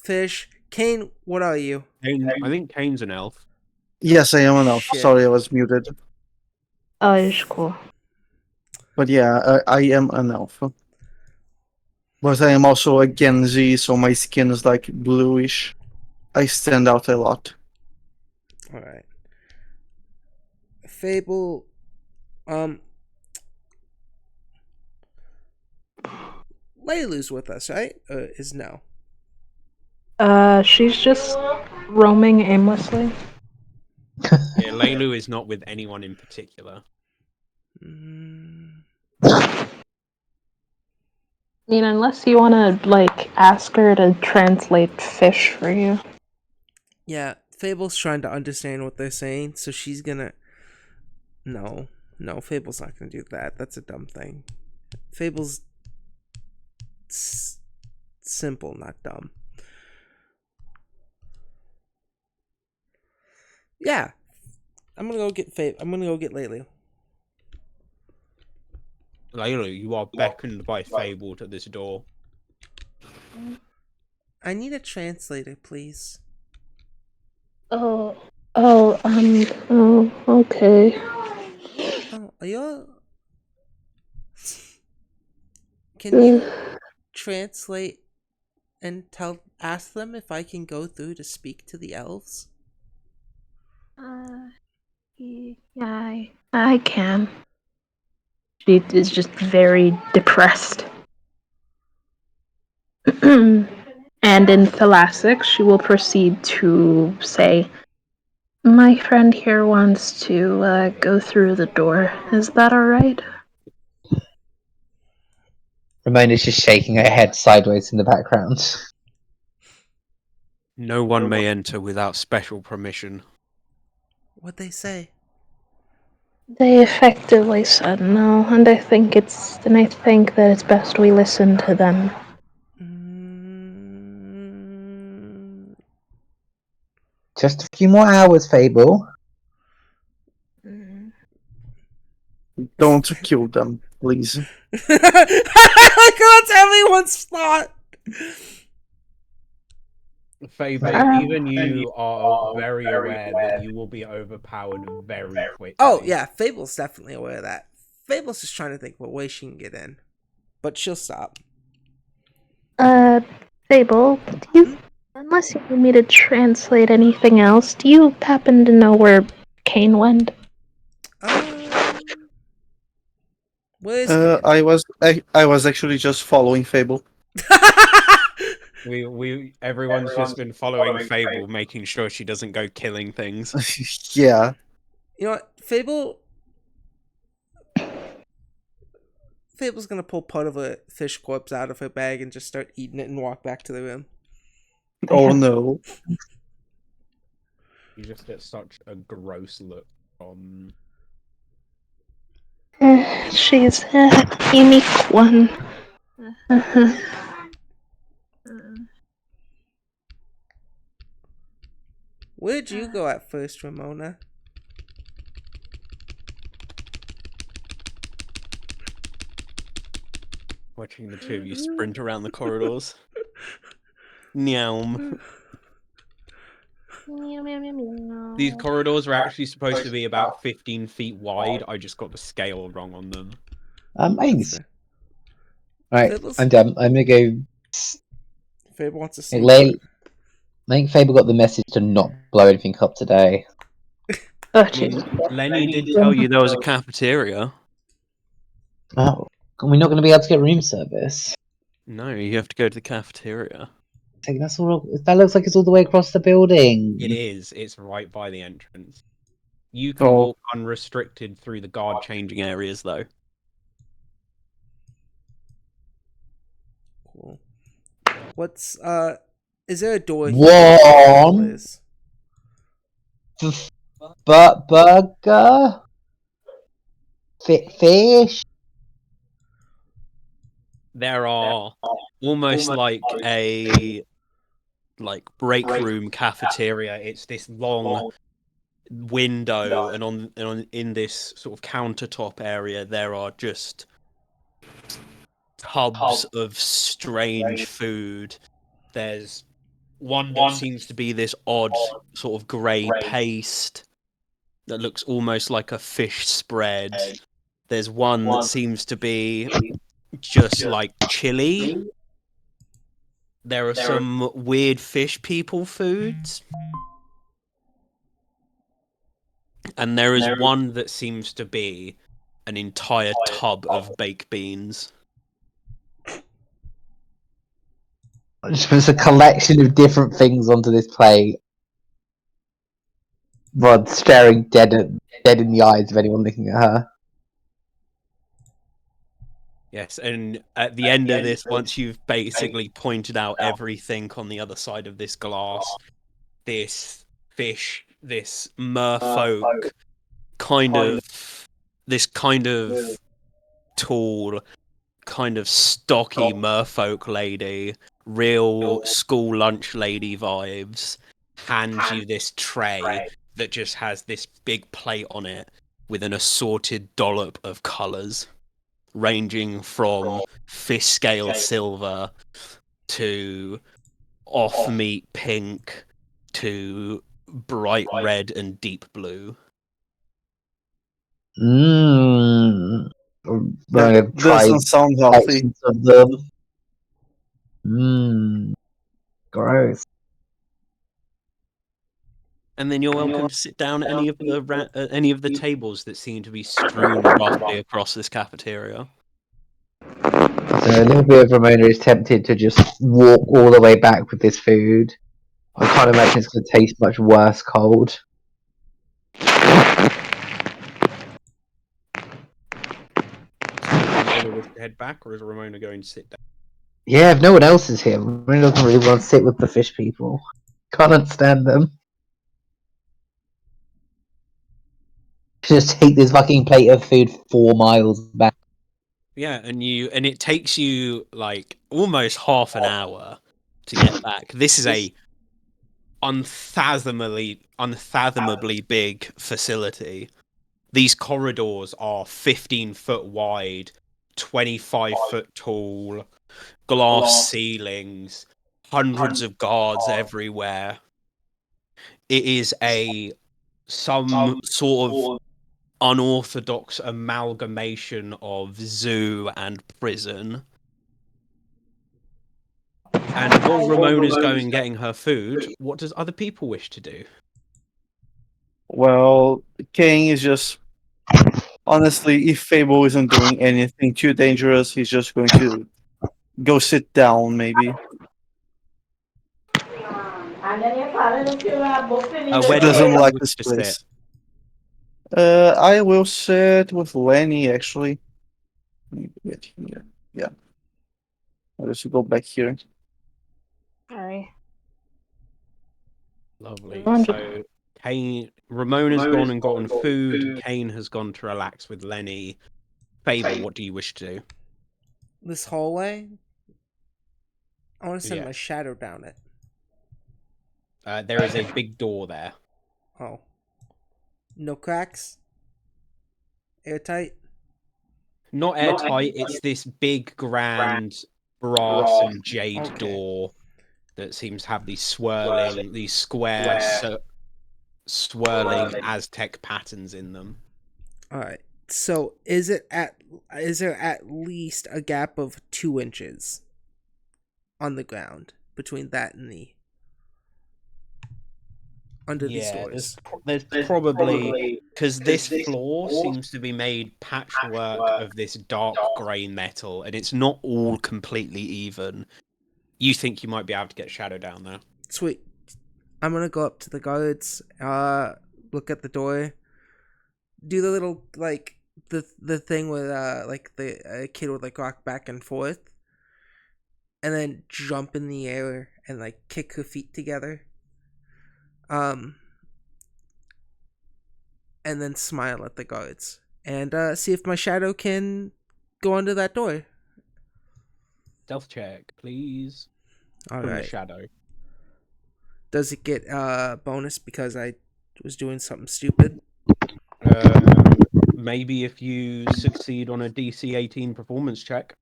fish, Kane. What are you? I think Kane's an elf. Yes, I am an elf. Shit. Sorry, I was muted. Oh, it's cool. But yeah, I am an elf. But I am also a Genji, so my skin is like bluish. I stand out a lot. All right. Fable. Laylu's with us, right? Is no. She's just roaming aimlessly. Yeah, Leilu is not with anyone in particular. I mean, unless you want to, like, ask her to translate fish for you. Yeah, Fable's trying to understand what they're saying, so she's gonna. No, Fable's not gonna do that. That's a dumb thing. Fable's simple, not dumb. Yeah, I'm gonna go get I'm gonna go get Laylu. Leilu, you are beckoned by Fable to this door. I need a translator, please. Oh, okay. Oh, are you? Can you translate and ask them if I can go through to speak to the elves? Yeah, I can. She is just very depressed. And in Thalassic, she will proceed to say, "My friend here wants to go through the door. Is that alright?" Ramona's just shaking her head sideways in the background. No one may enter without special permission. What'd they say? They effectively said no, and I think that it's best we listen to them. Just a few more hours, Fable. Don't kill them, please. That's everyone's thought. Fable, even you are very aware that you will be overpowered very quickly. Oh yeah, Fable's definitely aware of that. Fable's just trying to think what way she can get in, but she'll stop. Fable, unless you need me to translate anything else, do you happen to know where Kane went? Where's I was actually just following Fable. Everyone's just been following Fable, making sure she doesn't go killing things. Yeah. You know what, Fable's gonna pull part of a fish corpse out of her bag and just start eating it and walk back to the room. Oh no. You just get such a gross look from. She's a unique one. Where'd you go at first, Ramona? Watching the two of you sprint around the corridors. Nyam. These corridors are actually supposed to be about 15 feet wide. I just got the scale wrong on them. Thanks. fair. Right, Fable's- I'm done. I'm gonna go. Fable wants to Hey, see. Lay, I think Fable got the message to not blow anything up today. Oh, I mean, jeez. Lenny did tell you there was a cafeteria. Oh, we're not gonna be able to get room service. No, you have to go to the cafeteria. Like, that's all. That looks like it's all the way across the building. It is. It's right by the entrance. You can Oh. walk unrestricted through the guard changing areas, though. Cool. What's is there a door here? One. Liz? But burger, fish. There are almost like a break room cafeteria. It's this long window, and on in this sort of countertop area there are just tubs of strange food. There's one that seems to be this odd sort of grey paste that looks almost like a fish spread. There's one that seems to be just like chili. There are some weird fish people foods. And there is one that seems to be an entire tub of baked beans. Just puts a collection of different things onto this plate. Rod staring dead in the eyes of anyone looking at her. Yes, and at the end of this, once you've basically pointed out everything on the other side of this glass, this fish, this merfolk, this kind of tall, kind of stocky merfolk lady, real school lunch lady vibes, hands you this tray that just has this big plate on it with an assorted dollop of colours, ranging from fish scale silver to off meat pink to bright red and deep blue. Mmm. I'm gonna That try doesn't sound healthy. sections of them. Mmm. Gross. And then you're welcome to sit down at any of the tables that seem to be strewn roughly across this cafeteria. So a little bit of Ramona is tempted to just walk all the way back with this food. I can't imagine it's going to taste much worse cold. So does Ramona wish to head back, or is Ramona going to sit down? Yeah, if no one else is here, Ramona doesn't really want to sit with the fish people. Can't understand them. Just take this fucking plate of food 4 miles back. Yeah, and it takes you like almost half an hour to get back. This is a unfathomably big facility. These corridors are 15 foot wide, 25 foot tall, glass ceilings, hundreds of guards everywhere. It is some sort of unorthodox amalgamation of zoo and prison. And while Ramona's going getting her food, what does other people wish to do? Well, Kane is just honestly, if Fable isn't doing anything too dangerous, he's just going to go sit down, maybe. Where He do you doesn't like wish this to sit? place. I will sit with Lenny actually. Let me get here. Yeah. I'll just go back here. Alright. Lovely. Everyone So Ramona's gone and gotten food. Kane has gone to relax with Lenny. Fable, what do you wish to do? This hallway? I want to send Yeah. my shadow down it. There is a big door there. Oh. No cracks? Airtight? Not airtight, it's this big, grand brass and jade Okay. door that seems to have these square, swirling Aztec patterns in them. All right. So is there at least a gap of 2 inches on the ground between that and the under these Yeah, doors? there's probably, because this floor seems to be made patchwork of this dark grey metal, and it's not all completely even. You think you might be able to get shadow down there? Sweet. I'm gonna go up to the guards. Look at the door. Do the little like the thing with like the kid would like rock back and forth, and then jump in the air and like kick her feet together. And then smile at the guards and see if my shadow can go under that door. Stealth check, please. All From the right. shadow. Does it get bonus because I was doing something stupid? Maybe if you succeed on a DC 18 performance check.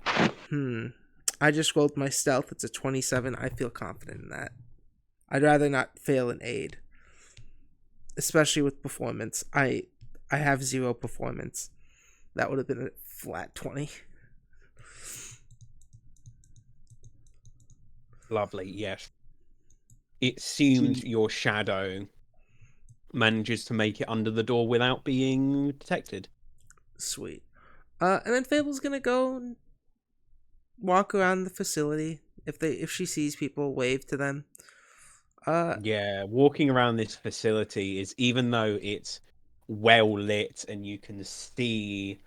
I just rolled my stealth. It's a 27. I feel confident in that. I'd rather not fail an aid, especially with performance. I have 0 performance. That would have been a flat 20. Lovely, yes. It seems your shadow manages to make it under the door without being detected. Sweet. And then Fable's gonna go and walk around the facility. If she sees people, wave to them. Yeah, walking around this facility is, even though it's well lit and you can see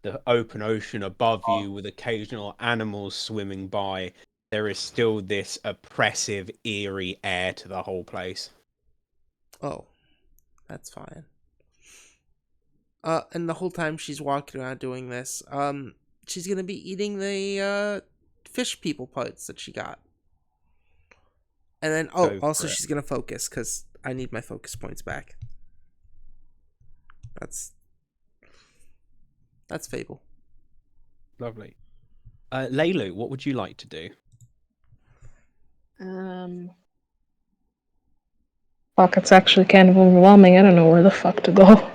the open ocean above you with occasional animals swimming by, there is still this oppressive, eerie air to the whole place. Oh, that's fine. And the whole time she's walking around doing this, she's gonna be eating the fish people parts that she got. And then, Go also for it. she's gonna focus because I need my focus points back. That's Fable. Lovely. Leilu, what would you like to do? Fuck, it's actually kind of overwhelming. I don't know where the fuck to go.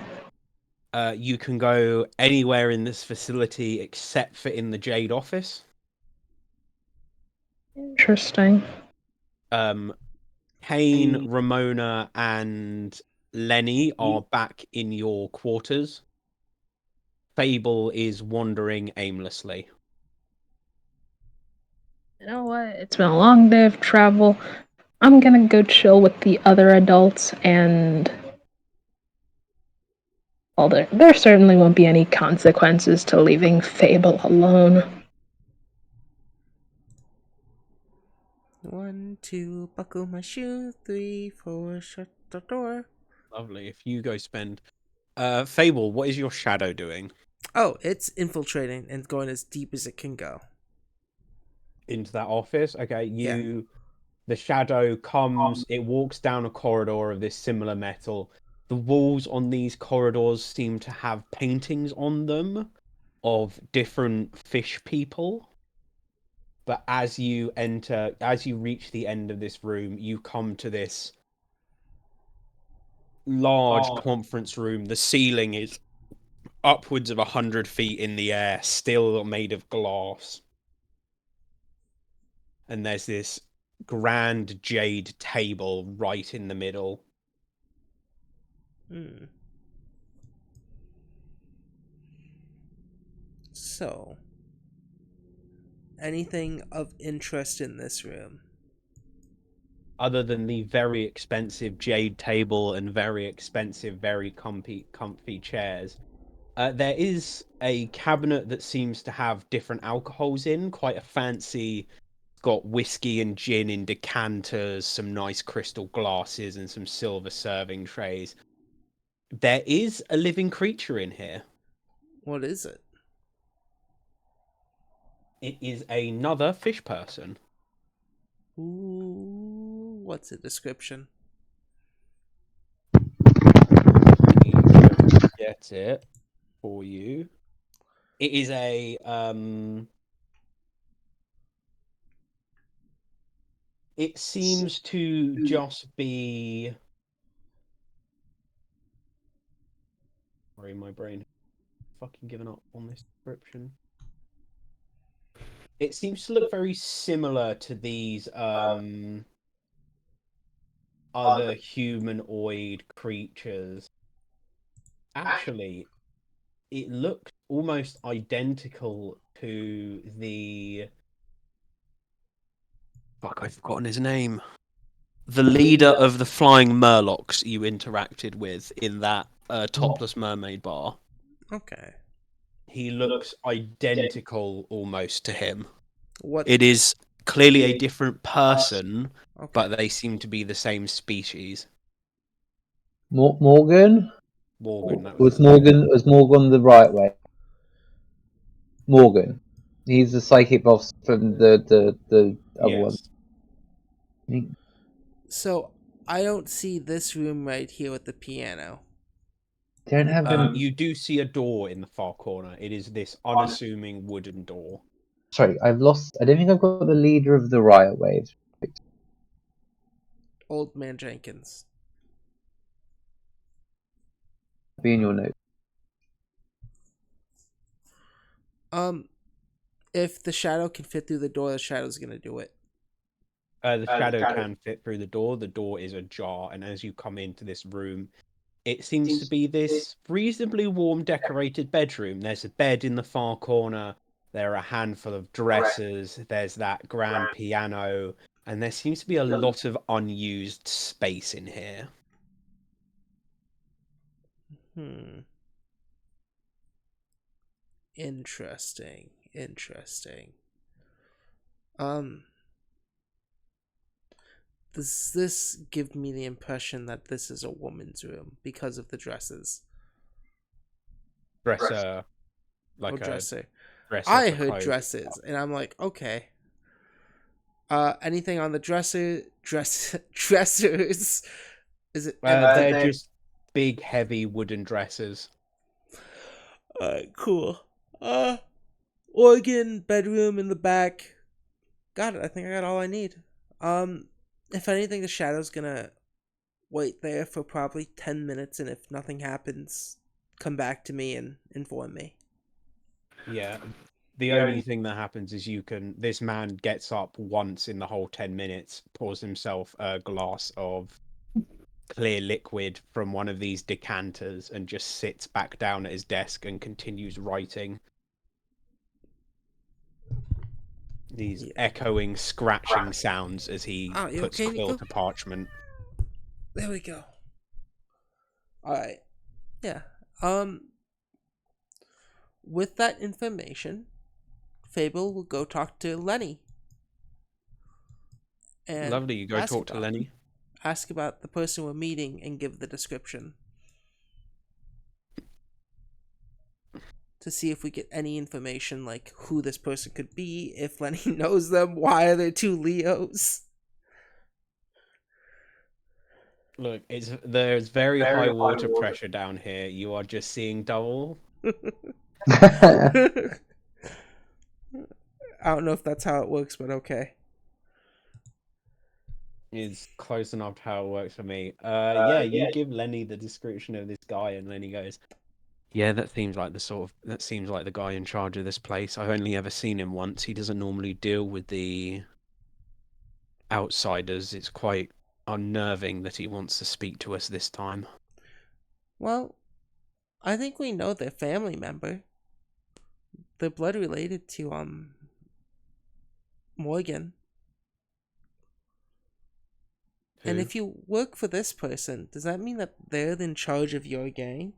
You can go anywhere in this facility except for in the Jade office. Interesting. Kane, Ramona, and Lenny are back in your quarters. Fable is wandering aimlessly. You know what? It's been a long day of travel. I'm gonna go chill with the other adults, and well, there certainly won't be any consequences to leaving Fable alone. 1, 2, buckle my shoe. 3, 4, shut the door. Lovely. If you go spend... Fable, what is your shadow doing? Oh, it's infiltrating and going as deep as it can go. Into that office? Okay, Yeah. The shadow comes, it walks down a corridor of this similar metal. The walls on these corridors seem to have paintings on them of different fish people. But as you reach the end of this room, you come to this large conference room. The ceiling is upwards of 100 feet in the air, still made of glass. And there's this grand jade table right in the middle. So, anything of interest in this room? Other than the very expensive jade table and very expensive, very comfy chairs, there is a cabinet that seems to have different alcohols in, quite a fancy, got whiskey and gin in decanters, some nice crystal glasses, and some silver serving trays. There is a living creature in here. What is it? It is another fish person. Ooh, what's the description? Let me just get it for you. It is a It seems to just be. Sorry, my brain fucking given up on this description. It seems to look very similar to these other humanoid creatures. Actually, it looks almost identical to the. Fuck, I've forgotten his name. The leader of the flying Murlocs you interacted with in that topless mermaid bar. Okay. He looks identical almost to him. What? It is clearly a different person, Okay. but they seem to be the same species. Morgan? Morgan, that Was his name. Morgan the right way? Morgan. He's the psychic boss from the other one. Yes. So I don't see this room right here with the piano. Don't have them. You do see a door in the far corner. It is this unassuming wooden door. Sorry, I've lost. I don't think I've got the leader of the riot wave. Old Man Jenkins. Be in your notes. If the shadow can fit through the door, the shadow's gonna do it. The shadow can fit through the door. The door is ajar, and as you come into this room, it seems to be this reasonably warm, decorated bedroom. There's a bed in the far corner. There are a handful of dressers. There's that grand piano, and there seems to be a lot of unused space in here. Interesting. Does this give me the impression that this is a woman's room because of the dresses? Dresser, like Or a dresser. dresser I for heard clothes. dresses, and I'm like, okay. Anything on the dressers? Is it? They're just big, heavy wooden dressers. Cool. Organ, bedroom in the back. Got it. I think I got all I need. If anything, the shadow's gonna wait there for probably 10 minutes, and if nothing happens, come back to me and inform me. Yeah. The only thing that happens is this man gets up once in the whole 10 minutes, pours himself a glass of clear liquid from one of these decanters, and just sits back down at his desk and continues writing. These echoing, scratching sounds as he You puts okay, quill Nico? to parchment. There we go. Alright. Yeah. With that information, Fable will go talk to Lenny. And Lovely, you go talk to Lenny. Ask about the person we're meeting and give the description. To see if we get any information, like who this person could be, if Lenny knows them, why are there two Leos? Look, there's very high water pressure down here. You are just seeing double. I don't know if that's how it works, but okay. Is close enough to how it works for me. Yeah, you give Lenny the description of this guy, and Lenny goes, "Yeah, that seems like the guy in charge of this place. I've only ever seen him once. He doesn't normally deal with the outsiders. It's quite unnerving that he wants to speak to us this time." Well, I think we know their family member. They're blood related to Morgan. Who? And if you work for this person, does that mean that they're in charge of your gang?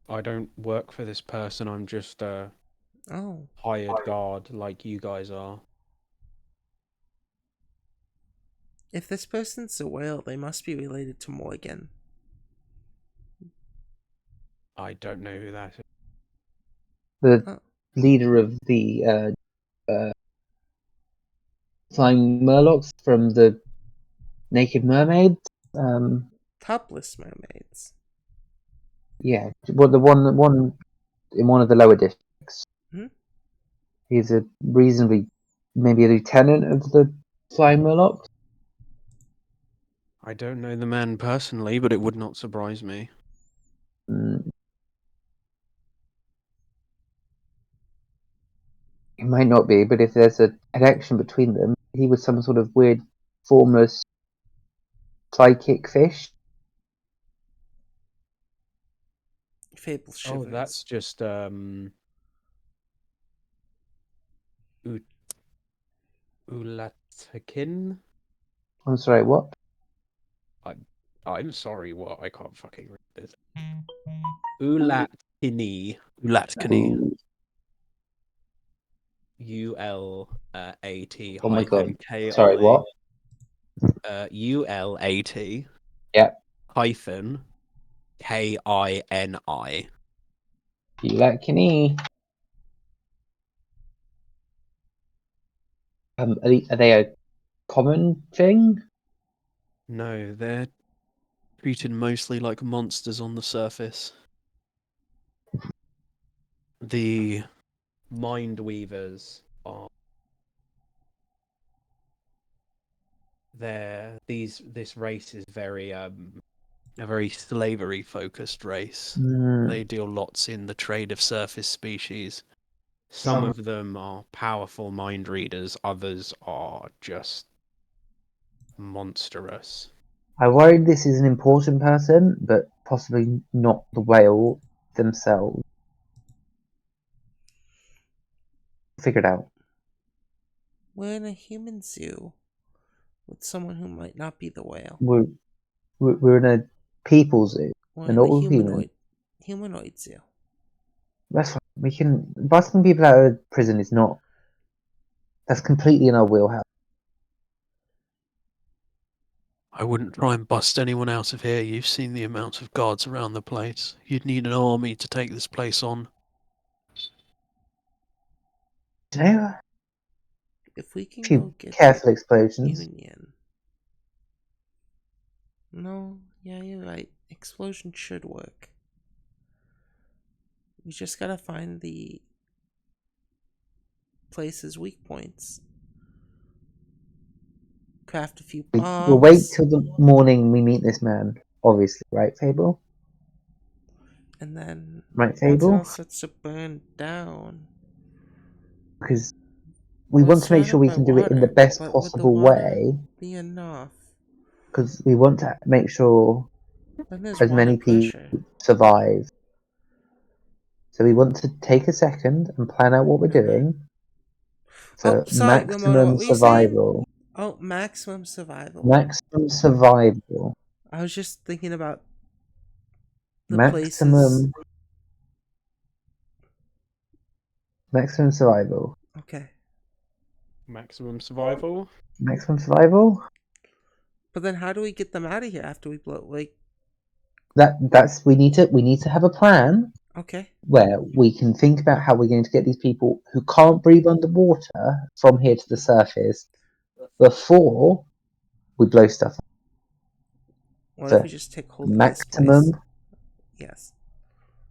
I don't work for this person. I'm just a hired guard like you guys are. If this person's a whale, they must be related to Morgan. I don't know who that is. The leader of the flying Murlocs from the Naked Mermaids. Topless mermaids. Yeah, well, the one in one of the lower districts. He's a reasonably, maybe a lieutenant of the Flying Murlocs. I don't know the man personally, but it would not surprise me. Mm. He might not be, but if there's a connection between them, he was some sort of weird, formless psychic fish. Fable Oh, shivers. that's just Ulatakin? I'm sorry, what? I'm sorry, what? I can't fucking read this. Ulatkini. Ulatkini. Ooh, ULAT oh my god. hyphen KI. Sorry, what? ULAT Yeah. hyphen KINI. You like Kenny? Are they a common thing? No, they're treated mostly like monsters on the surface. The Mind Weavers are this race is very a very slavery focused race. Mm, They deal lots in the trade of surface species. Some of them are powerful mind readers, others are just monstrous. I worry this is an important person, but possibly not the whale themselves. Figure it out. We're in a human zoo with someone who might not be the whale. We're in a people zoo. We're They're in not the all human. humanoid zoo. That's fine. We can busting people out of prison is not. That's completely in our wheelhouse. I wouldn't try and bust anyone out of here. You've seen the amount of guards around the place. You'd need an army to take this place on. You know, If we can a few go get careful the explosions. Union. No, yeah, you're right. Explosion should work. We just gotta find the place's weak points. Craft a few bombs. We'll wait till the morning we meet this man. Obviously, right, Fable? And then Right, once it Fable? all starts to burn down, Because we well, want it's to make sure surrounded we by can do it in the water, best but would the possible water way. be enough? Because we want to make sure Then there's as water many people pressure. survive. So we want to take a second and plan out what we're And doing. Oh, So sorry, Ramona, what maximum were you saying? survival. Oh, maximum survival. Maximum survival. I was just thinking about the places. Maximum survival. Okay. Maximum survival? Maximum survival? But then how do we get them out of here after we blow? Like, That's we need to have a plan okay. where we can think about how we're going to get these people who can't breathe underwater from here to the surface before we blow stuff up. What if So we just take hold of this maximum, place? Yes.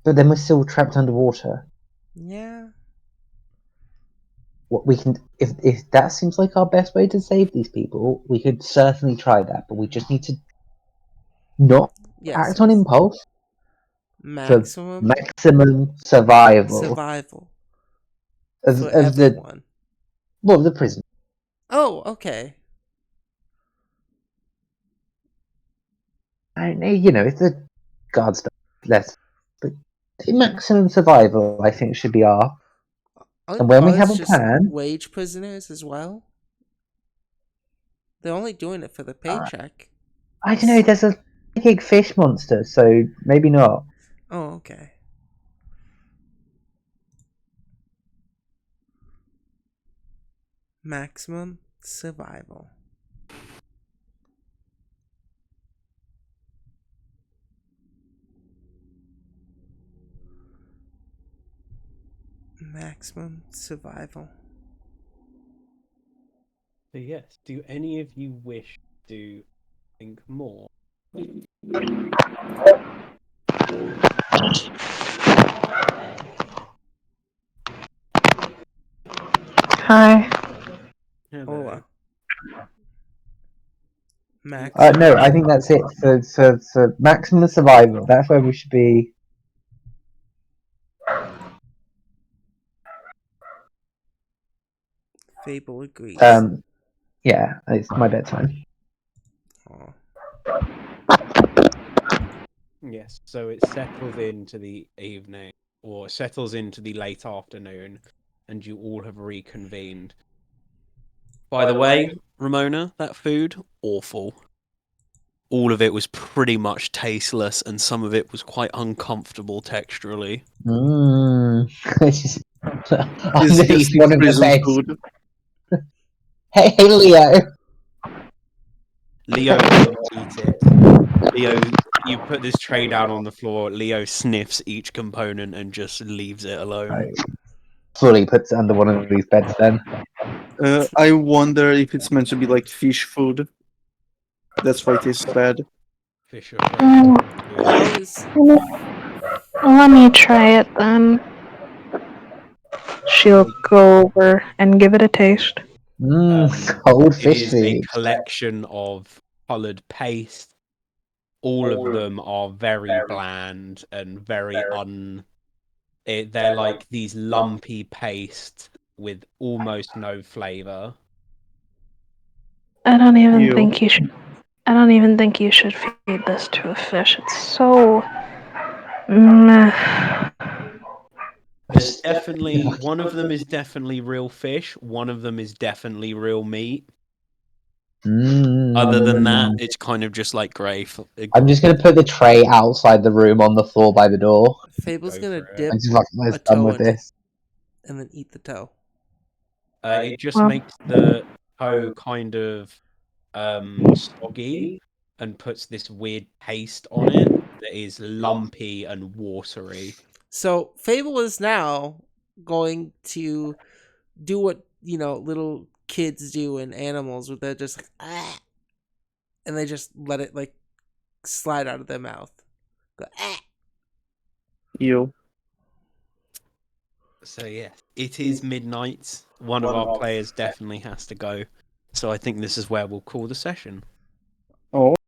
but then we're still trapped underwater. Yeah. What we can, if that seems like our best way to save these people, we could certainly try that. But we just need to not Yes. act on impulse for Maximum maximum survival survival of for the everyone. the prison. Oh, okay. And if the guards don't less, but maximum survival, I think, should be our. Aren't And when we have guards a just plan, wage prisoners as well? They're only doing it for the paycheck. I don't know. There's a big fish monster, so maybe not. Oh, okay. Maximum survival. Maximum survival. So yes, do any of you wish to think more? Hi. Hola. Max. No, I think that's it for maximum survival. That's where we should be. Fable agrees. Yeah, it's my bedtime. Aw. Yes, so it settles into the evening, or settles into the late afternoon, and you all have reconvened. By the way, Ramona, that food, awful. All of it was pretty much tasteless, and some of it was quite uncomfortable texturally. It's just It's underneath just one of the prison beds. food. Hey, Leo. Leo doesn't eat it. Leo, you put this tray down on the floor, Leo sniffs each component and just leaves it alone. Fully puts it under one of these beds then. I wonder if it's meant to be like fish food. That's why it tastes bad. Fish are very Mm, good. How is Let me try it then. She'll go over and give it a taste. Cold It fish is a food. collection of coloured paste. All of them are very bland and very they're like these lumpy paste with almost no flavour. I don't even Ew. think you should. I don't even think you should feed this to a fish. It's so. Meh. There's definitely one of them is definitely real fish, one of them is definitely real meat. Other than that, it's kind of just like grey. I'm just gonna put the tray outside the room on the floor by the door. Fable's Go gonna for it. dip I'm just like, a almost done toe with in it this. and then eat the toe? It just Well- makes the toe kind of soggy and puts this weird paste on it that is lumpy and watery. So Fable is now going to do what little kids do in animals, where they're just like and they just let it like slide out of their mouth. Go, Ew. So yeah, it is midnight. One of our players definitely has to go. So I think this is where we'll call the session. Oh.